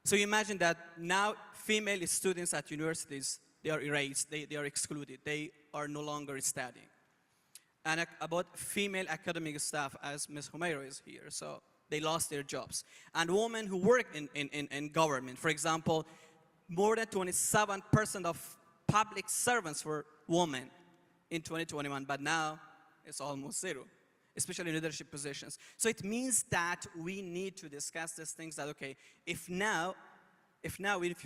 so you imagine that now female students at universities, they are erased, they are excluded, they are no longer studying. And about female academic staff, as Ms. Humairo is here, so they lost their jobs. And women who work in government, for example, more than 27% of public servants were women in 2021, but now it's almost zero, especially in leadership positions. So it means that we need to discuss these things that, okay, if you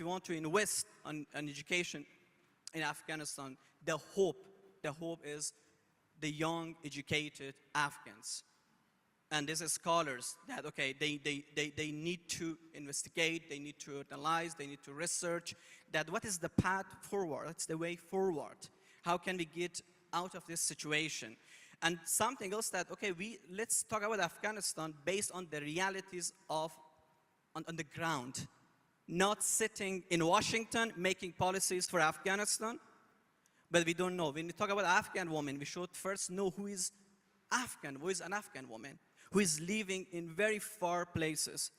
want to invest on education in Afghanistan, the hope is the young, educated Afghans. And these are scholars that, okay, they need to investigate, they need to analyze, they need to research, that what is the path forward, what's the way forward? How can we get out of this situation? And something else that, okay, let's talk about Afghanistan based on the realities on the ground. Not sitting in Washington making policies for Afghanistan, but we don't know. When we talk about Afghan women, we should first know who is Afghan, who is an Afghan woman, who is living in very far places.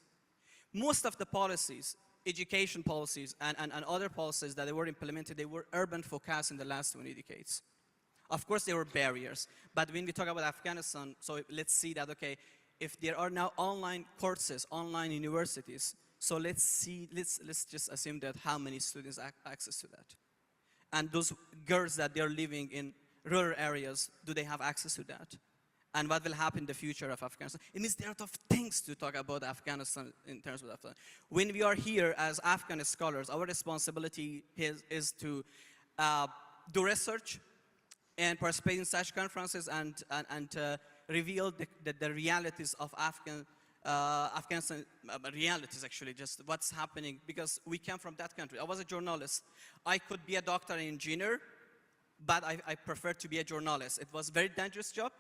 Most of the policies, education policies and other policies that they were implemented, they were urban focused in the last 20 decades. Of course, there were barriers, but when we talk about Afghanistan, so let's see that, okay, if there are now online courses, online universities, so let's just assume that how many students have access to that. And those girls that they're living in rural areas, do they have access to that? And what will happen in the future of Afghanistan? It means there are a lot of things to talk about Afghanistan in terms of Afghanistan. When we are here as Afghan scholars, our responsibility is to do research and participate in such conferences and reveal the realities of Afghanistan realities, actually, just what's happening, because we come from that country. I was a journalist. I could be a doctor and engineer, but I preferred to be a journalist. It was a very dangerous job.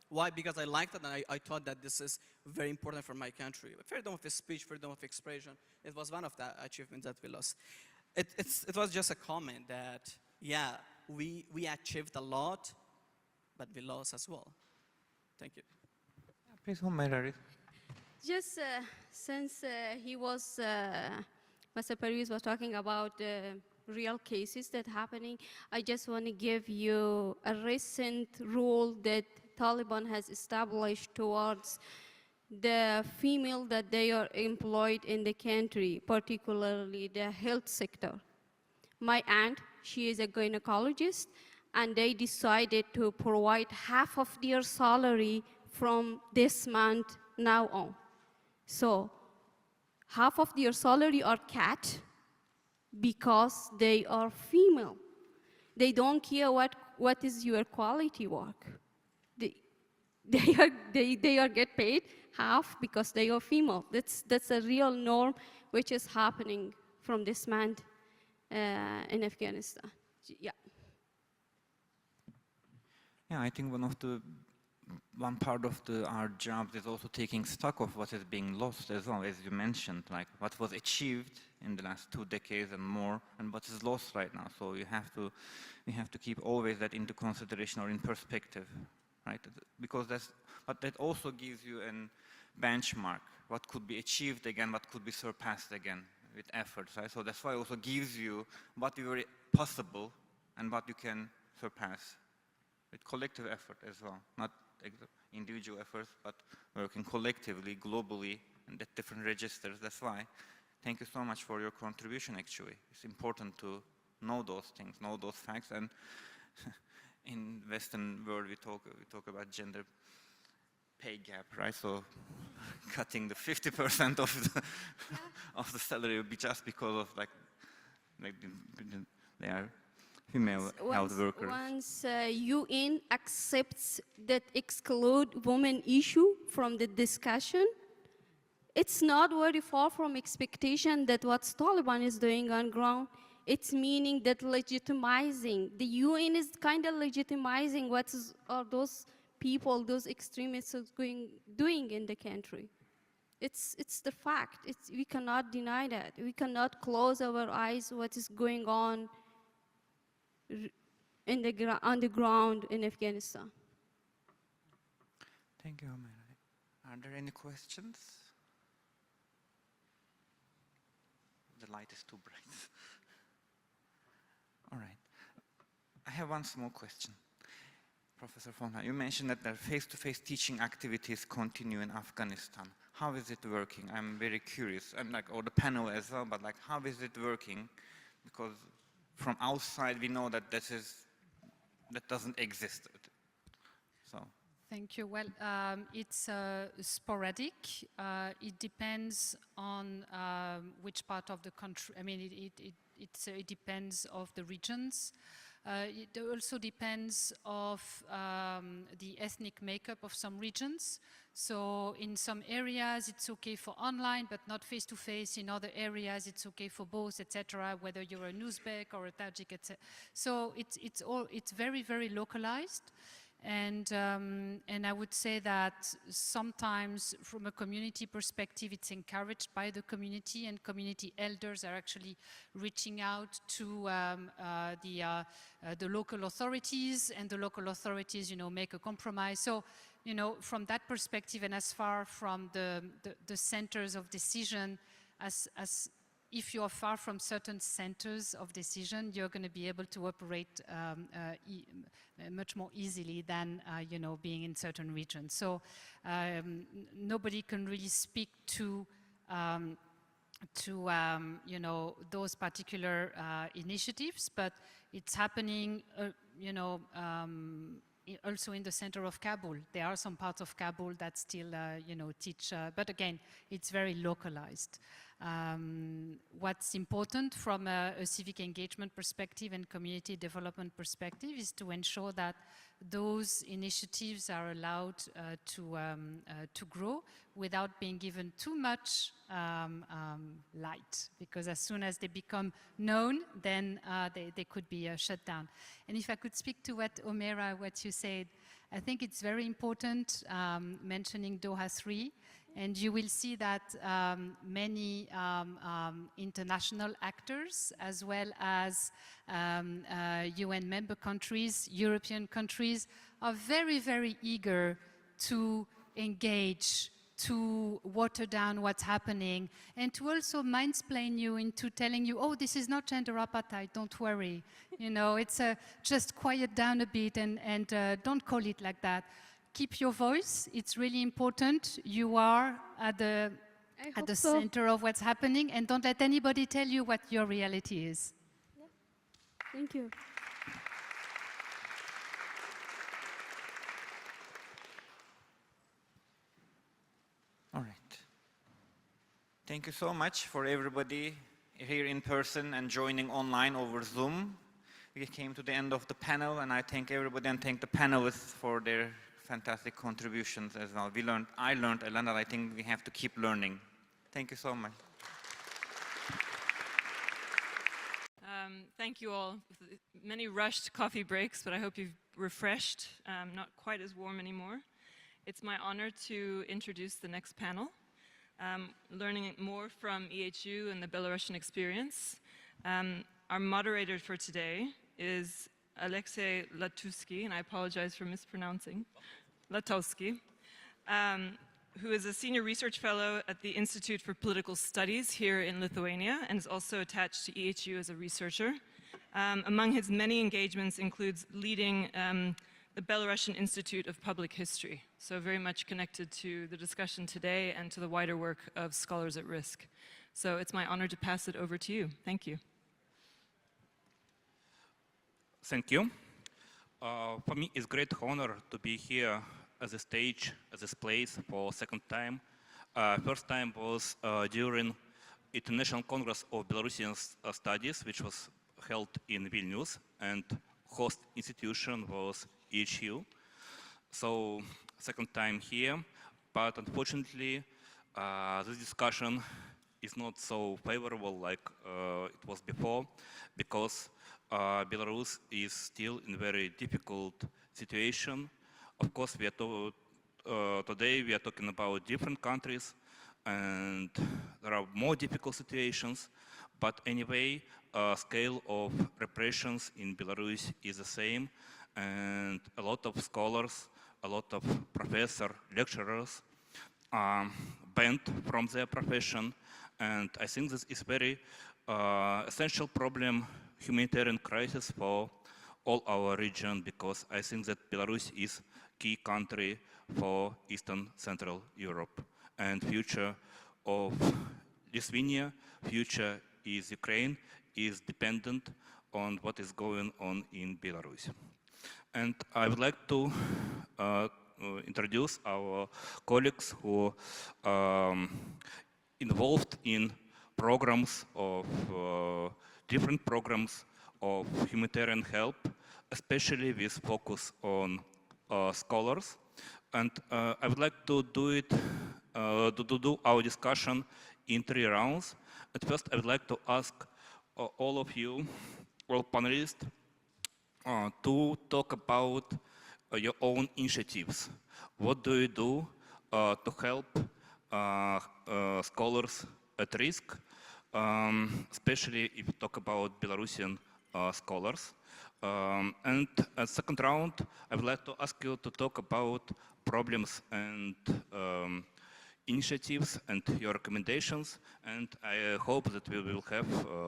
Why? Because I liked it, and I thought that this is very important for my country. Freedom of speech, freedom of expression, it was one of the achievements that we lost. It was just a comment that, yeah, we achieved a lot, but we lost as well. Thank you. Please, Humairo. Just since Mr. Parviz was talking about real cases that happening, I just want to give you a recent rule that Taliban has established towards the female that they are employed in the country, particularly the health sector. My aunt, she is a gynecologist, and they decided to provide half of their salary from this month now on. So half of their salary are cut because they are female. They don't care what is your quality work. they are get paid half because they are female. That's a real norm which is happening from this man in Afghanistan. Yeah. Yeah, I think one part of our job is also taking stock of what is being lost as well, as you mentioned, like what was achieved in the last 2 decades and more, and what is lost right now. So we have to keep always that into consideration or in perspective, right? Because but that also gives you a benchmark, what could be achieved again, what could be surpassed again with efforts, right? So that's why it also gives you what is very possible and what you can surpass with collective effort as well, not individual efforts, but working collectively, globally, and at different registers. That's why. Thank you so much for your contribution, actually. It's important to know those things, know those facts, and in Western world we talk about gender pay gap, right? So cutting the 50% of the salary would be just because of they are female health workers. Once UN accepts that exclude women issue from the discussion, it's not very far from expectation that what Taliban is doing on ground. It's meaning that legitimizing, the UN is kind of legitimizing what are those people, those extremists are doing in the country. It's the fact. We cannot deny that. We cannot close our eyes what is going on on the ground in Afghanistan. Thank you, Omera. Are there any questions? The light is too bright. All right. I have one small question. Professor Fanton, you mentioned that the face-to-face teaching activities continue in Afghanistan. How is it working? I'm very curious, and or the panel as well, but how is it working? Because from outside we know that that doesn't exist. So. Thank you. Well, it's sporadic. It depends on which part of the country. I mean, it depends of the regions. It also depends of the ethnic makeup of some regions. So in some areas it's okay for online, but not face-to-face. In other areas it's okay for both, etc. Whether you're an Uzbek or a Tajik, etc. So it's very, very localized. And I would say that sometimes from a community perspective it's encouraged by the community, and community elders are actually reaching out to the local authorities, and the local authorities make a compromise. So from that perspective, and as far from the centers of decision, as if you are far from certain centers of decision, you're going to be able to operate much more easily than being in certain regions. So nobody can really speak to those particular initiatives, but it's happening, also in the center of Kabul. There are some parts of Kabul that still, teach, but again, it's very localized. What's important from a civic engagement perspective and community development perspective is to ensure that those initiatives are allowed to grow without being given too much light, because as soon as they become known, then they could be shut down. And if I could speak to what you said, I think it's very important mentioning Doha 3. And you will see that many international actors, as well as UN member countries, European countries, are very, very eager to engage, to water down what's happening, and to also mindsplain you into telling you, oh, this is not gender apartheid, don't worry. It's just quiet down a bit and don't call it like that. Keep your voice, it's really important. You are at the center of what's happening, and don't let anybody tell you what your reality is. Yeah. Thank you. All right. Thank you so much for everybody here in person and joining online over Zoom. We came to the end of the panel, and I thank everybody and thank the panelists for their fantastic contributions as well. I learned a lot, and I think we have to keep learning. Thank you so much. Thank you all. Many rushed coffee breaks, but I hope you've refreshed, not quite as warm anymore. It's my honor to introduce the next panel, learning more from EHU and the Belarusian experience. Our moderator for today is Alexei Latowski, and I apologize for mispronouncing, Latowski, who is a senior research fellow at the Institute for Political Studies here in Lithuania and is also attached to EHU as a researcher. Among his many engagements includes leading the Belarusian Institute of Public History, so very much connected to the discussion today and to the wider work of Scholars at Risk. So it's my honor to pass it over to you. Thank you. Thank you. For me, it's a great honor to be here as a stage, as this place for second time. First time was during International Congress of Belarusian Studies, which was held in Vilnius, and host institution was EHU. So second time here, but unfortunately, this discussion is not so favorable like it was before, because Belarus is still in a very difficult situation. Of course, today we are talking about different countries, and there are more difficult situations, but anyway, scale of repressions in Belarus is the same, and a lot of scholars, a lot of professors, lecturers are banned from their profession, and I think this is very essential problem, humanitarian crisis for all our region, because I think that Belarus is key country for Eastern Central Europe, and future of Lithuania, future is Ukraine, is dependent on what is going on in Belarus. And I would like to introduce our colleagues who involved in programs of different programs of humanitarian help, especially with focus on scholars. And I would like to do it, to do our discussion in 3 rounds. At first, I would like to ask all of you, all panelists, to talk about your own initiatives. What do you do to help scholars at risk, especially if you talk about Belarusian scholars? And at second round, I would like to ask you to talk about problems and initiatives and your recommendations, and I hope that we will have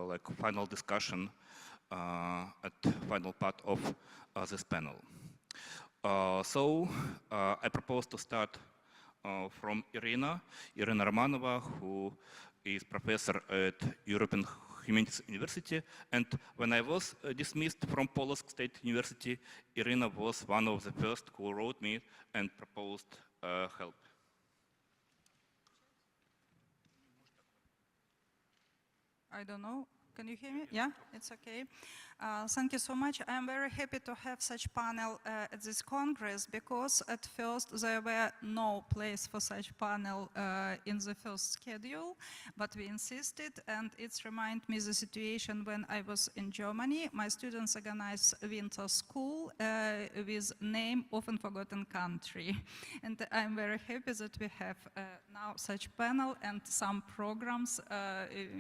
like final discussion at final part of this panel. So I propose to start from Irina Romanova, who is professor at European Humanities University, and when I was dismissed from Polsk State University, Irina was one of the first who wrote me and proposed help. I don't know. Can you hear me? Yeah, it's okay. Thank you so much. I am very happy to have such panel at this Congress, because at first there were no place for such panel in the first schedule, but we insisted, and it reminds me the situation when I was in Germany. My students organized winter school with name Often Forgotten Country. And I'm very happy that we have now such panel and some programs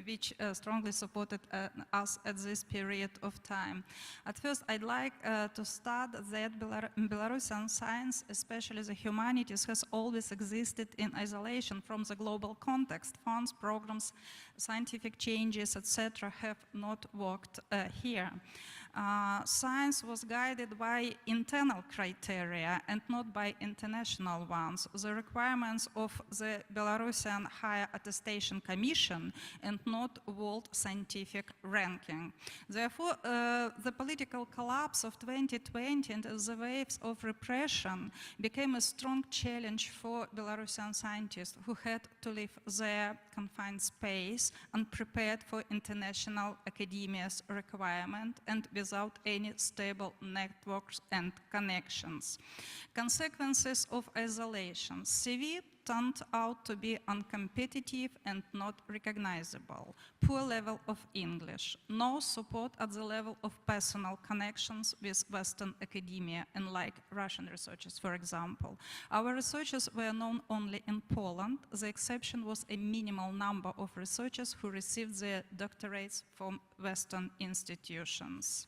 which strongly supported us at this period of time. At first, I'd like to start that Belarusian science, especially the humanities, has always existed in isolation from the global context. Funds, programs, scientific changes, etc. have not worked here. Science was guided by internal criteria and not by international ones, the requirements of the Belarusian Higher Attestation Commission and not World Scientific Ranking. Therefore, the political collapse of 2020 and the waves of repression became a strong challenge for Belarusian scientists who had to leave their confined space unprepared for international academia's requirement and with without any stable networks and connections. Consequences of isolation. CV turned out to be uncompetitive and not recognizable. Poor level of English. No support at the level of personal connections with Western academia, unlike Russian researchers, for example. Our researchers were known only in Poland. The exception was a minimal number of researchers who received their doctorates from Western institutions.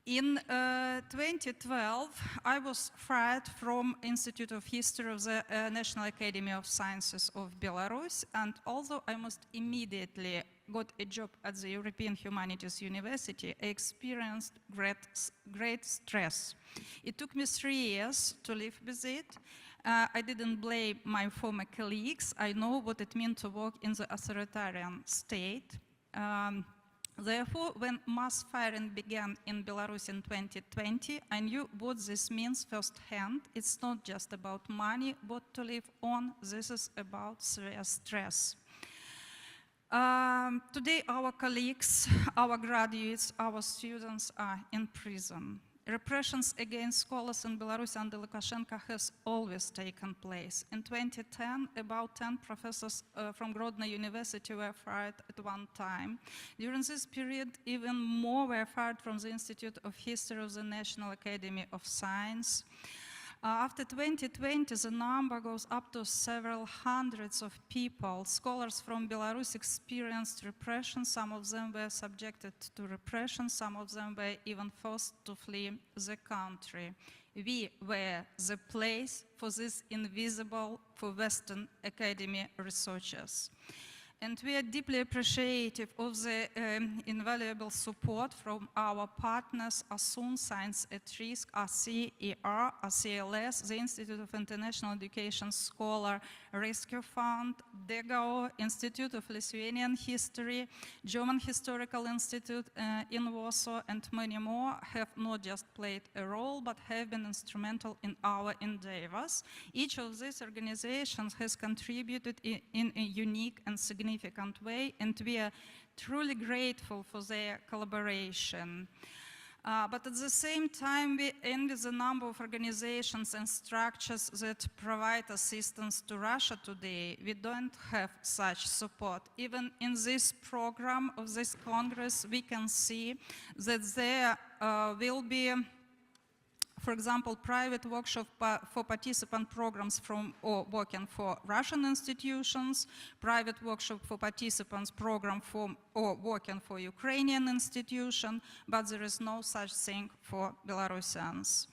In 2012, I was fired from Institute of History of the National Academy of Sciences of Belarus, and although I almost immediately got a job at the European Humanities University, I experienced great stress. It took me 3 years to live with it. I didn't blame my former colleagues. I know what it meant to work in the authoritarian state. Therefore, when mass firing began in Belarus in 2020, I knew what this means firsthand. It's not just about money, what to live on. This is about severe stress. Today, our colleagues, our graduates, our students are in prison. Repressions against scholars in Belarus under Lukashenko has always taken place. In 2010, about 10 professors from Grodno University were fired at one time. During this period, even more were fired from the Institute of History of the National Academy of Science. After 2020, the number goes up to several hundreds of people. Scholars from Belarus experienced repression. Some of them were subjected to repression. Some of them were even forced to flee the country. We were the place for this invisible, for Western academy researchers. And we are deeply appreciative of the invaluable support from our partners, ASUN, Science at Risk, RCER, RCLS, the Institute of International Education Scholar Rescue Fund, DEGAO, Institute of Lithuanian History, German Historical Institute in Warsaw, and many more have not just played a role, but have been instrumental in our endeavors. Each of these organizations has contributed in a unique and significant way, and we are truly grateful for their collaboration. But at the same time, we envy the number of organizations and structures that provide assistance to Russia today. We don't have such support. Even in this program of this Congress, we can see that there will be, for example, private workshop for participant programs from or working for Russian institutions, private workshop for participants program from or working for Ukrainian institution, but there is no such thing for Belarusians.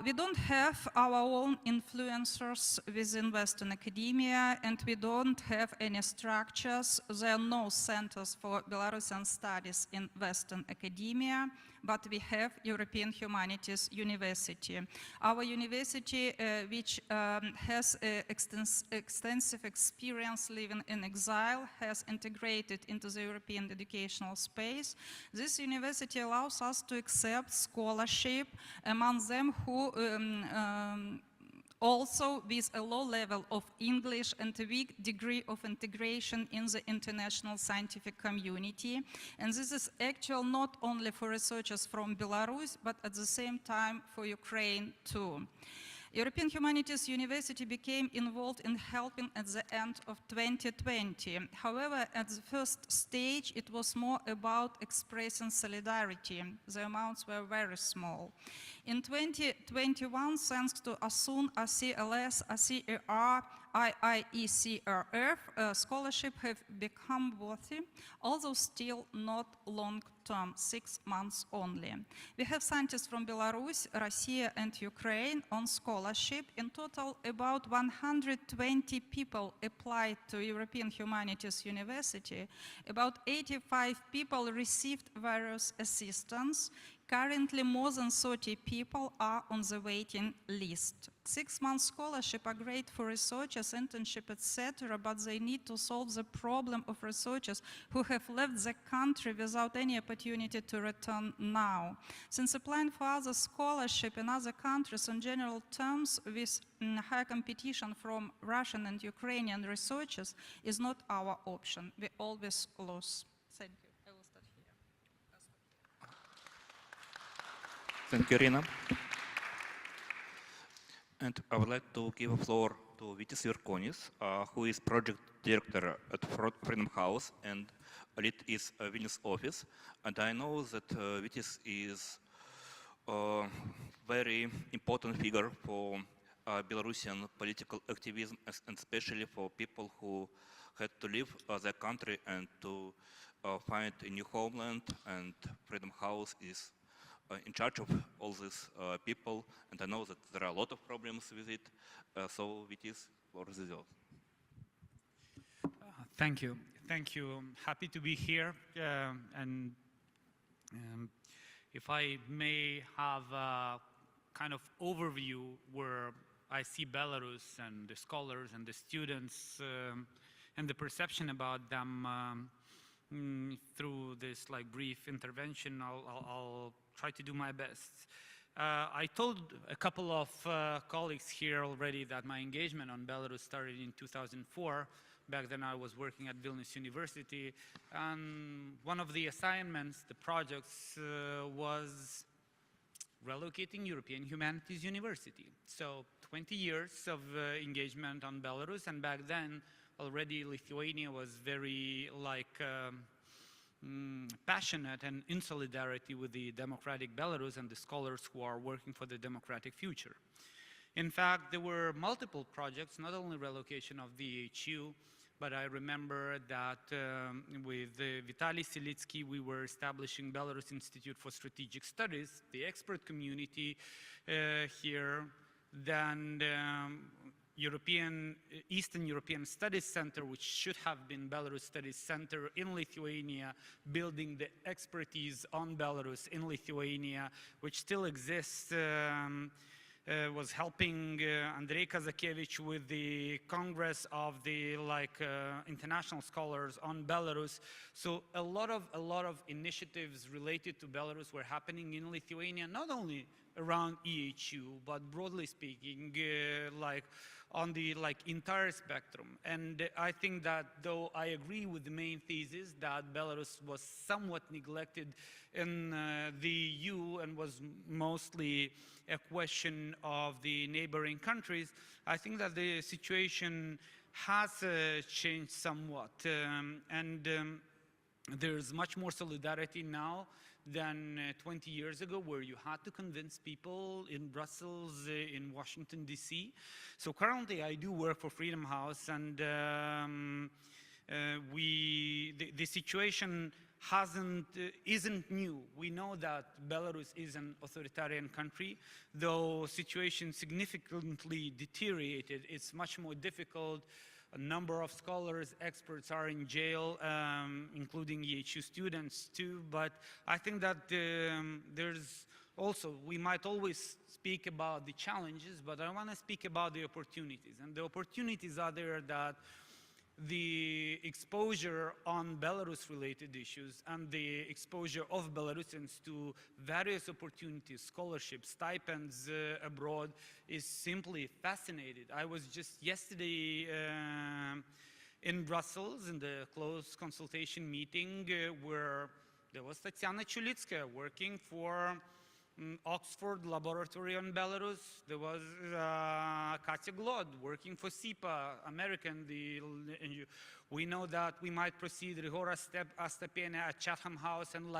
We don't have our own influencers within Western academia, and we don't have any structures. There are no centers for Belarusian studies in Western academia, but we have European Humanities University. Our university, which has extensive experience living in exile, has integrated into the European educational space. This university allows us to accept scholarship, among them who also with a low level of English and a weak degree of integration in the international scientific community. And this is actual not only for researchers from Belarus, but at the same time for Ukraine too. European Humanities University became involved in helping at the end of 2020. However, at the first stage, it was more about expressing solidarity. The amounts were very small. In 2021, thanks to ASUN, RCLS, RCER, IIECRF, scholarship have become worthy, although still not long-term, 6 months only. We have scientists from Belarus, Russia, and Ukraine on scholarship. In total, about 120 people applied to European Humanities University. About 85 people received various assistance. Currently, more than 30 people are on the waiting list. 6-month scholarship are great for researchers, internship, etc., but they need to solve the problem of researchers who have left the country without any opportunity to return now. Since applying for other scholarship in other countries in general terms with high competition from Russian and Ukrainian researchers is not our option. We always lose. Thank you. I will start here. Thank you, Irina. And I would like to give the floor to Vitis Virkonis, who is project director at Freedom House, and lead is Vilnius office. And I know that Vitis is a very important figure for Belarusian political activism, and especially for people who had to leave their country and to find a new homeland. And Freedom House is in charge of all these people, and I know that there are a lot of problems with it, so Vitis, floor is yours. Thank you. Thank you. I'm happy to be here. And if I may have a kind of overview where I see Belarus and the scholars and the students and the perception about them through this brief intervention, I'll try to do my best. I told a couple of colleagues here already that my engagement on Belarus started in 2004. Back then I was working at Vilnius University, and one of the assignments, the projects, was relocating European Humanities University. So 20 years of engagement on Belarus, and back then already Lithuania was very passionate and in solidarity with the democratic Belarus and the scholars who are working for the democratic future. In fact, there were multiple projects, not only relocation of the HU, but I remember that with Vitaly Silitsky, we were establishing Belarus Institute for Strategic Studies, the expert community here, then Eastern European Studies Center, which should have been Belarus Studies Center in Lithuania, building the expertise on Belarus in Lithuania, which still exists, was helping Andrei Kazakevich with the Congress of the international scholars on Belarus. So a lot of initiatives related to Belarus were happening in Lithuania, not only around EHU, but broadly speaking, on the entire spectrum. And I think that though I agree with the main thesis that Belarus was somewhat neglected in the EU and was mostly a question of the neighboring countries, I think that the situation has changed somewhat. There's much more solidarity now than 20 years ago, where you had to convince people in Brussels, in Washington, D.C. So currently I do work for Freedom House, and the situation isn't new. We know that Belarus is an authoritarian country, though situation significantly deteriorated. It's much more difficult. A number of scholars, experts are in jail, including EHU students too. But I think that there's also, we might always speak about the challenges, but I want to speak about the opportunities. And the opportunities are there that the exposure on Belarus-related issues and the exposure of Belarusians to various opportunities, scholarships, stipends abroad is simply fascinating. I was just yesterday in Brussels in the closed consultation meeting where there was Tatiana Chulitskaya working for Oxford Laboratory on Belarus. There was Katya Glod working for SIPA, American. We know that we might proceed Rigora Astapena at Chatham House and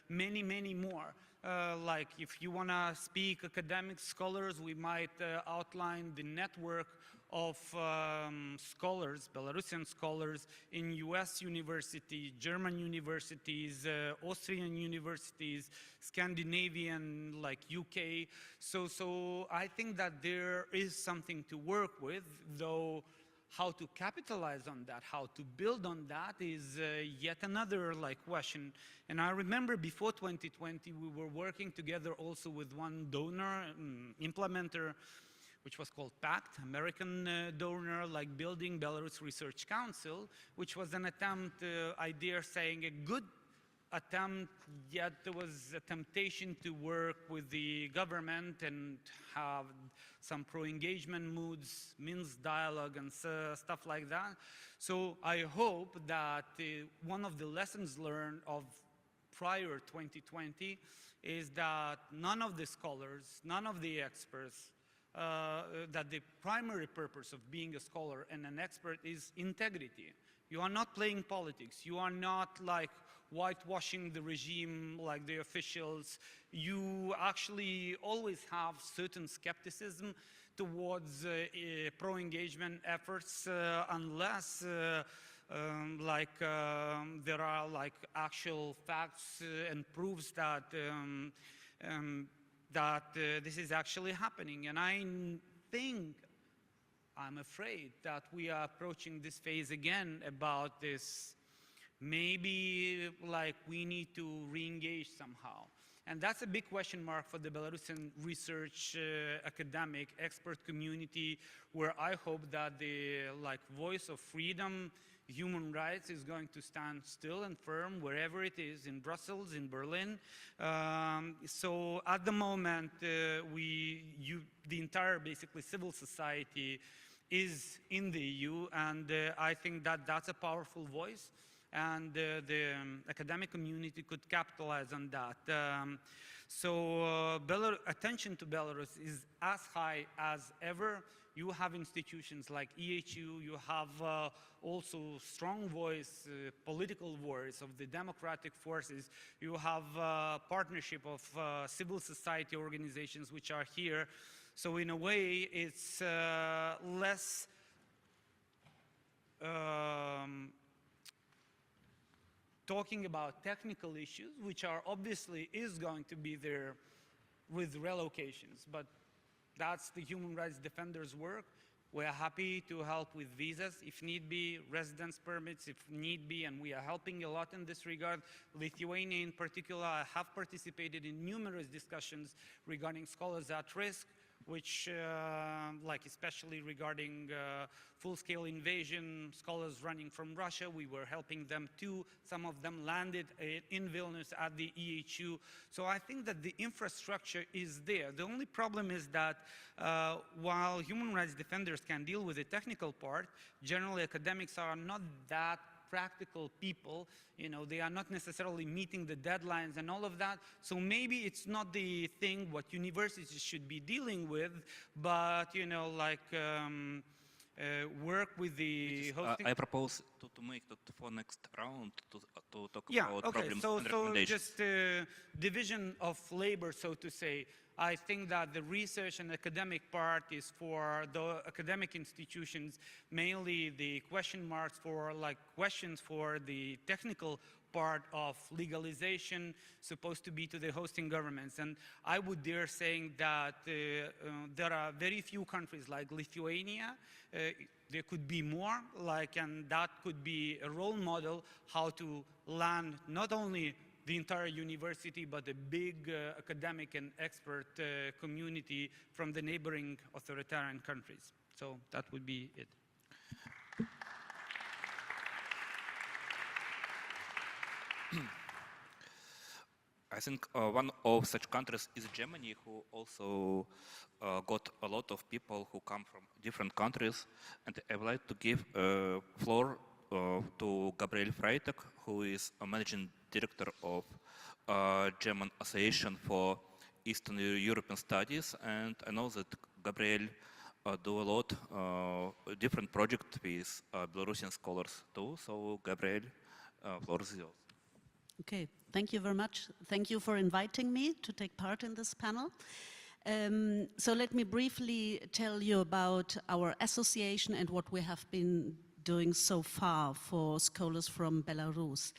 many, many more. If you want to speak academic scholars, we might outline the network of scholars, Belarusian scholars in US universities, German universities, Austrian universities, Scandinavian, UK. So I think that there is something to work with, though how to capitalize on that, how to build on that is yet another question. And I remember before 2020, we were working together also with one donor, implementer, which was called PACT, American donor, building Belarus Research Council, which was an attempt, I dare saying, a good attempt, yet there was a temptation to work with the government and have some pro-engagement moods, Minsk dialogue and stuff like that. So I hope that one of the lessons learned prior 2020 is that none of the scholars, none of the experts, that the primary purpose of being a scholar and an expert is integrity. You are not playing politics. You are not like whitewashing the regime like the officials. You actually always have certain skepticism towards pro-engagement efforts unless there are like actual facts and proofs that this is actually happening. And I think, I'm afraid that we are approaching this phase again about this, maybe like we need to re-engage somehow. And that's a big question mark for the Belarusian research, academic, expert community, where I hope that the voice of freedom, human rights is going to stand still and firm wherever it is, in Brussels, in Berlin. So at the moment, the entire basically civil society is in the EU, and I think that that's a powerful voice, and the academic community could capitalize on that. Attention to Belarus is as high as ever. You have institutions like EHU, you have also strong voice, political voice of the democratic forces. You have partnership of civil society organizations which are here. So in a way, it's less talking about technical issues, which are obviously is going to be there with relocations, but that's the human rights defenders' work. We are happy to help with visas if need be, residence permits if need be, and we are helping a lot in this regard. Lithuania in particular, I have participated in numerous discussions regarding scholars at risk, which, especially regarding full-scale invasion, scholars running from Russia, we were helping them too. Some of them landed in Vilnius at the EHU. So I think that the infrastructure is there. The only problem is that while human rights defenders can deal with the technical part, generally academics are not that practical people. They are not necessarily meeting the deadlines and all of that. So maybe it's not the thing what universities should be dealing with, but work with the hosting. I propose to make that for next round to talk about problems and So recommendations. just division of labor, so to say. I think that the research and academic part is for the academic institutions, mainly the question marks for questions for the technical part of legalization supposed to be to the hosting governments. And I would dare saying that there are very few countries like Lithuania, there could be more, and that could be a role model how to land not only the entire university, but a big academic and expert community from the neighboring authoritarian countries. So that would be it. I think one of such countries is Germany, who also got a lot of people who come from different countries. And I would like to give floor to Gabriel Freitag, who is a managing director of German Association for Eastern European Studies. And I know that Gabriel do a lot different projects with Belarusian scholars too. So Gabriel, floor is yours. Okay, thank you very much. Thank you for inviting me to take part in this panel. So let me briefly tell you about our association and what we have been doing so far for scholars from Belarus.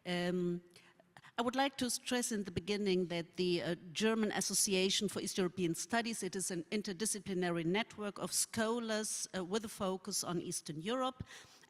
I would like to stress in the beginning that the German Association for East European Studies, it is an interdisciplinary network of scholars with a focus on Eastern Europe.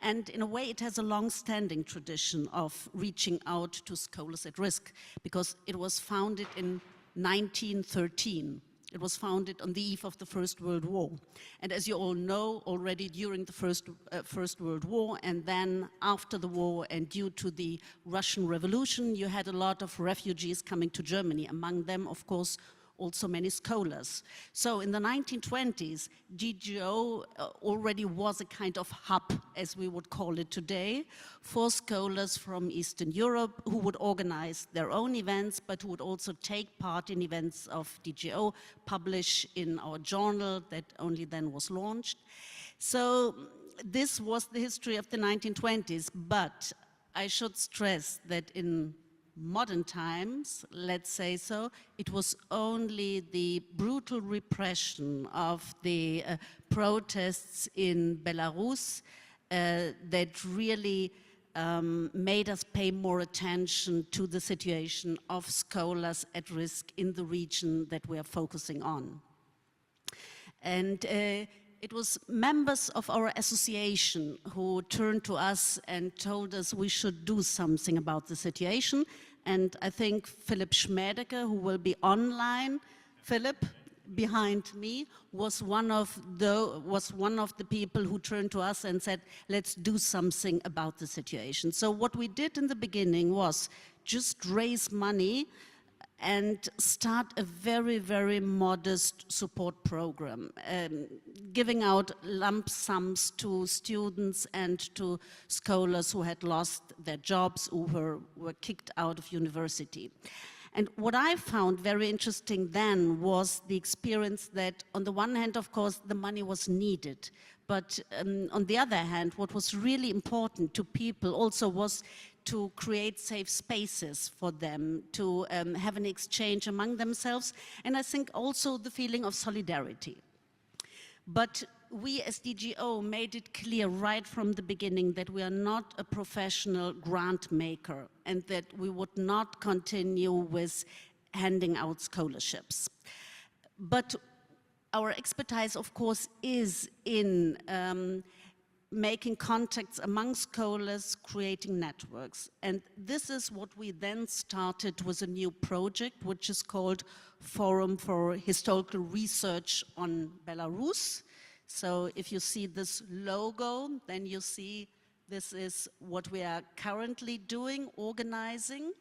And in a way, it has a long-standing tradition of reaching out to scholars at risk, because it was founded in 1913. It was founded on the eve of the First World War. And as you all know, already during the First World War, and then after the war, and due to the Russian Revolution, you had a lot of refugees coming to Germany. Among them, of course, also many scholars. So in the 1920s, DGO already was a kind of hub, as we would call it today, for scholars from Eastern Europe who would organize their own events, but who would also take part in events of DGO, publish in our journal that only then was launched. So this was the history of the 1920s, but I should stress that in modern times, let's say so, it was only the brutal repression of the protests in Belarus that really made us pay more attention to the situation of scholars at risk in the region that we are focusing on. And it was members of our association who turned to us and told us we should do something about the situation. And I think Philipp Schmädecke, who will be online, Philipp, behind me, was one of the people who turned to us and said, let's do something about the situation. So what we did in the beginning was just raise money and start a very, very modest support program, giving out lump sums to students and to scholars who had lost their jobs, who were kicked out of university. And what I found very interesting then was the experience that, on the one hand, of course, the money was needed, but on the other hand, what was really important to people also was to create safe spaces for them, to have an exchange among themselves, and I think also the feeling of solidarity. But we as DGO made it clear right from the beginning that we are not a professional grant maker and that we would not continue with handing out scholarships. But our expertise, of course, is in making contacts among scholars, creating networks. And this is what we then started with a new project, which is called Forum for Historical Research on Belarus. So if you see this logo, then you see this is what we are currently doing, organizing.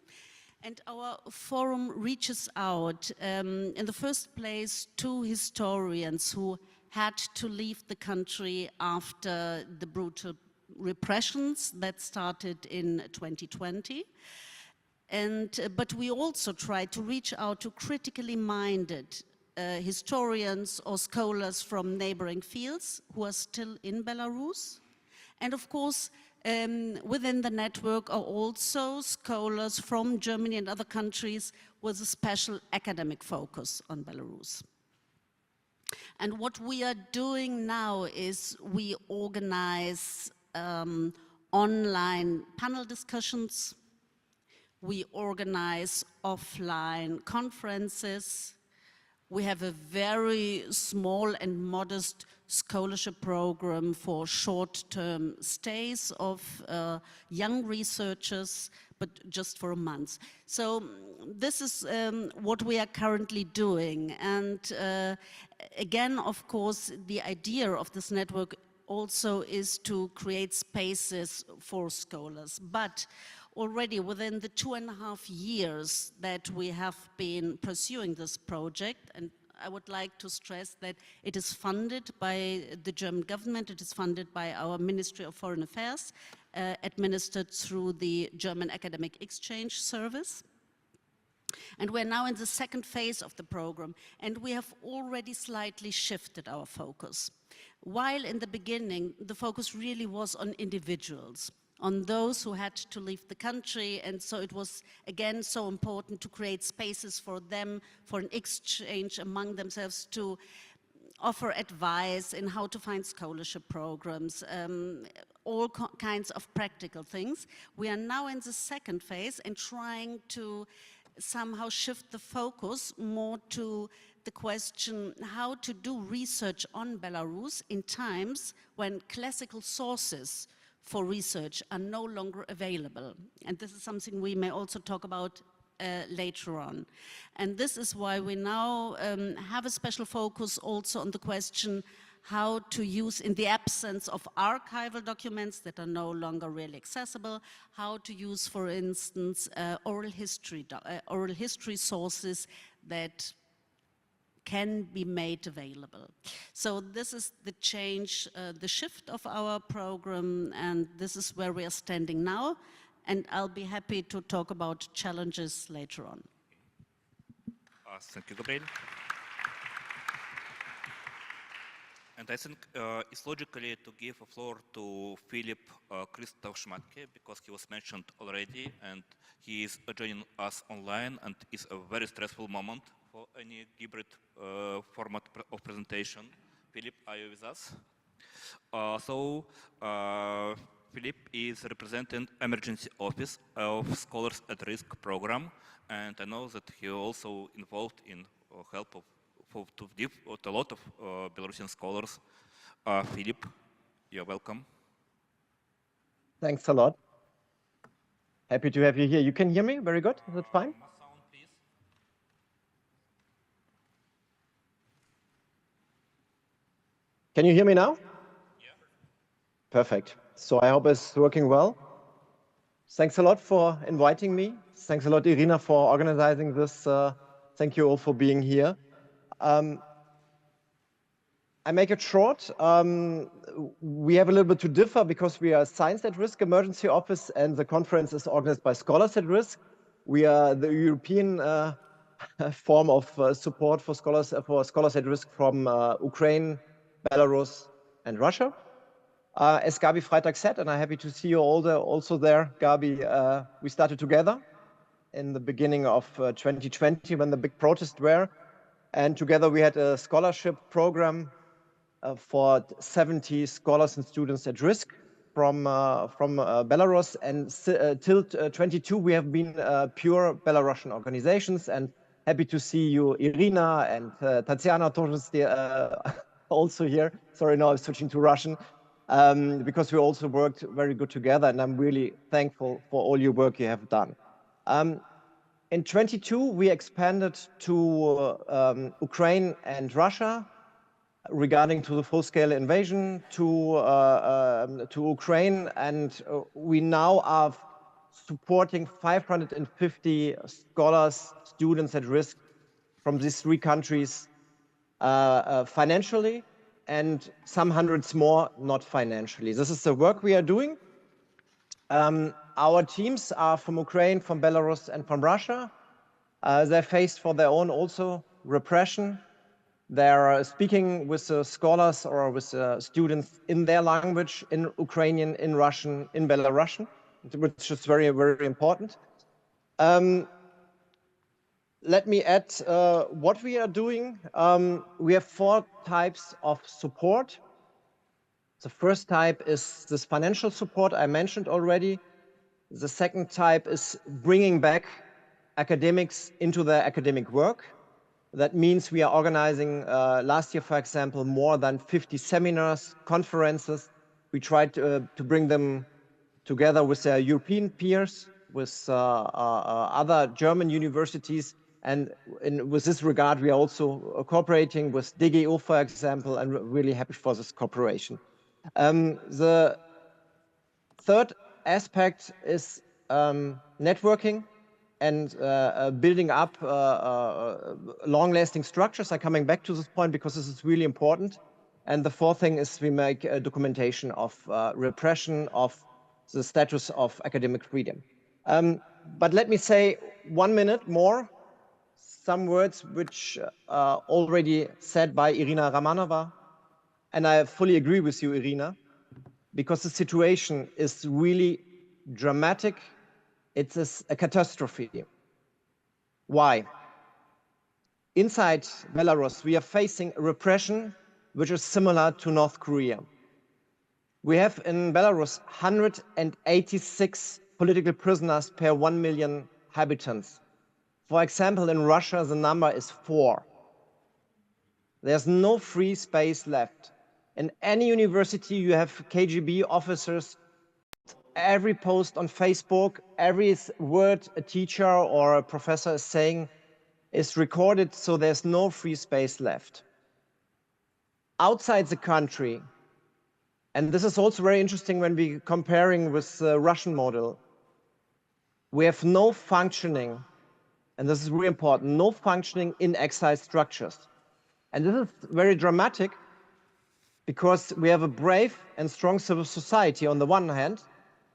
And our forum reaches out, in the first place, to historians who had to leave the country after the brutal repressions that started in 2020. But we also try to reach out to critically minded historians or scholars from neighboring fields who are still in Belarus. And of course, within the network are also scholars from Germany and other countries with a special academic focus on Belarus. And what we are doing now is we organize online panel discussions, we organize offline conferences, we have a very small and modest scholarship program for short-term stays of young researchers, but just for a month. So this is what we are currently doing. And again, of course, the idea of this network also is to create spaces for scholars. But already within the 2.5 years that we have been pursuing this project, and I would like to stress that it is funded by the German government, it is funded by our Ministry of Foreign Affairs, administered through the German Academic Exchange Service. And we're now in the second phase of the program, and we have already slightly shifted our focus. While in the beginning, the focus really was on individuals, on those who had to leave the country, and so it was again so important to create spaces for them, for an exchange among themselves, to offer advice in how to find scholarship programs, all kinds of practical things. We are now in the second phase and trying to somehow shift the focus more to the question how to do research on Belarus in times when classical sources for research are no longer available. And this is something we may also talk about later on. And this is why we now have a special focus also on the question how to use, in the absence of archival documents that are no longer really accessible, how to use, for instance, oral history sources that can be made available. So this is the change, the shift of our program, and this is where we are standing now. And I'll be happy to talk about challenges later on. Thank you, Gabriel. And I think it's logically to give the floor to Philip Christoph Schmatke, because he was mentioned already, and he is joining us online, and it's a very stressful moment for any hybrid format of presentation. Philip, are you with us? Philip is representing Emergency Office of Scholars at Risk program, and I know that he also involved in help of a lot of Belarusian scholars. Philip, you're welcome. Thanks a lot. Happy to have you here. You can hear me? Very good. Is it fine? Can you hear me now? Yeah. Perfect. So I hope it's working well. Thanks a lot for inviting me. Thanks a lot, Irina, for organizing this. Thank you all for being here. I make it short. We have a little bit to differ because we are Science at Risk Emergency Office, and the conference is organized by Scholars at Risk. We are the European form of support for scholars at risk from Ukraine, Belarus, and Russia. As Gabi Freitag said, and I'm happy to see you all also there, Gabi, we started together in the beginning of 2020 when the big protests were. And together we had a scholarship program for 70 scholars and students at risk from Belarus. And till 22, we have been pure Belarusian organizations. And happy to see you, Irina, and Tatiana also here. Sorry, now I'm switching to Russian. Because we also worked very good together, and I'm really thankful for all your work you have done. In 22, we expanded to Ukraine and Russia regarding to the full-scale invasion to Ukraine, and we now are supporting 550 scholars, students at risk from these three countries financially, and some hundreds more not financially. This is the work we are doing. Our teams are from Ukraine, from Belarus, and from Russia. They're faced for their own also repression. They're speaking with the scholars or with the students in their language, in Ukrainian, in Russian, in Belarusian, which is very, very important. Let me add what we are doing. We have 4 types of support. The first type is this financial support I mentioned already. The second type is bringing back academics into their academic work. That means we are organizing, last year, for example, more than 50 seminars, conferences. We tried to bring them together with their European peers, with other German universities. And with this regard, we are also cooperating with DGO, for example, and we're really happy for this cooperation. The third aspect is networking and building up long-lasting structures. I'm coming back to this point because this is really important. And the fourth thing is we make a documentation of repression, of the status of academic freedom. But let me say 1 minute more, some words which already said by Irina Ramanova. And I fully agree with you, Irina, because the situation is really dramatic. It's a catastrophe. Why? Inside Belarus, we are facing a repression which is similar to North Korea. We have in Belarus 186 political prisoners per 1 million inhabitants. For example, in Russia, the number is 4. There's no free space left. In any university, you have KGB officers. Every post on Facebook, every word a teacher or a professor is saying is recorded, so there's no free space left. Outside the country, and this is also very interesting when we're comparing with the Russian model, we have no functioning, and this is really important, no functioning in exile structures. And this is very dramatic because we have a brave and strong civil society on the one hand,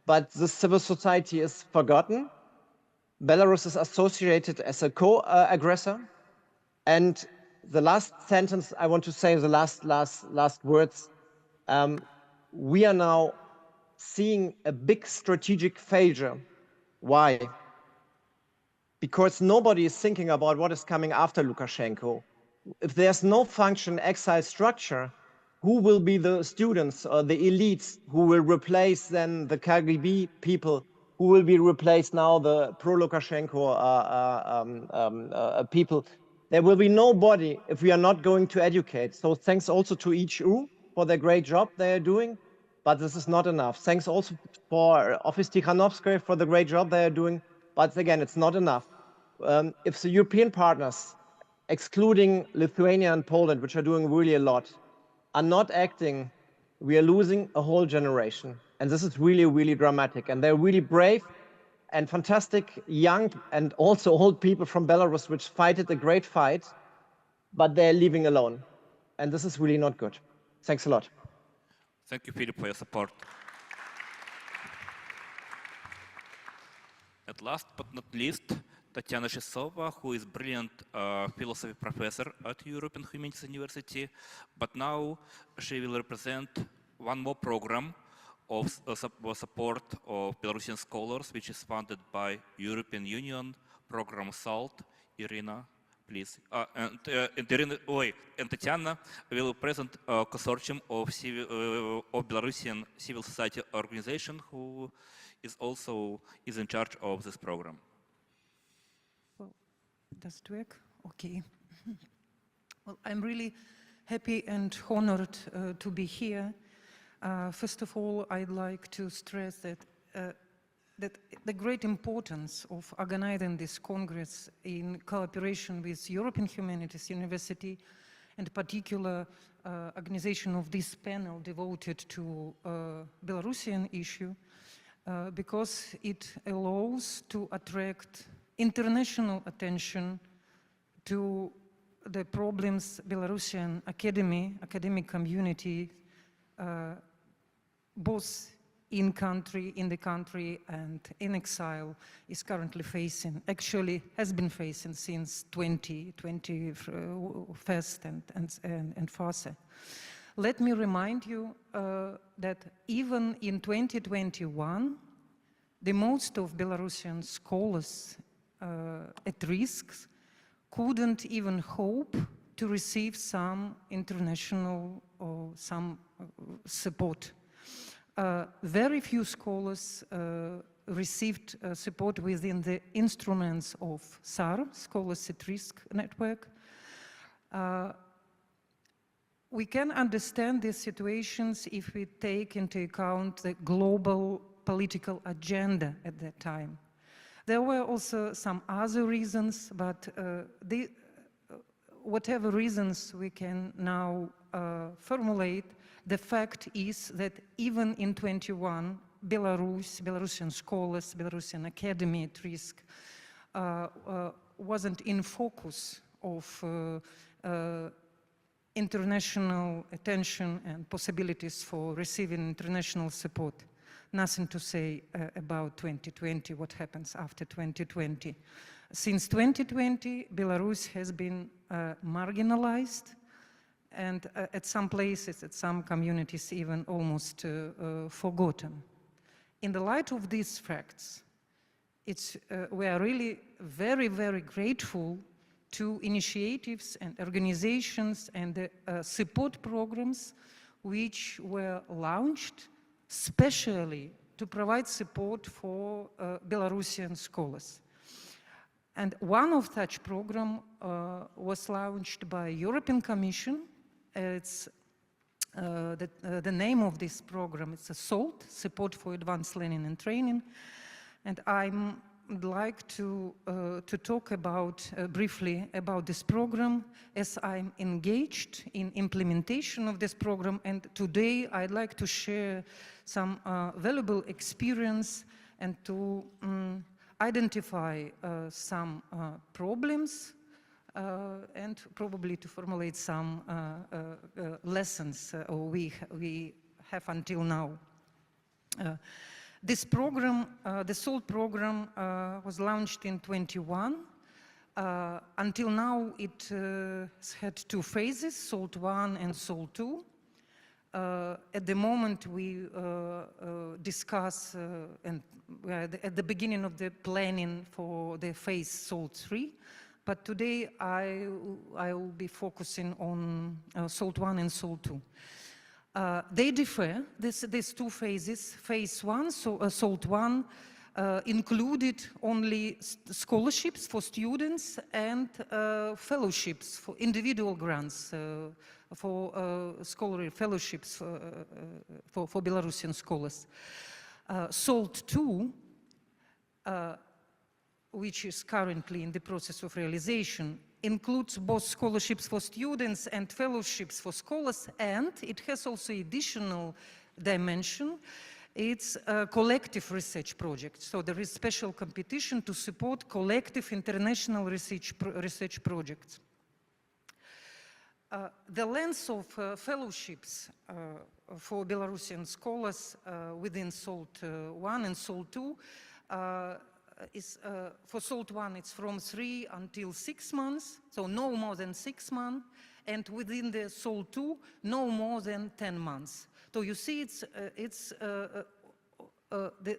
but this civil society is forgotten. Belarus is associated as a co-aggressor. And the last sentence I want to say, the last words, we are now seeing a big strategic failure. Why? Because nobody is thinking about what is coming after Lukashenko. If there's no function exile structure, who will be the students or the elites who will replace then the KGB people, who will be replaced now the pro-Lukashenko people? There will be nobody if we are not going to educate. So thanks also to EHU for the great job they are doing, but this is not enough. Thanks also for Office Tikhanovskaya for the great job they are doing, but again, it's not enough. If the European partners, excluding Lithuania and Poland, which are doing really a lot, are not acting, we are losing a whole generation. And this is really, really dramatic. And they're really brave and fantastic young and also old people from Belarus, which fight a great fight, but they're leaving alone. And this is really not good. Thanks a lot. Thank you, Philip, for your support. At last but not least, Tatiana Shesova, who is brilliant philosophy professor at European Humanities University, but now she will represent one more program of support of Belarusian scholars, which is funded by European Union program SALT. Irina, please. And Tatiana will present a consortium of Belarusian civil society organization who is also in charge of this program. Does it work? Okay. Well, I'm really happy and honored to be here. First of all, I'd like to stress that the great importance of organizing this Congress in cooperation with European Humanities University, and particular organization of this panel devoted to Belarusian issue, because it allows to attract international attention to the problems Belarusian academic community, both in the country and in exile, is currently facing, actually has been facing since 2021 and further. Let me remind you that even in 2021, the most of Belarusian scholars at risk couldn't even hope to receive some international or some support. Very few scholars received support within the instruments of SAR, Scholars at Risk Network. We can understand these situations if we take into account the global political agenda at that time. There were also some other reasons, but whatever reasons we can now formulate, the fact is that even in 21, Belarusian scholars, Belarusian academy at risk wasn't in focus of international attention and possibilities for receiving international support. Nothing to say about 2020, what happens after 2020. Since 2020, Belarus has been marginalized, and at some places, at some communities, even almost forgotten. In the light of these facts, we are really very, very grateful to initiatives and organizations and support programs which were launched specially to provide support for Belarusian scholars. And one of such programs was launched by European Commission. It's the name of this program is SALT, Support for Advanced Learning and Training. And I'd like to talk about briefly about this program, as I'm engaged in implementation of this program. And today I'd like to share some valuable experience and to identify some problems and probably to formulate some lessons we have until now. This program, the SALT program, was launched in 21. Until now, it had 2 phases, SALT 1 and SALT 2. At the moment, we discuss, and we're at the beginning of the planning for the phase SALT 3. But today, I will be focusing on SALT 1 and SALT 2. They differ, these 2 phases. Phase 1, so SALT 1, included only scholarships for students and fellowships for individual grants for scholarly fellowships for Belarusian scholars. SALT 2, which is currently in the process of realization, includes both scholarships for students and fellowships for scholars, and it has also additional dimension. It's a collective research project. So there is special competition to support collective international research projects. The length of fellowships for Belarusian scholars within SALT 1 and SALT 2 is, for SALT 1, it's from 3 until 6 months, so no more than 6 months, and within the SALT 2, no more than 10 months. So you see,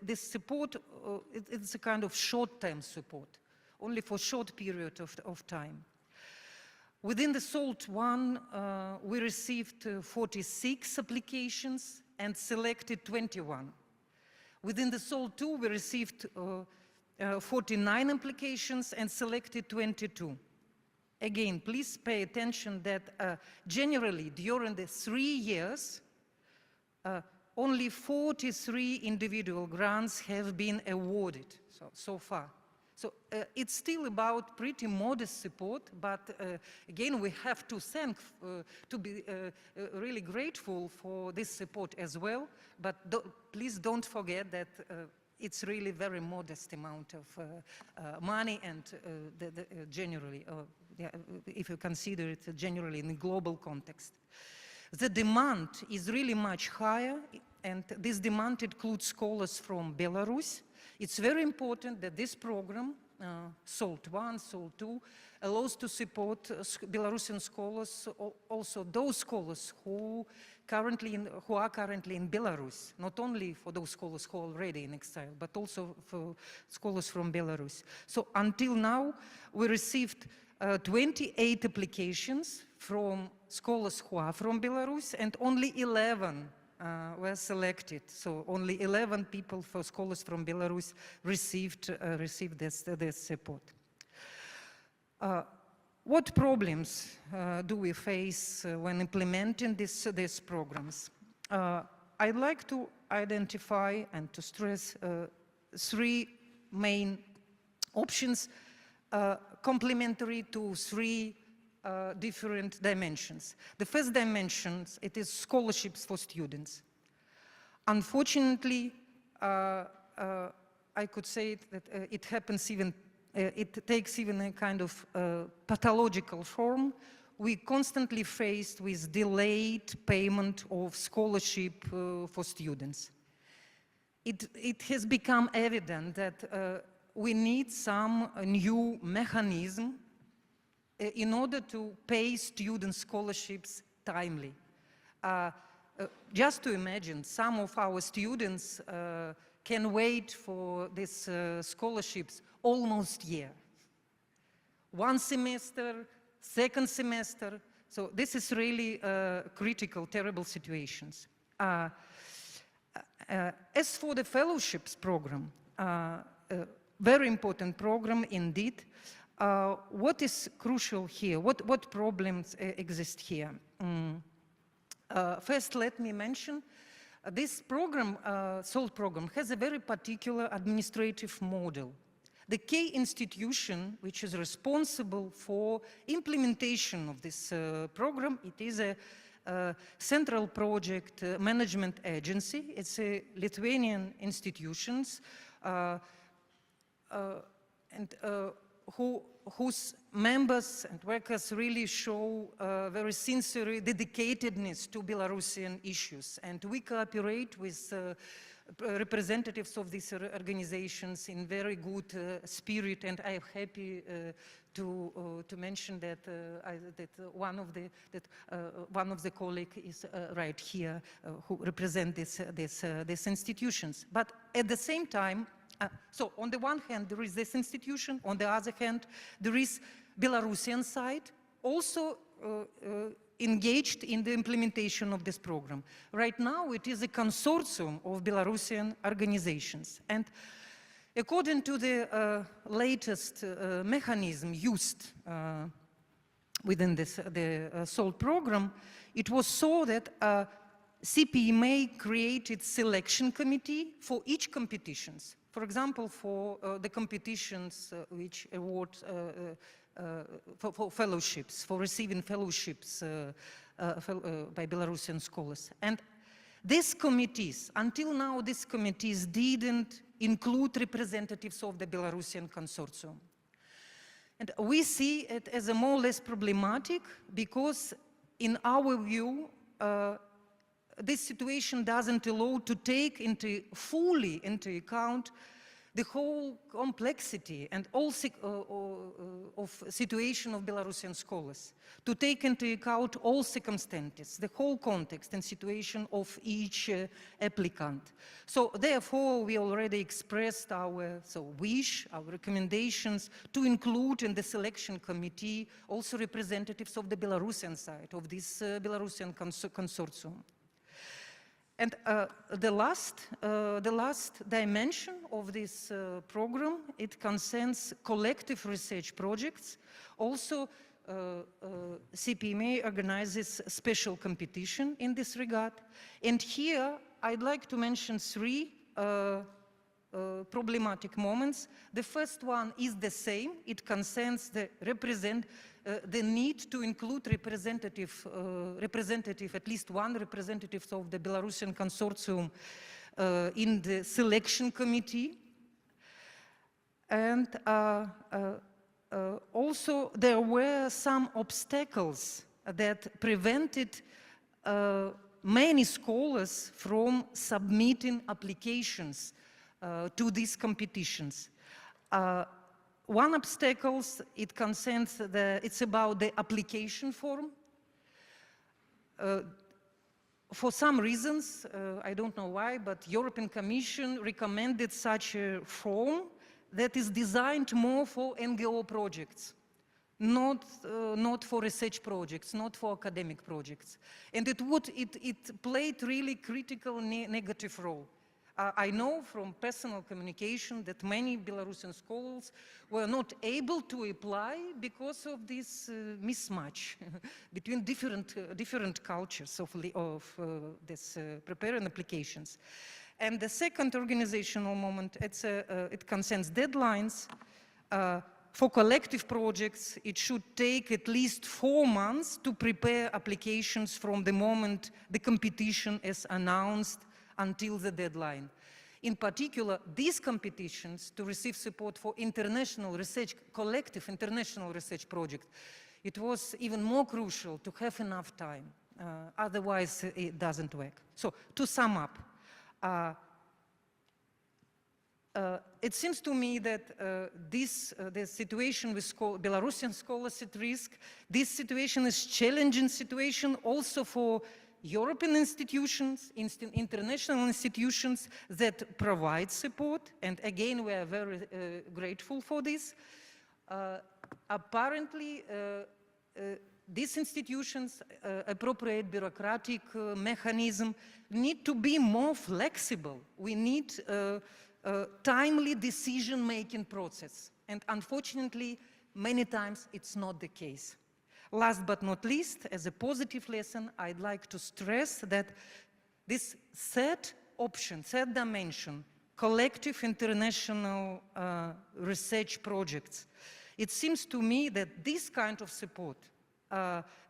this support, it's a kind of short-term support, only for short period of time. Within the SALT 1, we received 46 applications and selected 21. Within the SALT 2, we received 49 applications and selected 22. Again, please pay attention that generally during the 3 years, only 43 individual grants have been awarded so far. So it's still about pretty modest support, but again, we have to thank, to be really grateful for this support as well, but please don't forget that it's really very modest amount of money, and generally, if you consider it generally in a global context. The demand is really much higher, and this demand includes scholars from Belarus. It's very important that this program, SALT 1, SALT 2, allows to support Belarusian scholars, also those scholars who are currently in Belarus, not only for those scholars who are already in exile, but also for scholars from Belarus. So until now, we received 28 applications from scholars who are from Belarus, and only 11 were selected. So only 11 people, for scholars from Belarus, received this support. What problems do we face when implementing these programs? I'd like to identify and to stress 3 main options complementary to 3 different dimensions. The first dimension, it is scholarships for students. Unfortunately, I could say that it happens even, it takes even a kind of pathological form. We constantly faced with delayed payment of scholarship for students. It has become evident that we need some new mechanism in order to pay student scholarships timely. Just to imagine, some of our students can wait for these scholarships almost a year. 1 semester, 2nd semester. So this is really critical, terrible situations. As for the fellowships program, very important program indeed. What is crucial here? What problems exist here? First, let me mention this program, SALT program, has a very particular administrative model. The key institution which is responsible for implementation of this program, it is a central project management agency. It's a Lithuanian institutions, and whose members and workers really show very sincere dedicatedness to Belarusian issues. And we cooperate with representatives of these organizations in very good spirit, and I am happy to mention that one of the colleagues is right here who represent these institutions. But at the same time, so on the one hand there is this institution, on the other hand there is Belarusian side also engaged in the implementation of this program. Right now it is a consortium of Belarusian organizations, and according to the latest mechanism used within the SAR program, it was so that CPMA created selection committee for each competitions. For example, for the competitions which award for fellowships, for receiving fellowships by Belarusian scholars. And these committees, until now these committees didn't include representatives of the Belarusian consortium. And we see it as a more or less problematic because in our view, this situation doesn't allow to take fully into account the whole complexity and all of situation of Belarusian scholars, to take into account all circumstances, the whole context and situation of each applicant. So therefore, we already expressed our wish, our recommendations to include in the selection committee also representatives of the Belarusian side of this Belarusian consortium. And the last dimension of this program, it concerns collective research projects. Also, CPMA organizes special competition in this regard. And here, I'd like to mention three problematic moments. The first one is the same. It concerns the need to include representative, at least one representative of the Belarusian consortium in the selection committee. And also there were some obstacles that prevented many scholars from submitting applications to these competitions. One obstacle, it concerns it's about the application form. For some reasons, I don't know why, but European Commission recommended such a form that is designed more for NGO projects, not for research projects, not for academic projects. And it played really critical negative role. I know from personal communication that many Belarusian scholars were not able to apply because of this mismatch between different cultures of this preparing applications. And the second organizational moment, it concerns deadlines. For collective projects, it should take at least 4 months to prepare applications from the moment the competition is announced until the deadline. In particular, these competitions to receive support for international research, collective international research projects, it was even more crucial to have enough time. Otherwise, it doesn't work. So, to sum up, it seems to me that the situation with Belarusian scholars at risk, this situation is a challenging situation also for European institutions, international institutions that provide support, and again we are very grateful for this. Apparently, these institutions, appropriate bureaucratic mechanism, need to be more flexible. We need a timely decision-making process, and unfortunately, many times it's not the case. Last but not least, as a positive lesson, I'd like to stress that this third option, third dimension, collective international research projects, it seems to me that this kind of support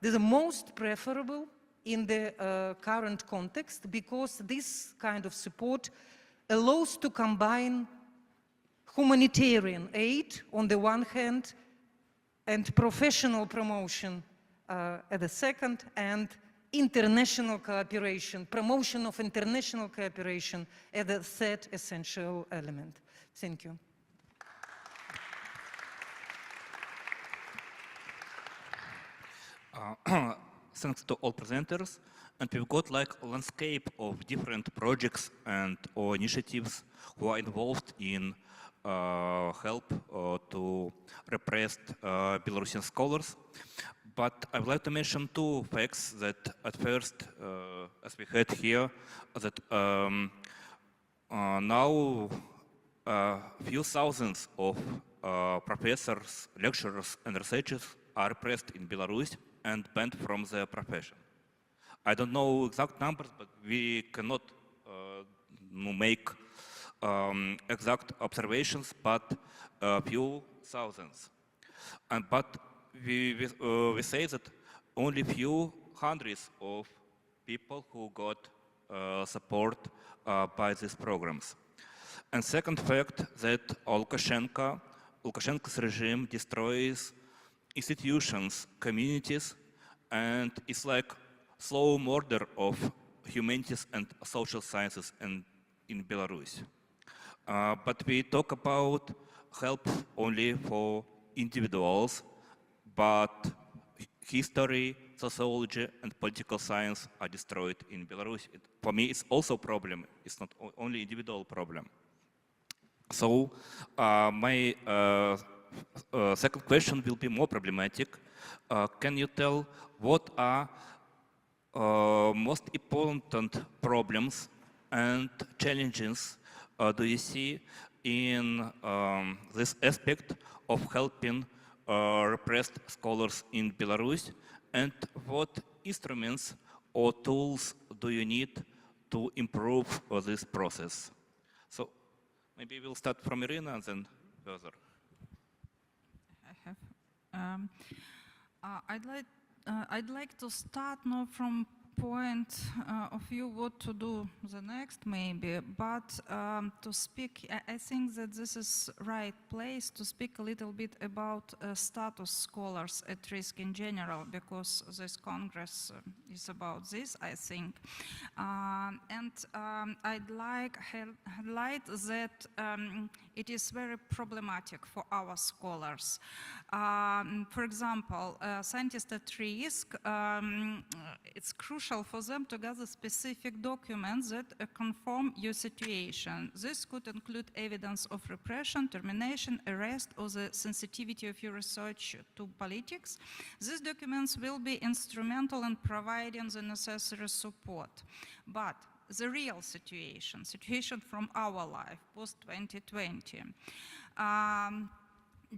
is the most preferable in the current context, because this kind of support allows to combine humanitarian aid on the one hand, and professional promotion at the second, and international cooperation, promotion of international cooperation as the third essential element. Thank you. Thanks to all presenters, and we've got like a landscape of different projects and or initiatives who are involved in help to repressed Belarusian scholars. But I would like to mention two facts that at first, as we heard here, that now a few thousands of professors, lecturers, and researchers are repressed in Belarus and banned from their profession. I don't know exact numbers, but we cannot make exact observations, but a few thousands. But we say that only few hundreds of people who got support by these programs. And second fact that Lukashenko's regime destroys institutions, communities, and it's like slow murder of humanities and social sciences in Belarus. But we talk about help only for individuals, but history, sociology, and political science are destroyed in Belarus. For me, it's also a problem. It's not only individual problem. So my second question will be more problematic. Can you tell what are most important problems and challenges do you see in this aspect of helping repressed scholars in Belarus, and what instruments or tools do you need to improve this process? So maybe we'll start from Irina and then further. I'd like to start not from point of view what to do the next maybe, but to speak, I think that this is right place to speak a little bit about status scholars at risk in general, because this Congress is about this, I think. And I'd like to highlight that it is very problematic for our scholars. For example, scientists at risk, it's crucial for them to gather specific documents that confirm your situation. This could include evidence of repression, termination, arrest, or the sensitivity of your research to politics. These documents will be instrumental in providing the necessary support. But the real situation from our life, post-2020,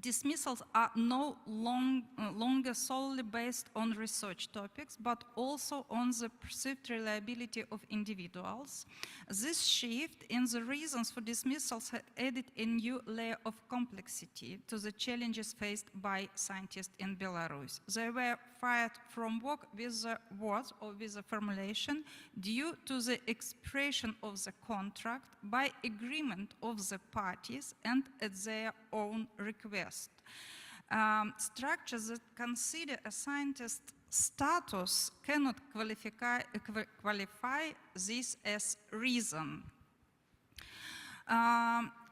dismissals are no longer solely based on research topics, but also on the perceived reliability of individuals. This shift in the reasons for dismissals has added a new layer of complexity to the challenges faced by scientists in Belarus. They were fired from work with the words or with the formulation due to the expression of the contract by agreement of the parties and at their own request. Structures that consider a scientist's status cannot qualify this as reason.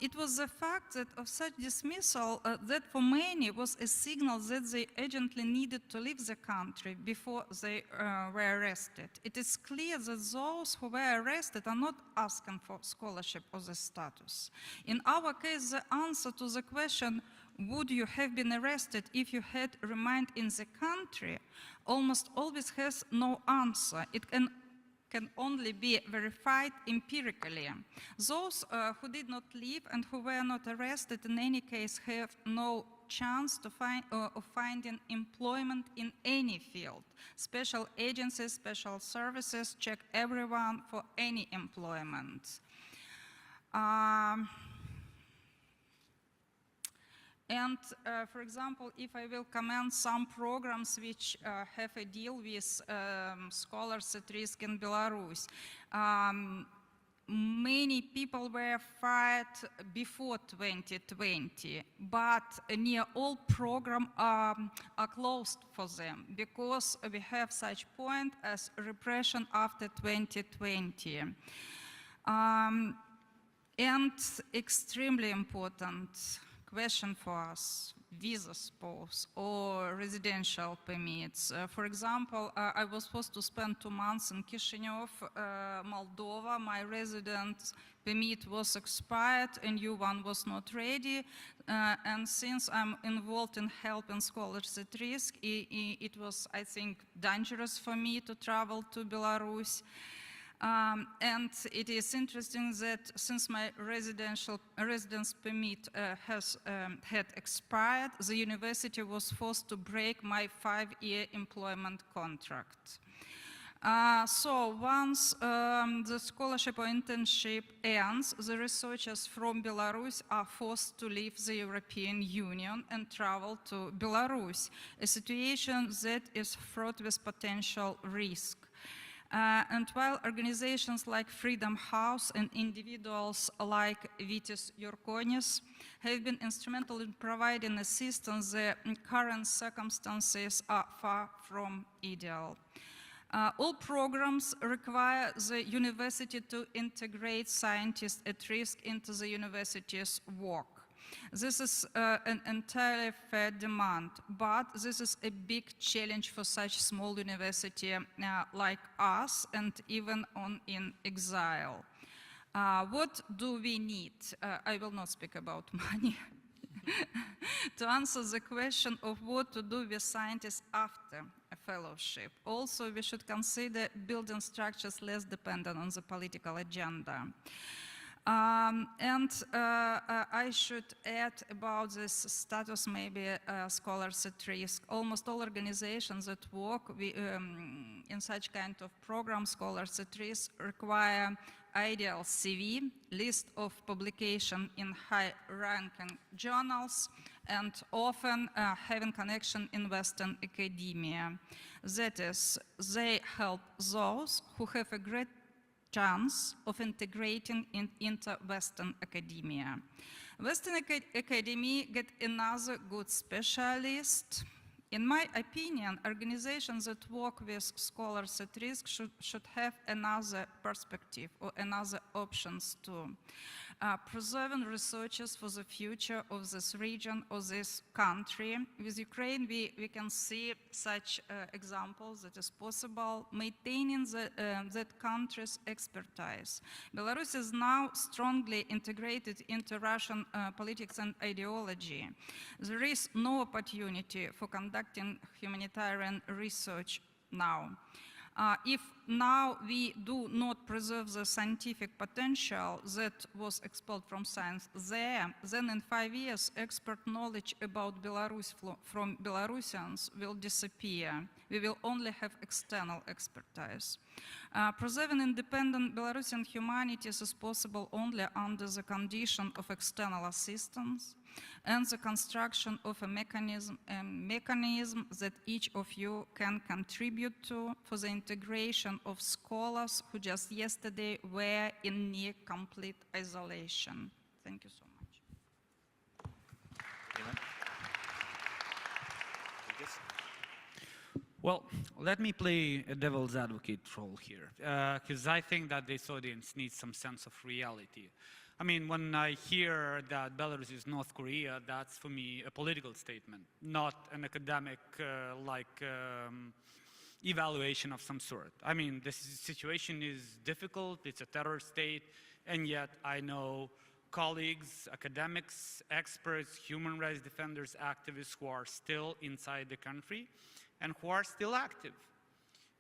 It was the fact that of such dismissal that for many was a signal that they urgently needed to leave the country before they were arrested. It is clear that those who were arrested are not asking for scholarship or the status. In our case, the answer to the question, would you have been arrested if you had remained in the country, almost always has no answer. It can only be verified empirically. Those who did not leave and who were not arrested in any case have no chance to of finding employment in any field. Special agencies, special services check everyone for any employment. And for example, if I will comment some programs which have a deal with scholars at risk in Belarus, many people were fired before 2020, but near all programs are closed for them because we have such point as repression after 2020. And extremely important question for us, visa spouse or residential permits. For example, I was supposed to spend 2 months in Chisinau, Moldova. My residence permit was expired, a new one was not ready. And since I'm involved in helping scholars at risk, it was, I think, dangerous for me to travel to Belarus. And it is interesting that since my residence permit had expired, the university was forced to break my 5-year employment contract. So once the scholarship or internship ends, the researchers from Belarus are forced to leave the European Union and travel to Belarus, a situation that is fraught with potential risk. And while organizations like Freedom House and individuals like Vitis Jurkonis have been instrumental in providing assistance, the current circumstances are far from ideal. All programs require the university to integrate scientists at risk into the university's work. This is an entirely fair demand, but this is a big challenge for such small university like us and even in Exile. What do we need? I will not speak about money. To answer the question of what to do with scientists after a fellowship. Also, we should consider building structures less dependent on the political agenda. I should add about this status, maybe scholars at risk. Almost all organizations that work in such kind of program, scholars at risk, require ideal CV, list of publication in high-ranking journals, and often having connection in Western academia. That is, they help those who have a great chance of integrating into Western academia. Western academia get another good specialist. In my opinion, organizations that work with scholars at risk should have another perspective or another options too. Preserving researchers for the future of this region or this country. With Ukraine, we can see such examples that is possible, maintaining that country's expertise. Belarus is now strongly integrated into Russian politics and ideology. There is no opportunity for conducting humanitarian research now. If now we do not preserve the scientific potential that was expelled from science there, then in 5 years, expert knowledge about Belarus from Belarusians will disappear. We will only have external expertise. Preserving independent Belarusian humanities is possible only under the condition of external assistance and the construction of a mechanism that each of you can contribute to for the integration of scholars who just yesterday were in near complete isolation. Thank you so much. Well, let me play a devil's advocate role here, because I think that this audience needs some sense of reality. I mean, when I hear that Belarus is North Korea, that's for me a political statement, not an academic evaluation of some sort. I mean, this situation is difficult, it's a terror state, and yet I know colleagues, academics, experts, human rights defenders, activists who are still inside the country and who are still active.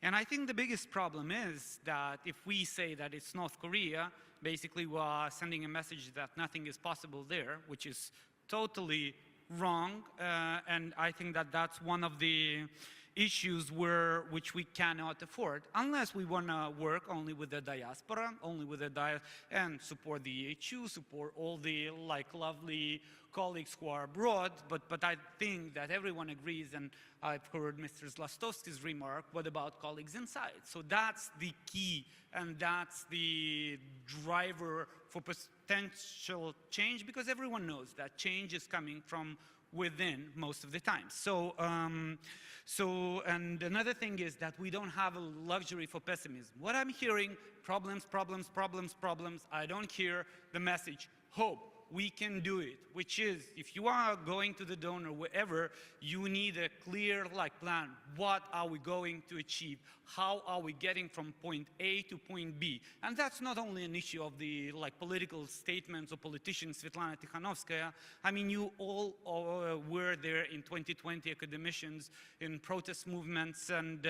And I think the biggest problem is that if we say that it's North Korea, basically we are sending a message that nothing is possible there, which is totally wrong. And I think that that's one of the issues which we cannot afford, unless we want to work only with the diaspora, and support the EHU, support all the lovely colleagues who are abroad. But I think that everyone agrees, and I've heard Mr. Žadauskas' remark, what about colleagues inside? So that's the key, and that's the driver for potential change, because everyone knows that change is coming from within most of the time. And another thing is that we don't have a luxury for pessimism. What I'm hearing, problems, problems, problems, problems. I don't hear the message, hope. We can do it, which is, if you are going to the donor, wherever, you need a clear plan. What are we going to achieve? How are we getting from point A to point B? And that's not only an issue of the political statements of politicians, Svetlana Tikhanovskaya. I mean, you all were there in 2020, academicians in protest movements, and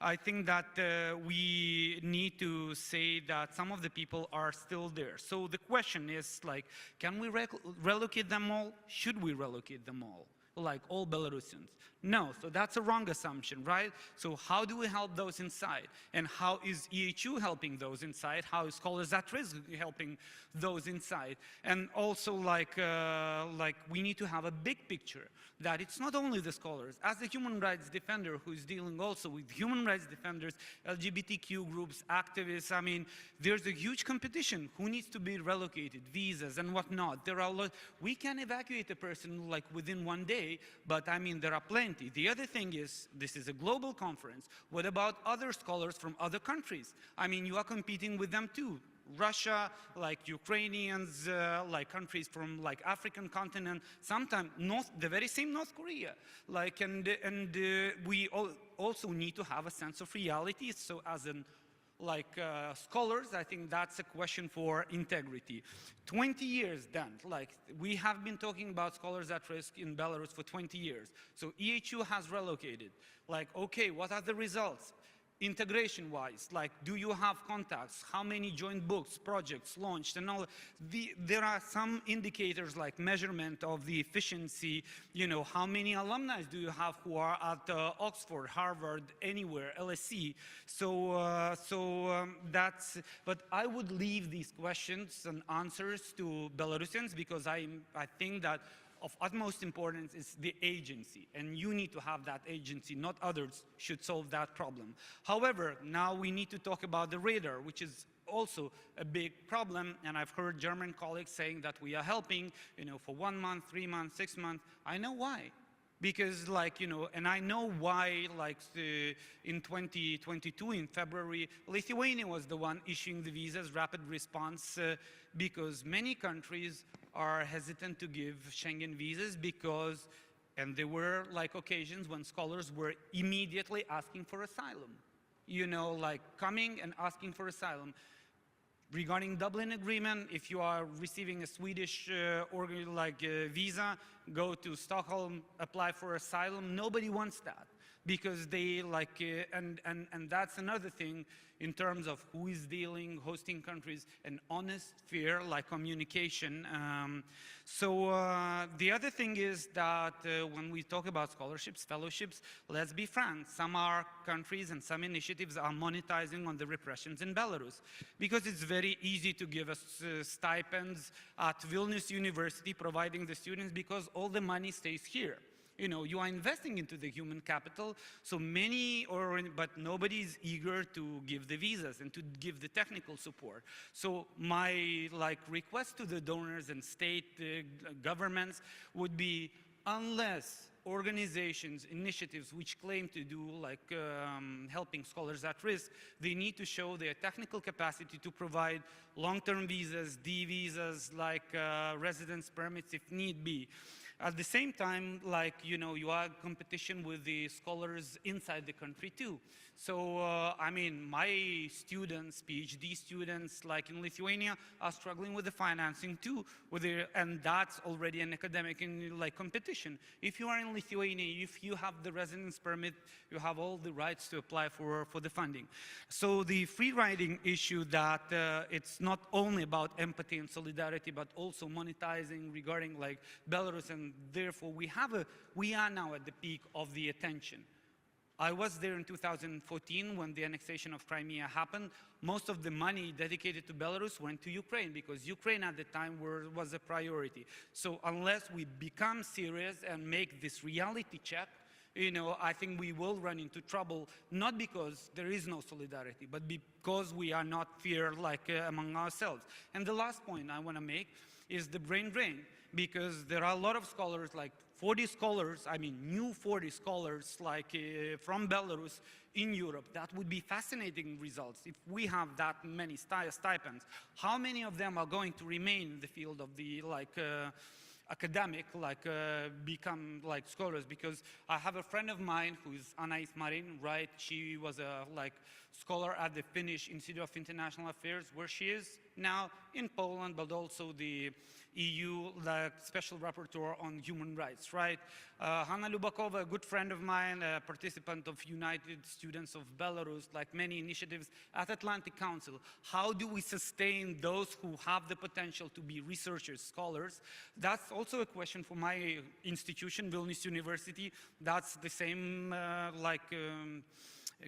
I think that we need to say that some of the people are still there. So the question is, can we relocate them all? Should we relocate them all? All Belarusians? No, so that's a wrong assumption, right? So how do we help those inside? And how is EHU helping those inside? How is Scholars at Risk helping those inside? And also, we need to have a big picture that it's not only the scholars. As a human rights defender who is dealing also with human rights defenders, LGBTQ groups, activists, I mean, there's a huge competition. Who needs to be relocated, visas and whatnot? There are a lot. We can evacuate a person within one day, but I mean, there are plenty. The other thing is, this is a global conference. What about other scholars from other countries? I mean, you are competing with them too. Russia, Ukrainians, countries from African continent, sometimes the very same North Korea. We also need to have a sense of reality. So as an scholars, I think that's a question for integrity. 20 years then, we have been talking about Scholars at Risk in Belarus for 20 years. So EHU has relocated. Okay, what are the results? Integration-wise, do you have contacts? How many joint books, projects launched, and all? There are some indicators like measurement of the efficiency. How many alumni do you have who are at Oxford, Harvard, anywhere, LSE? That's. But I would leave these questions and answers to Belarusians, because I think that of utmost importance is the agency, and you need to have that agency, not others should solve that problem. However, now we need to talk about the radar, which is also a big problem, and I've heard German colleagues saying that we are helping, for 1 month, 3 months, 6 months. I know why. Because and I know why, in 2022, in February, Lithuania was the one issuing the visas, rapid response, because many countries are hesitant to give Schengen visas and there were occasions when scholars were immediately asking for asylum, coming and asking for asylum. Regarding Dublin Agreement, if you are receiving a Swedish visa, go to Stockholm, apply for asylum. Nobody wants that, because they and that's another thing in terms of who is dealing, hosting countries, and honest, fair communication. The other thing is that when we talk about scholarships, fellowships, let's be frank, some countries and some initiatives are monetizing on the repressions in Belarus, because it's very easy to give us stipends at Vilnius University, providing the students, because all the money stays here. You are investing into the human capital, but nobody is eager to give the visas and to give the technical support. So my request to the donors and state governments would be, unless organizations, initiatives which claim to do helping scholars at risk, they need to show their technical capacity to provide long-term visas, D visas, residence permits if need be. At the same time, you are in competition with the scholars inside the country too. So, I mean, my students, PhD students, in Lithuania, are struggling with the financing too, and that's already an academic competition. If you are in Lithuania, if you have the residence permit, you have all the rights to apply for the funding. So the free riding issue, that it's not only about empathy and solidarity, but also monetizing regarding Belarus, and therefore we are now at the peak of the attention. I was there in 2014 when the annexation of Crimea happened. Most of the money dedicated to Belarus went to Ukraine because Ukraine at the time was a priority. So unless we become serious and make this reality check, you know, I think we will run into trouble, not because there is no solidarity, but because we are not fair like among ourselves. And the last point I want to make is the brain drain, because there are a lot of scholars, like 40 scholars, I mean new 40 scholars like from Belarus in Europe. That would be fascinating results if we have that many stipends. How many of them are going to remain in the field of the academic, become like scholars? Because I have a friend of mine who is Anais Marin, right? She was a scholar at the Finnish Institute of International Affairs, where she is now in Poland, but also the EU Special Rapporteur on Human Rights, right? Hanna Lubakova, a good friend of mine, a participant of United Students of Belarus, like many initiatives at Atlantic Council. How do we sustain those who have the potential to be researchers, scholars? That's also a question for my institution, Vilnius University. That's the same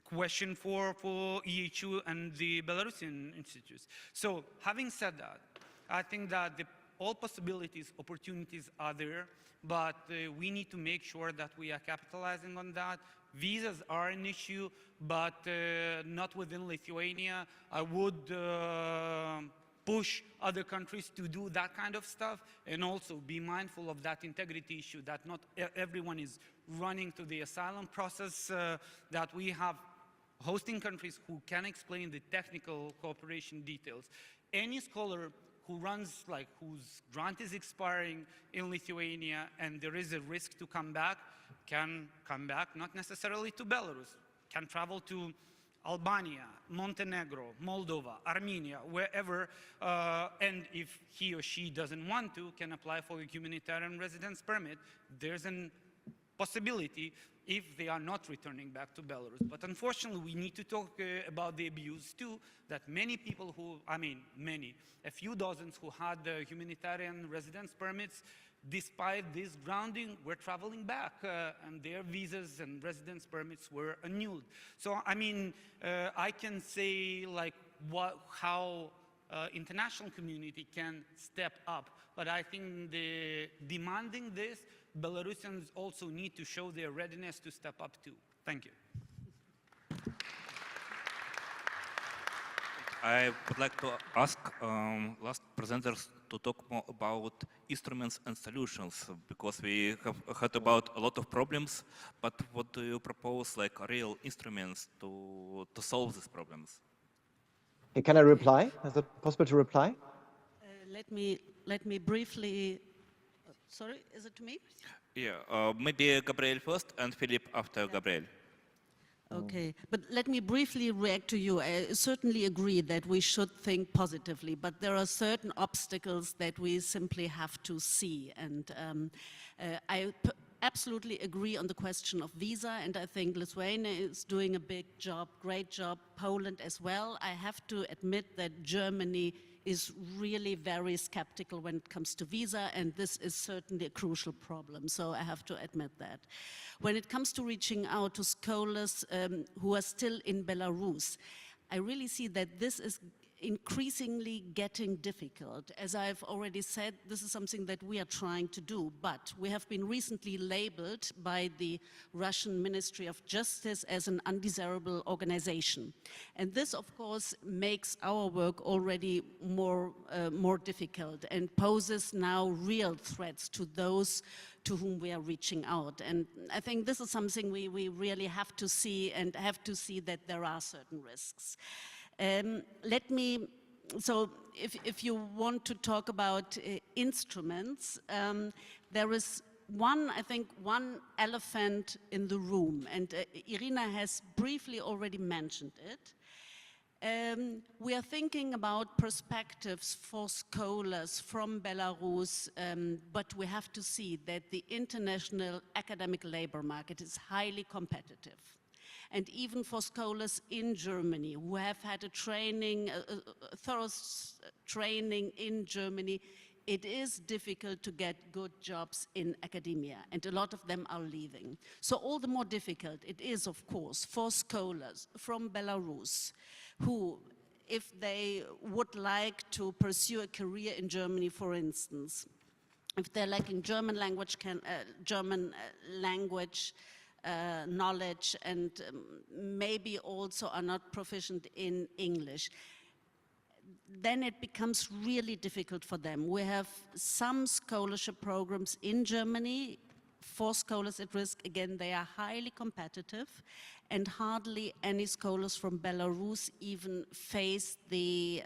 question for EHU and the Belarusian institutes. So having said that, I think that all possibilities, opportunities are there, but we need to make sure that we are capitalizing on that. Visas are an issue, but not within Lithuania. I would push other countries to do that kind of stuff, and also be mindful of that integrity issue, that not everyone is running to the asylum process, that we have hosting countries who can explain the technical cooperation details. Any scholar who runs, whose grant is expiring in Lithuania and there is a risk to come back, can come back, not necessarily to Belarus, can travel to Albania, Montenegro, Moldova, Armenia, wherever, and if he or she doesn't want to, can apply for a humanitarian residence permit. There's a possibility if they are not returning back to Belarus. But unfortunately, we need to talk about the abuse too, that many people who, a few dozens who had humanitarian residence permits, despite this grounding, were traveling back, and their visas and residence permits were annulled. So, I can say how international community can step up, but I think demanding this, Belarusians also need to show their readiness to step up too. Thank you. I would like to ask last presenters to talk more about instruments and solutions, because we have heard about a lot of problems, but what do you propose, real instruments to solve these problems? Hey, can I reply? Is it possible to reply? Let me briefly. Sorry, is it to me? Yeah, maybe Gabriel first and Philip after Gabriel. Okay, but let me briefly react to you. I certainly agree that we should think positively, but there are certain obstacles that we simply have to see. And I absolutely agree on the question of visa, and I think Lithuania is doing a big job, great job, Poland as well. I have to admit that Germany is really very skeptical when it comes to visa, and this is certainly a crucial problem, so I have to admit that. When it comes to reaching out to scholars who are still in Belarus, I really see that this is increasingly getting difficult. As I've already said, this is something that we are trying to do, but we have been recently labeled by the Russian Ministry of Justice as an undesirable organization. And this, of course, makes our work already more difficult and poses now real threats to those to whom we are reaching out. And I think this is something we really have to see, and have to see that there are certain risks. So if you want to talk about instruments, there is I think one elephant in the room, and Irina has briefly already mentioned it. We are thinking about perspectives for scholars from Belarus, but we have to see that the international academic labor market is highly competitive. And even for scholars in Germany who have had a thorough training in Germany, it is difficult to get good jobs in academia, and a lot of them are leaving. So all the more difficult it is, of course, for scholars from Belarus who, if they would like to pursue a career in Germany, for instance, if they're lacking German language, knowledge, and maybe also are not proficient in English, then it becomes really difficult for them. We have some scholarship programs in Germany for scholars at risk. Again, they are highly competitive, and hardly any scholars from Belarus even face the,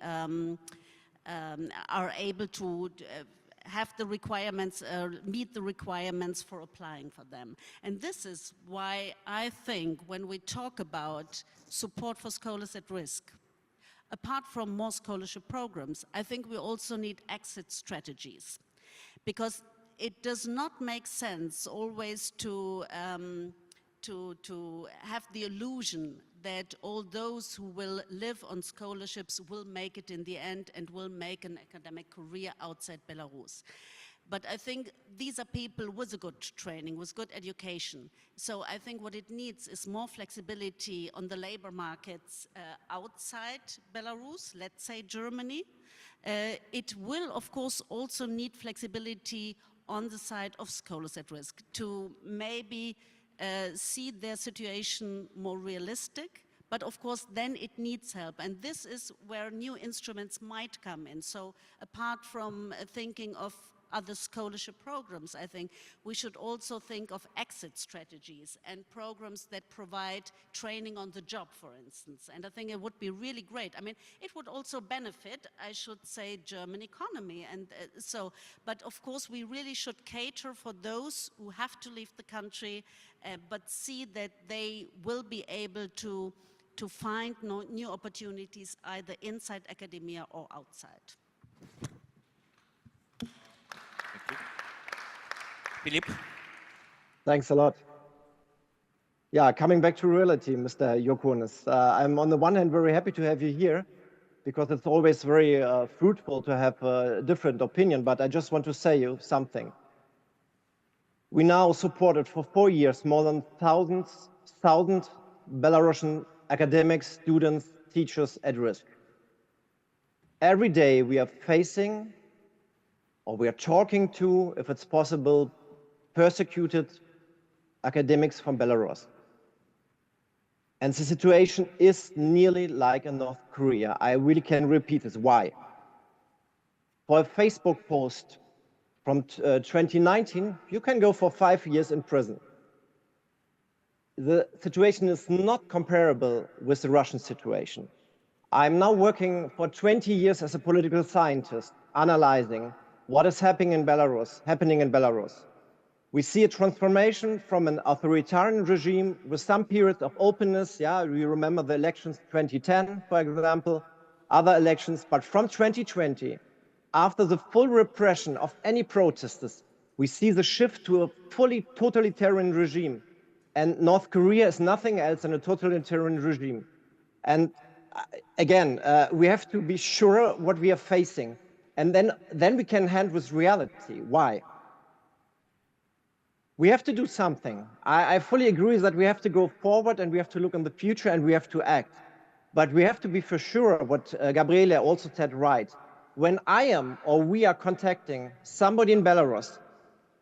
are able to have the requirements, meet the requirements for applying for them. And this is why I think when we talk about support for scholars at risk, apart from more scholarship programs, I think we also need exit strategies, because it does not make sense always to have the illusion that all those who will live on scholarships will make it in the end and will make an academic career outside Belarus. But I think these are people with a good training, with good education. So I think what it needs is more flexibility on the labor markets outside Belarus, let's say Germany. It will, of course, also need flexibility on the side of scholars at risk to maybe see their situation more realistic, but of course then it needs help, and this is where new instruments might come in. So apart from thinking of other scholarship programs, I think we should also think of exit strategies and programs that provide training on the job, for instance. And I think it would be really great. I mean, it would also benefit, I should say, German economy. And but of course, we really should cater for those who have to leave the country, but see that they will be able to find new opportunities either inside academia or outside. Philippe? Thanks a lot. Yeah, coming back to reality, Mr. Jokunis. I'm on the one hand very happy to have you here, because it's always very fruitful to have a different opinion, but I just want to say you something. We now supported for 4 years more than 1,000 Belarusian academics, students, teachers at risk. Every day we are facing, or we are talking to, if it's possible, persecuted academics from Belarus. And the situation is nearly like in North Korea. I really can repeat this. Why? For a Facebook post from 2019, you can go for 5 years in prison. The situation is not comparable with the Russian situation. I'm now working for 20 years as a political scientist, analyzing what is happening in Belarus. We see a transformation from an authoritarian regime with some periods of openness. Yeah, we remember the elections 2010, for example, other elections. But from 2020, after the full repression of any protesters, we see the shift to a fully totalitarian regime. And North Korea is nothing else than a totalitarian regime. And again, we have to be sure what we are facing. And then we can handle with reality. Why? We have to do something. I fully agree that we have to go forward and we have to look in the future and we have to act. But we have to be for sure what Gabriele also said right. When I am or we are contacting somebody in Belarus,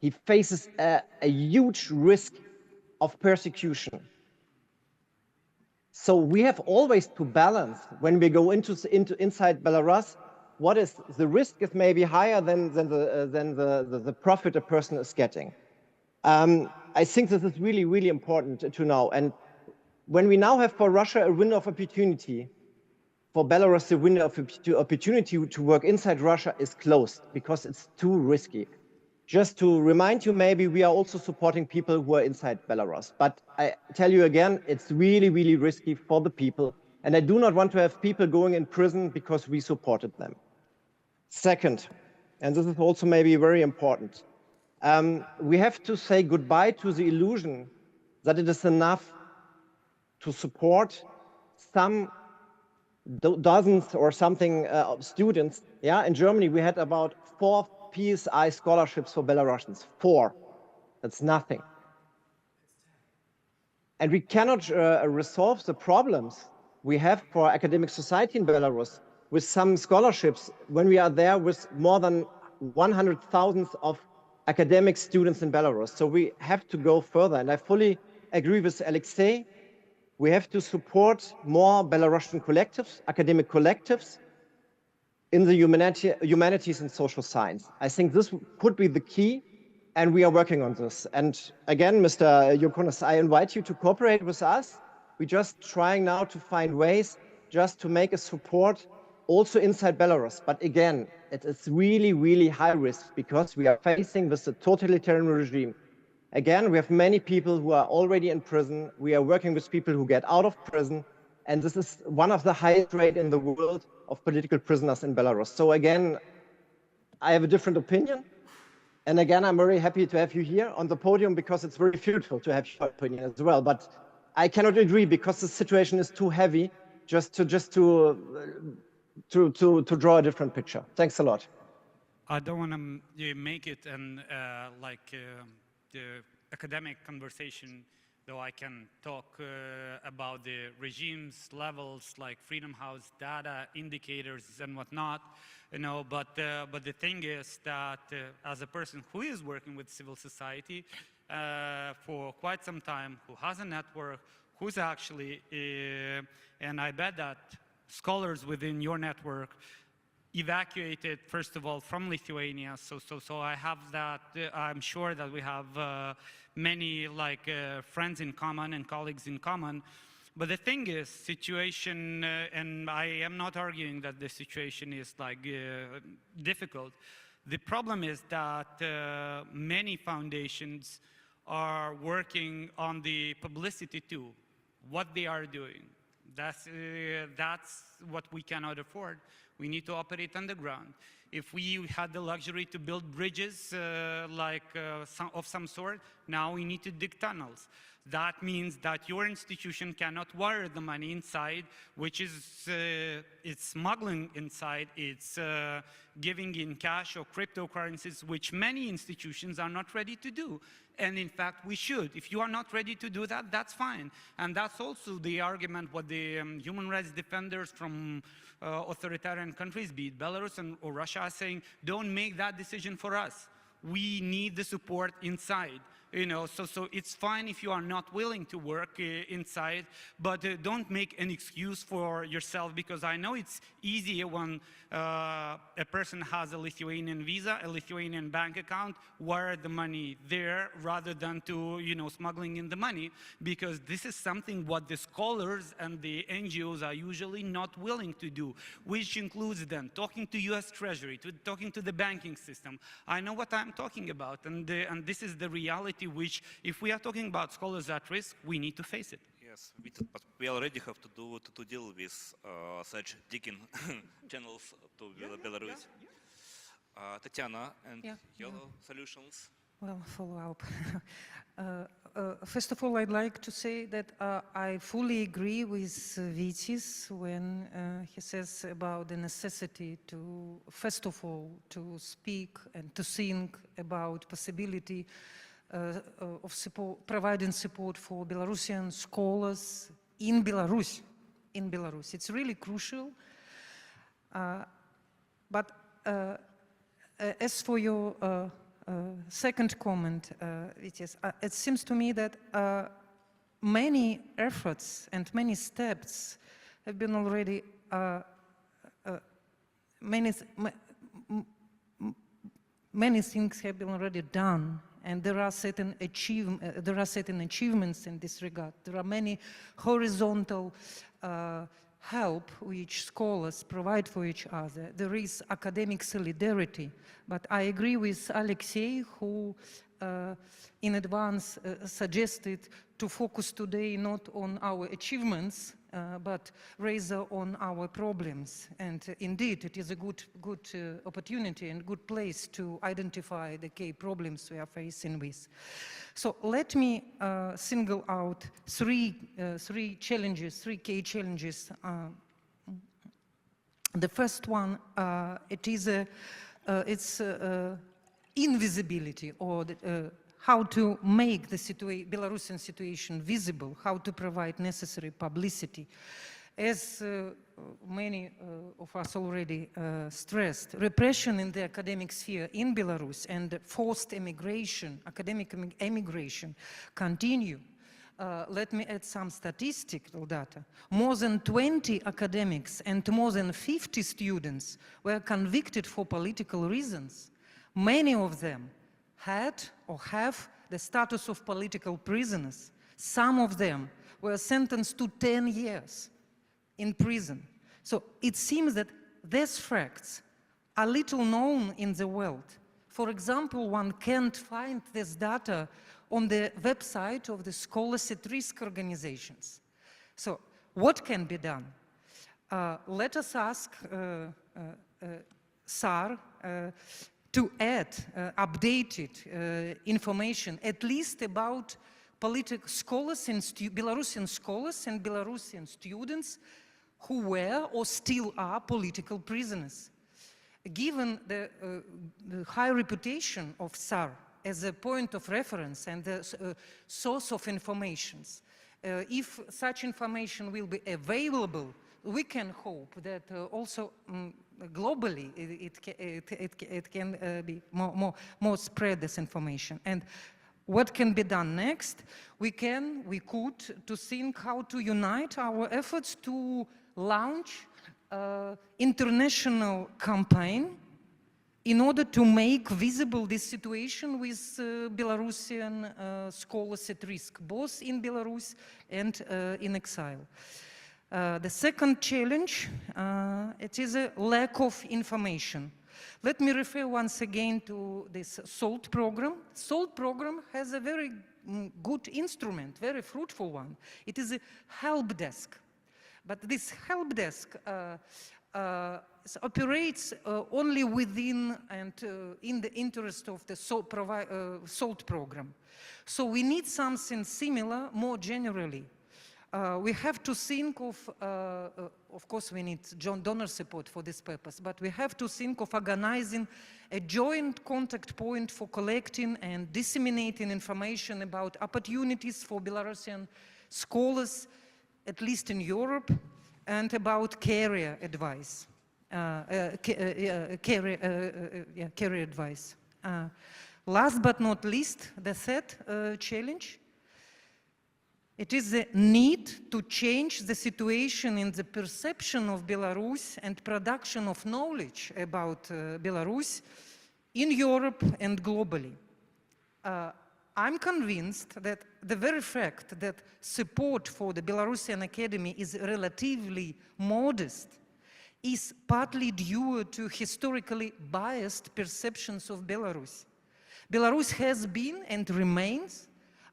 he faces a huge risk of persecution. So we have always to balance when we go inside Belarus. What is the risk is maybe higher than the profit a person is getting. I think this is really, really important to know. And when we now have for Russia a window of opportunity, for Belarus the window of opportunity to work inside Russia is closed because it's too risky. Just to remind you, maybe we are also supporting people who are inside Belarus. But I tell you again, it's really, really risky for the people. And I do not want to have people going in prison because we supported them. Second, and this is also maybe very important, we have to say goodbye to the illusion that it is enough to support some dozens or something of students. Yeah, in Germany we had about PSI scholarships for Belarusians. 4. That's nothing. And we cannot resolve the problems we have for academic society in Belarus with some scholarships when we are there with more than 100,000 of academic students in Belarus. So we have to go further. And I fully agree with Alexei. We have to support more Belarusian collectives, academic collectives, in the humanities and social science. I think this could be the key, and we are working on this. And again, Mr. Yokonas, I invite you to cooperate with us. We're just trying now to find ways just to make a support also inside Belarus. But again, it is really, really high risk because we are facing with a totalitarian regime. Again, we have many people who are already in prison. We are working with people who get out of prison. And this is one of the highest rate in the world of political prisoners in Belarus. So again, I have a different opinion. And again, I'm very happy to have you here on the podium because it's very fruitful to have your opinion as well. But I cannot agree because the situation is too heavy just to draw a different picture. Thanks a lot. I don't want to make it an the academic conversation, though I can talk about the regimes, levels like Freedom House data, indicators, and whatnot. You know, but the thing is that as a person who is working with civil society for quite some time, who has a network, who's actually, and I bet that scholars within your network evacuated, first of all, from Lithuania. So I have that, I'm sure that we have many friends in common and colleagues in common. But the thing is, situation, and I am not arguing that the situation is difficult. The problem is that many foundations are working on the publicity too, what they are doing. That's what we cannot afford. We need to operate underground. If we had the luxury to build bridges of some sort, now we need to dig tunnels. That means that your institution cannot wire the money inside, which is it's smuggling inside, it's giving in cash or cryptocurrencies, which many institutions are not ready to do. And in fact, we should. If you are not ready to do that, that's fine. And that's also the argument what the human rights defenders from authoritarian countries, be it Belarus or Russia, are saying, don't make that decision for us. We need the support inside. You know, so it's fine if you are not willing to work inside, but don't make an excuse for yourself, because I know it's easier when a person has a Lithuanian visa, a Lithuanian bank account, wire the money there rather than to, smuggling in the money, because this is something what the scholars and the NGOs are usually not willing to do, which includes then talking to US Treasury, talking to the banking system. I know what I'm talking about, and this is the reality which, if we are talking about scholars at risk, we need to face it. Yes, but we already have to deal with such digging channels to Belarus. Tatiana, and your solutions? Well, follow up. First of all, I'd like to say that I fully agree with Vitis when he says about the necessity to, first of all, to speak and to think about possibility of providing support for Belarusian scholars in Belarus. It's really crucial. But as for your second comment, it seems to me that many efforts and many steps have been already, many things have been already done. And there are certain achievements in this regard. There are many horizontal help which scholars provide for each other. There is academic solidarity. But I agree with Alexei, who in advance suggested to focus today not on our achievements, but rather on our problems. And indeed, it is a good opportunity and good place to identify the key problems we are facing with. So let me single out three key challenges. The first one, it is its invisibility, or how to make the Belarusian situation visible, how to provide necessary publicity. As many of us already stressed, repression in the academic sphere in Belarus and forced emigration, academic emigration, continue. Let me add some statistical data. More than 20 academics and more than 50 students were convicted for political reasons. Many of them had or have the status of political prisoners. Some of them were sentenced to 10 years in prison. So it seems that these facts are little known in the world. For example, one can't find this data on the website of the Scholars at Risk organizations. So what can be done? Let us ask SAR to add updated information, at least about political scholars and Belarusian scholars and Belarusian students who were or still are political prisoners. Given the high reputation of SAR as a point of reference and the source of information, if such information will be available, we can hope that also globally it can be more spread this information. And what can be done next? We could to think how to unite our efforts to launch international campaign in order to make visible this situation with Belarusian scholars at risk, both in Belarus and in exile. The second challenge, it is a lack of information. Let me refer once again to this SALT program. SALT program has a very good instrument, very fruitful one. It is a help desk. But this help desk operates only within and in the interest of the SALT program. So we need something similar more generally. We have to think of course we need donor support for this purpose, but we have to think of organizing a joint contact point for collecting and disseminating information about opportunities for Belarusian scholars, at least in Europe, and about career advice. Career advice. Last but not least, the third challenge. It is the need to change the situation in the perception of Belarus and production of knowledge about Belarus in Europe and globally. I'm convinced that the very fact that support for the Belarusian Academy is relatively modest is partly due to historically biased perceptions of Belarus. Belarus has been and remains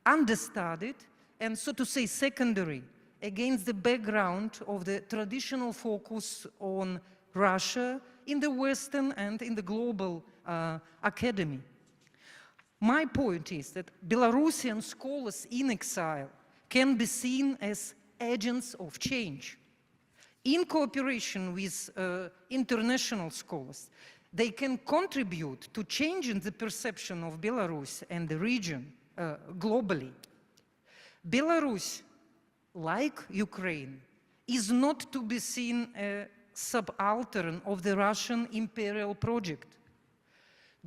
understudied and, so to say, secondary against the background of the traditional focus on Russia in the Western and in the global academy. My point is that Belarusian scholars in exile can be seen as agents of change. In cooperation with international scholars, they can contribute to changing the perception of Belarus and the region globally. Belarus, like Ukraine, is not to be seen as subaltern of the Russian imperial project.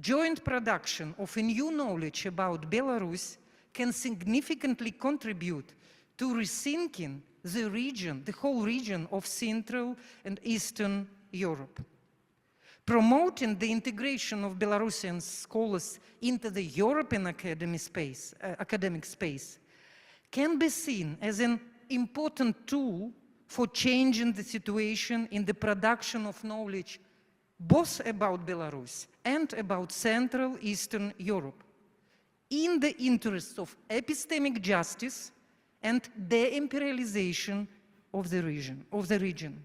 Joint production of a new knowledge about Belarus can significantly contribute to rethinking the region, the whole region of Central and Eastern Europe. Promoting the integration of Belarusian scholars into the European academic space can be seen as an important tool for changing the situation in the production of knowledge both about Belarus and about Central Eastern Europe, in the interest of epistemic justice and de-imperialization of the region.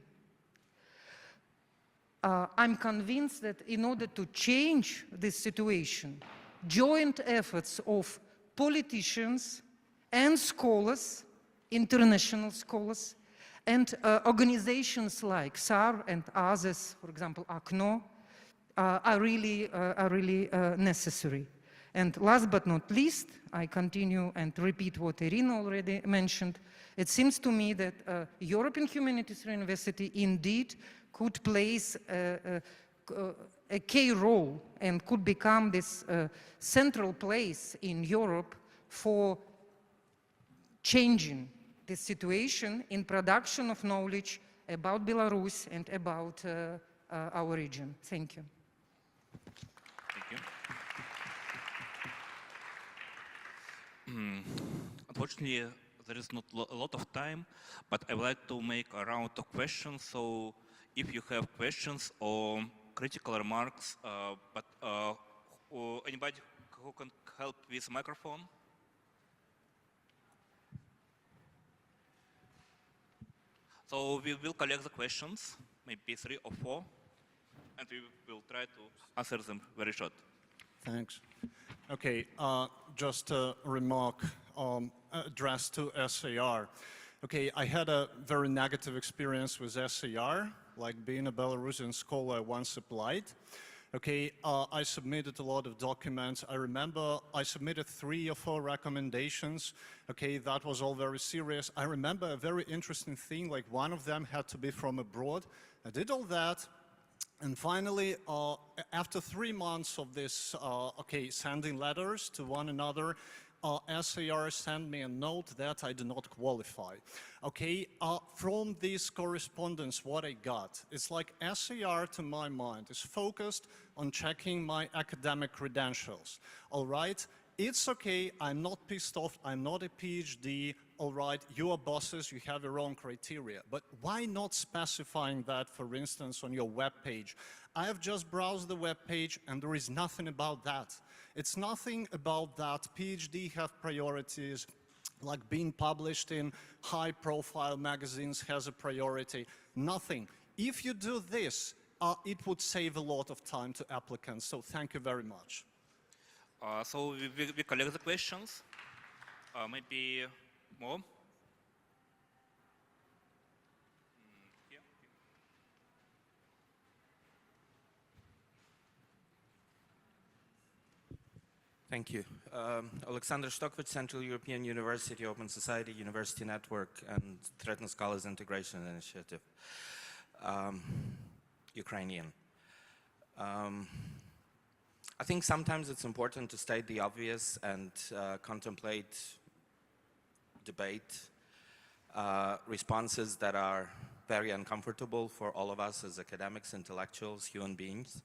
I'm convinced that in order to change this situation, joint efforts of politicians and scholars, international scholars, and organizations like SAR and others, for example, ACNO, are really necessary. And last but not least, I continue and repeat what Irina already mentioned. It seems to me that European Humanities University indeed could play a key role and could become this central place in Europe for changing the situation in production of knowledge about Belarus and about our region. Thank you. Thank you. Unfortunately, there is not a lot of time, but I would like to make a round of questions. So if you have questions or critical remarks, anybody who can help with microphone? So we will collect the questions, maybe 3 or 4, and we will try to answer them very short. Thanks. Okay, just a remark addressed to SAR. Okay, I had a very negative experience with SAR, like being a Belarusian scholar I once applied. Okay, I submitted a lot of documents. I remember I submitted 3 or 4 recommendations. Okay, that was all very serious. I remember a very interesting thing, like one of them had to be from abroad. I did all that. And finally, after 3 months of this, sending letters to one another, SAR sent me a note that I do not qualify. Okay, from this correspondence, what I got, it's like SAR, to my mind, is focused on checking my academic credentials. All right, it's okay, I'm not pissed off, I'm not a PhD, all right, you are bosses, you have your own criteria, but why not specifying that, for instance, on your web page? I have just browsed the web page and there is nothing about that. It's nothing about that. PhD have priorities, like being published in high-profile magazines has a priority. Nothing. If you do this, it would save a lot of time to applicants. So thank you very much. So we collect the questions. Maybe more. Thank you. Alexander Stokvich, Central European University, Open Society, University Network, and Threatened Scholars Integration Initiative. Ukrainian. I think sometimes it's important to state the obvious and contemplate, debate, responses that are very uncomfortable for all of us as academics, intellectuals, human beings.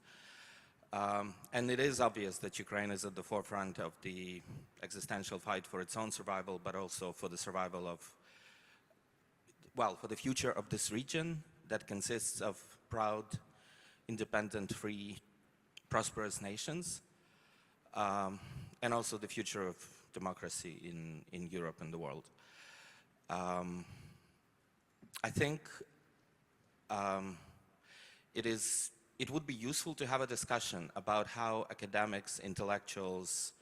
And it is obvious that Ukraine is at the forefront of the existential fight for its own survival, but also for the survival of, well, for the future of this region that consists of proud, independent, free, prosperous nations, and also the future of democracy in Europe and the world. I think it would be useful to have a discussion about how academics, intellectuals,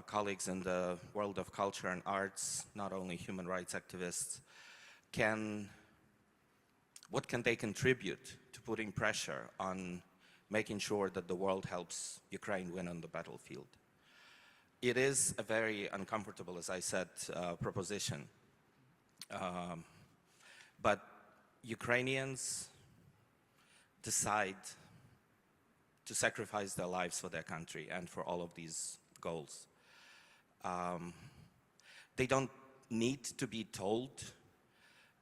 colleagues in the world of culture and arts, not only human rights activists, what can they contribute to putting pressure on making sure that the world helps Ukraine win on the battlefield. It is a very uncomfortable, as I said, proposition. But Ukrainians decide to sacrifice their lives for their country and for all of these goals. They don't need to be told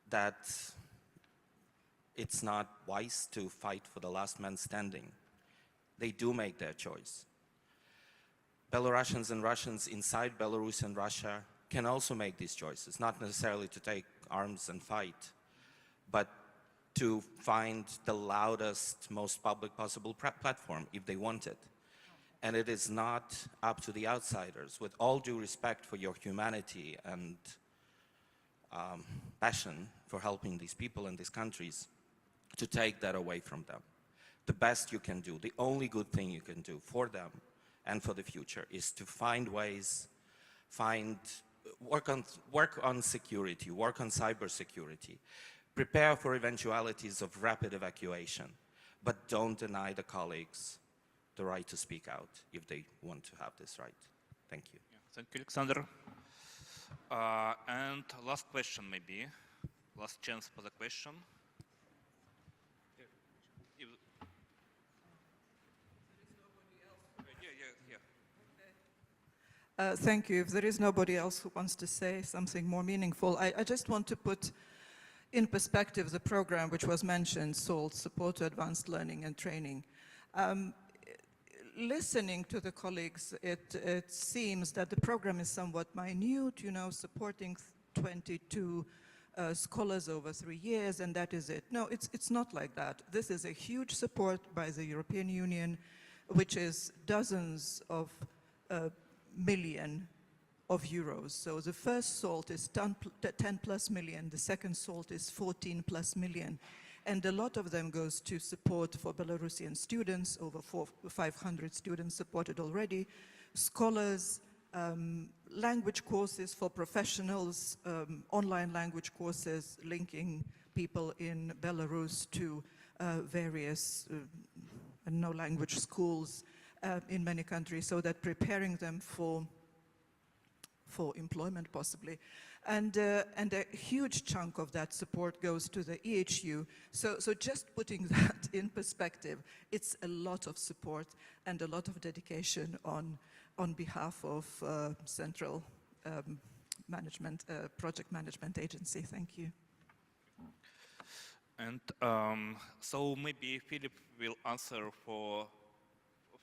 that it's not wise to fight for the last man standing. They do make their choice. Belarusians and Russians inside Belarus and Russia can also make these choices, not necessarily to take arms and fight, but to find the loudest, most public possible platform if they want it. And it is not up to the outsiders, with all due respect for your humanity and passion for helping these people in these countries, to take that away from them. The best you can do, the only good thing you can do for them and for the future is to find ways, work on security, work on cybersecurity, prepare for eventualities of rapid evacuation, but don't deny the colleagues the right to speak out if they want to have this right. Thank you. Yeah, thank you, Alexander. And last question, maybe. Last chance for the question. Thank you. If there is nobody else who wants to say something more meaningful, I just want to put in perspective the program which was mentioned, SALT, Support to Advanced Learning and Training. Listening to the colleagues, it seems that the program is somewhat minute, supporting 22 scholars over 3 years, and that is it. No, it's not like that. This is a huge support by the European Union, which is dozens of million of euros. So the first SALT is 10 plus million, the second SALT is 14 plus million. And a lot of them goes to support for Belarusian students, over 500 students supported already, scholars, language courses for professionals, online language courses linking people in Belarus to various no-language schools in many countries, so that preparing them for employment possibly. And a huge chunk of that support goes to the EHU. So just putting that in perspective, it's a lot of support and a lot of dedication on behalf of Central Management, Project Management Agency. Thank you. And so maybe Philip will answer for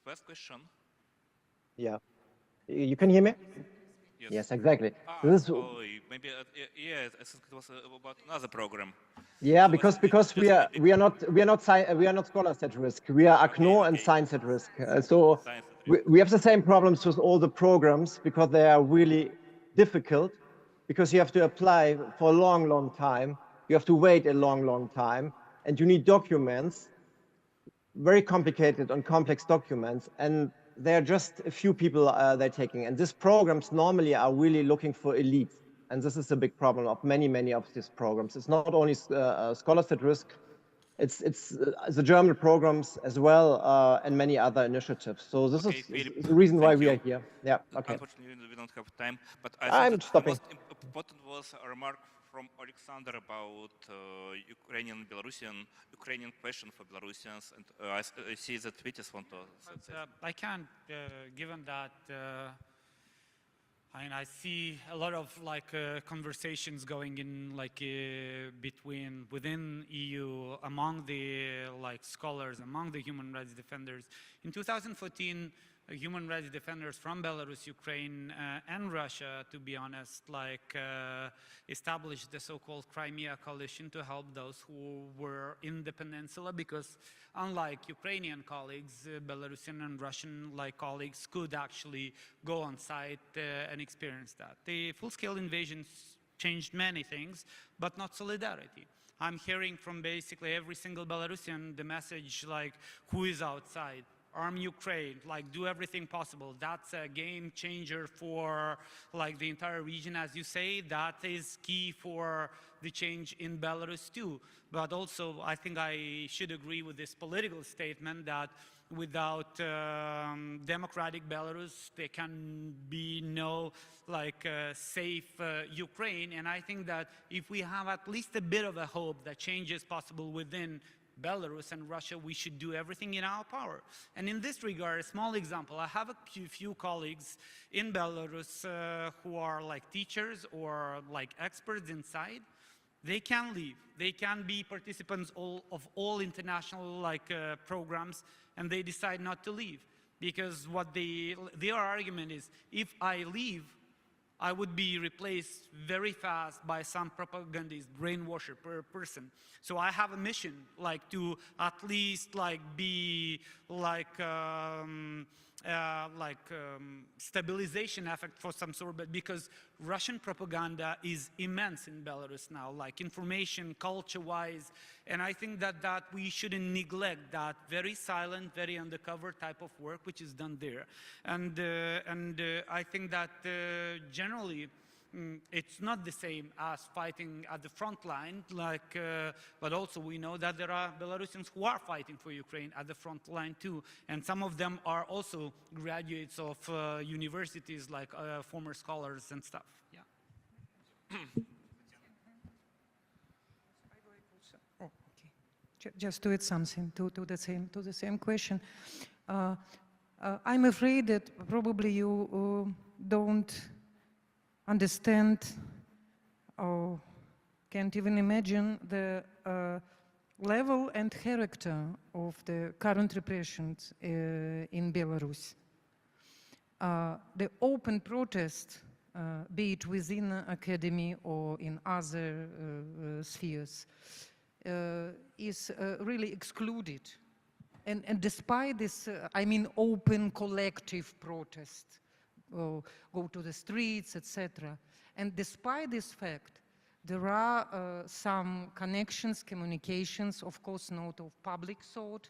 first question. Yeah. You can hear me? Yes, exactly. This is, maybe yeah, I think it was about another program. yeah, because we are not scholars at risk. We are ACNO and science at risk. So we have the same problems with all the programs because they are really difficult. Because you have to apply for a long time. You have to wait a long time, and you need documents, very complicated and complex documents, and there are just a few people they're taking. And these programs normally are really looking for elites. And this is a big problem of many of these programs. It's not only scholars at risk, it's the German programs as well, and many other initiatives. So this is the reason why we are here. Yeah, okay. Unfortunately, we don't have time, but I think stopping. The most important was a remark from Alexander about Ukrainian question for Belarusians, and I see that Vitis want to say. I can't, given that I see a lot of conversations going in within EU among the scholars, among the human rights defenders. In 2014, human rights defenders from Belarus, Ukraine, and Russia, to be honest, established the so-called Crimea Coalition to help those who were in the peninsula, because unlike Ukrainian colleagues, Belarusian and Russian colleagues could actually go on site and experience that. The full-scale invasions changed many things, but not solidarity. I'm hearing from basically every single Belarusian the message who is outside? Arm Ukraine, do everything possible. That's a game changer for the entire region, as you say. That is key for the change in Belarus too. But also, I think I should agree with this political statement that without democratic Belarus, there can be no safe Ukraine. And I think that if we have at least a bit of a hope that change is possible within Belarus and Russia, we should do everything in our power. And in this regard, a small example, I have a few colleagues in Belarus who are teachers or experts inside. They can leave. They can be participants of all international programs, and they decide not to leave. Because what their argument is, if I leave, I would be replaced very fast by some propagandist, brainwasher person. So I have a mission, to at least be stabilization effect for some sort, but because Russian propaganda is immense in Belarus now, information, culture-wise, and I think that we shouldn't neglect that very silent, very undercover type of work which is done there. And I think that generally it's not the same as fighting at the front line, but also we know that there are Belarusians who are fighting for Ukraine at the front line too, and some of them are also graduates of universities, like former scholars and stuff. Yeah. Just to add something to the same question. I'm afraid that probably you don't understand or can't even imagine the level and character of the current repressions in Belarus. The open protest, be it within the academy or in other spheres, is really excluded. And despite this, I mean, open collective protest, go to the streets, etc. And despite this fact, there are some connections, communications, of course not of public thought,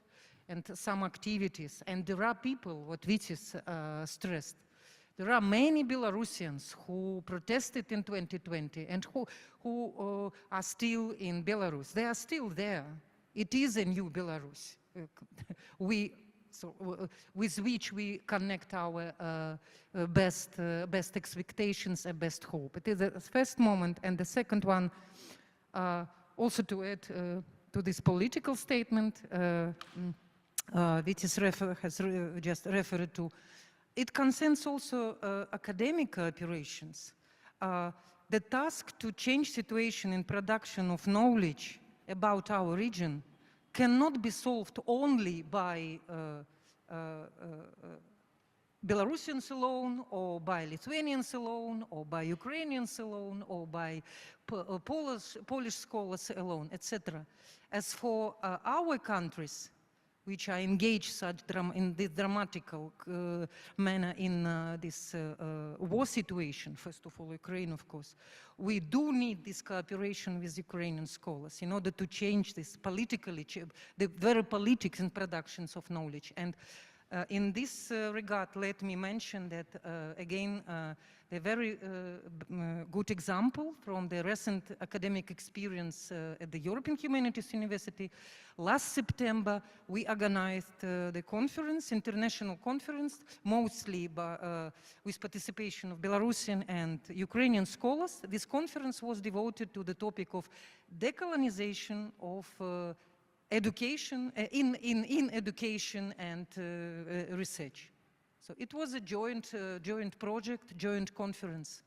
and some activities. And there are people, what Vitis stressed, there are many Belarusians who protested in 2020 and who are still in Belarus. They are still there. It is a new Belarus with which we connect our best expectations and best hope. It is the first moment. And the second one, also to add to this political statement, Vitis has just referred to, it concerns also academic operations. The task to change situation in production of knowledge about our region cannot be solved only by Belarusians alone, or by Lithuanians alone, or by Ukrainians alone, or by Polish scholars alone, etc. As for our countries, which are engaged in this dramatical manner in this war situation, first of all, Ukraine, of course, we do need this cooperation with Ukrainian scholars in order to change this politically, the very politics and productions of knowledge. And in this regard, let me mention that, again, a very good example from the recent academic experience at the European Humanities University. Last September, we organized the conference, international conference, mostly with participation of Belarusian and Ukrainian scholars. This conference was devoted to the topic of decolonization of education, in education and research. So it was a joint project, joint conference.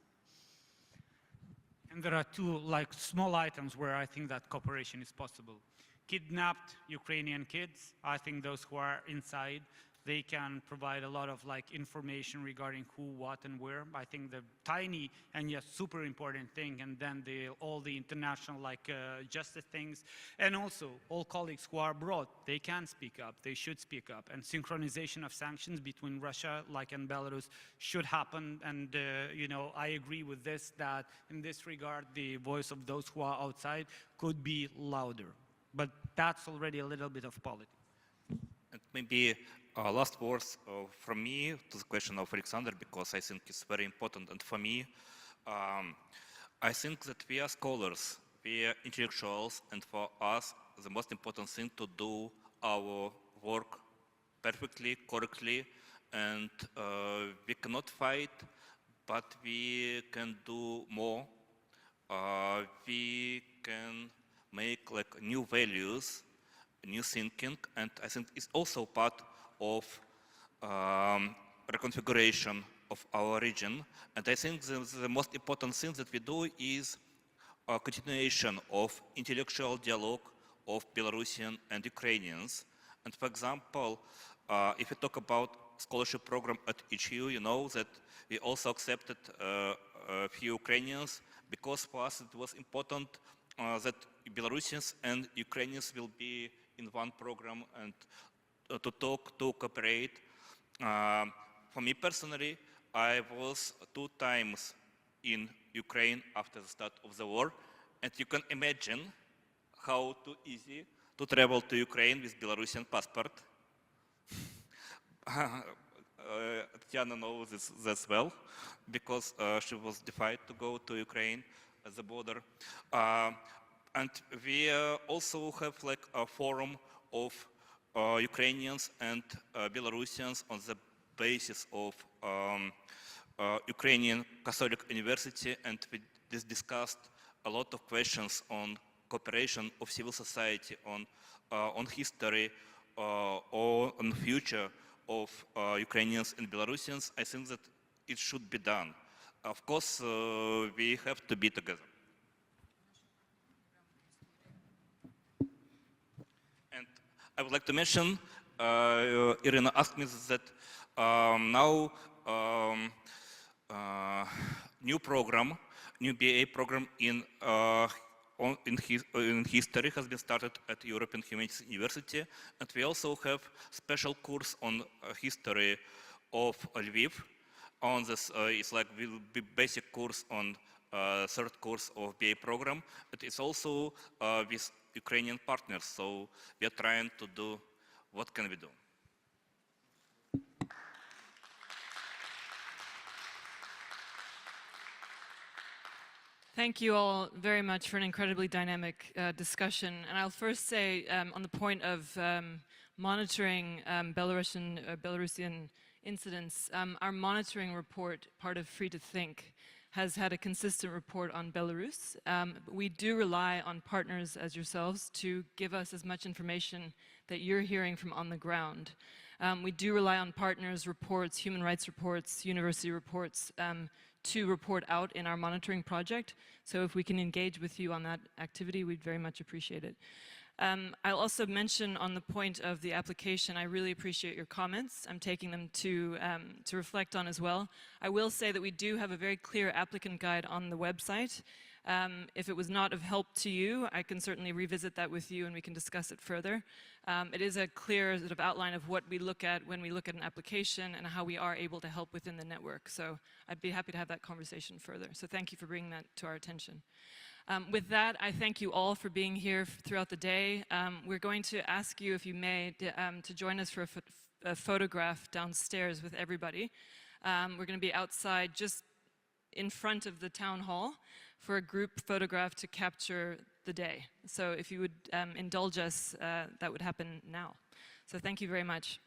And there are two small items where I think that cooperation is possible. Kidnapped Ukrainian kids, I think those who are inside, they can provide a lot of information regarding who, what, and where. I think the tiny and yet super important thing, and then all the international justice things, and also all colleagues who are abroad, they can speak up, they should speak up, and synchronization of sanctions between Russia and Belarus should happen. And I agree with this, that in this regard, the voice of those who are outside could be louder. But that's already a little bit of politics. And maybe last words from me to the question of Alexander, because I think it's very important. And for me, I think that we are scholars, we are intellectuals, and for us, the most important thing to do our work perfectly, correctly, and we cannot fight, but we can do more. We can make new values, new thinking, and I think it's also part of reconfiguration of our region. And I think the most important thing that we do is a continuation of intellectual dialogue of Belarusian and Ukrainians. And for example, if we talk about scholarship program at HU, you know that we also accepted a few Ukrainians, because for us it was important that Belarusians and Ukrainians will be in one program and to talk, to cooperate. For me personally, I was 2 times in Ukraine after the start of the war, and you can imagine how too easy to travel to Ukraine with Belarusian passport. Tatiana knows this as well, because she was defied to go to Ukraine at the border. And we also have like a forum of Ukrainians and Belarusians on the basis of Ukrainian Catholic University, and we discussed a lot of questions on cooperation of civil society, on history, or on future of Ukrainians and Belarusians. I think that it should be done. Of course, we have to be together. And I would like to mention, Irina asked me that now new program, new BA program in history has been started at European Humanities University, and we also have special course on history of Lviv. On this, it's like will be basic course on third course of BA program. But it's also with Ukrainian partners, so we are trying to do what can we do. Thank you all very much for an incredibly dynamic discussion. And I'll first say on the point of monitoring Belarusian incidents, our monitoring report, part of Free to Think, has had a consistent report on Belarus. We do rely on partners as yourselves to give us as much information that you're hearing from on the ground. We do rely on partners' reports, human rights reports, university reports, to report out in our monitoring project. So if we can engage with you on that activity, we'd very much appreciate it. I'll also mention on the point of the application, I really appreciate your comments. I'm taking them to reflect on as well. I will say that we do have a very clear applicant guide on the website. If it was not of help to you, I can certainly revisit that with you and we can discuss it further. It is a clear sort of outline of what we look at when we look at an application and how we are able to help within the network. So I'd be happy to have that conversation further. So thank you for bringing that to our attention. With that, I thank you all for being here throughout the day. We're going to ask you, if you may, to join us for a photograph downstairs with everybody. We're going to be outside just in front of the town hall for a group photograph to capture the day. So if you would indulge us, that would happen now. So thank you very much.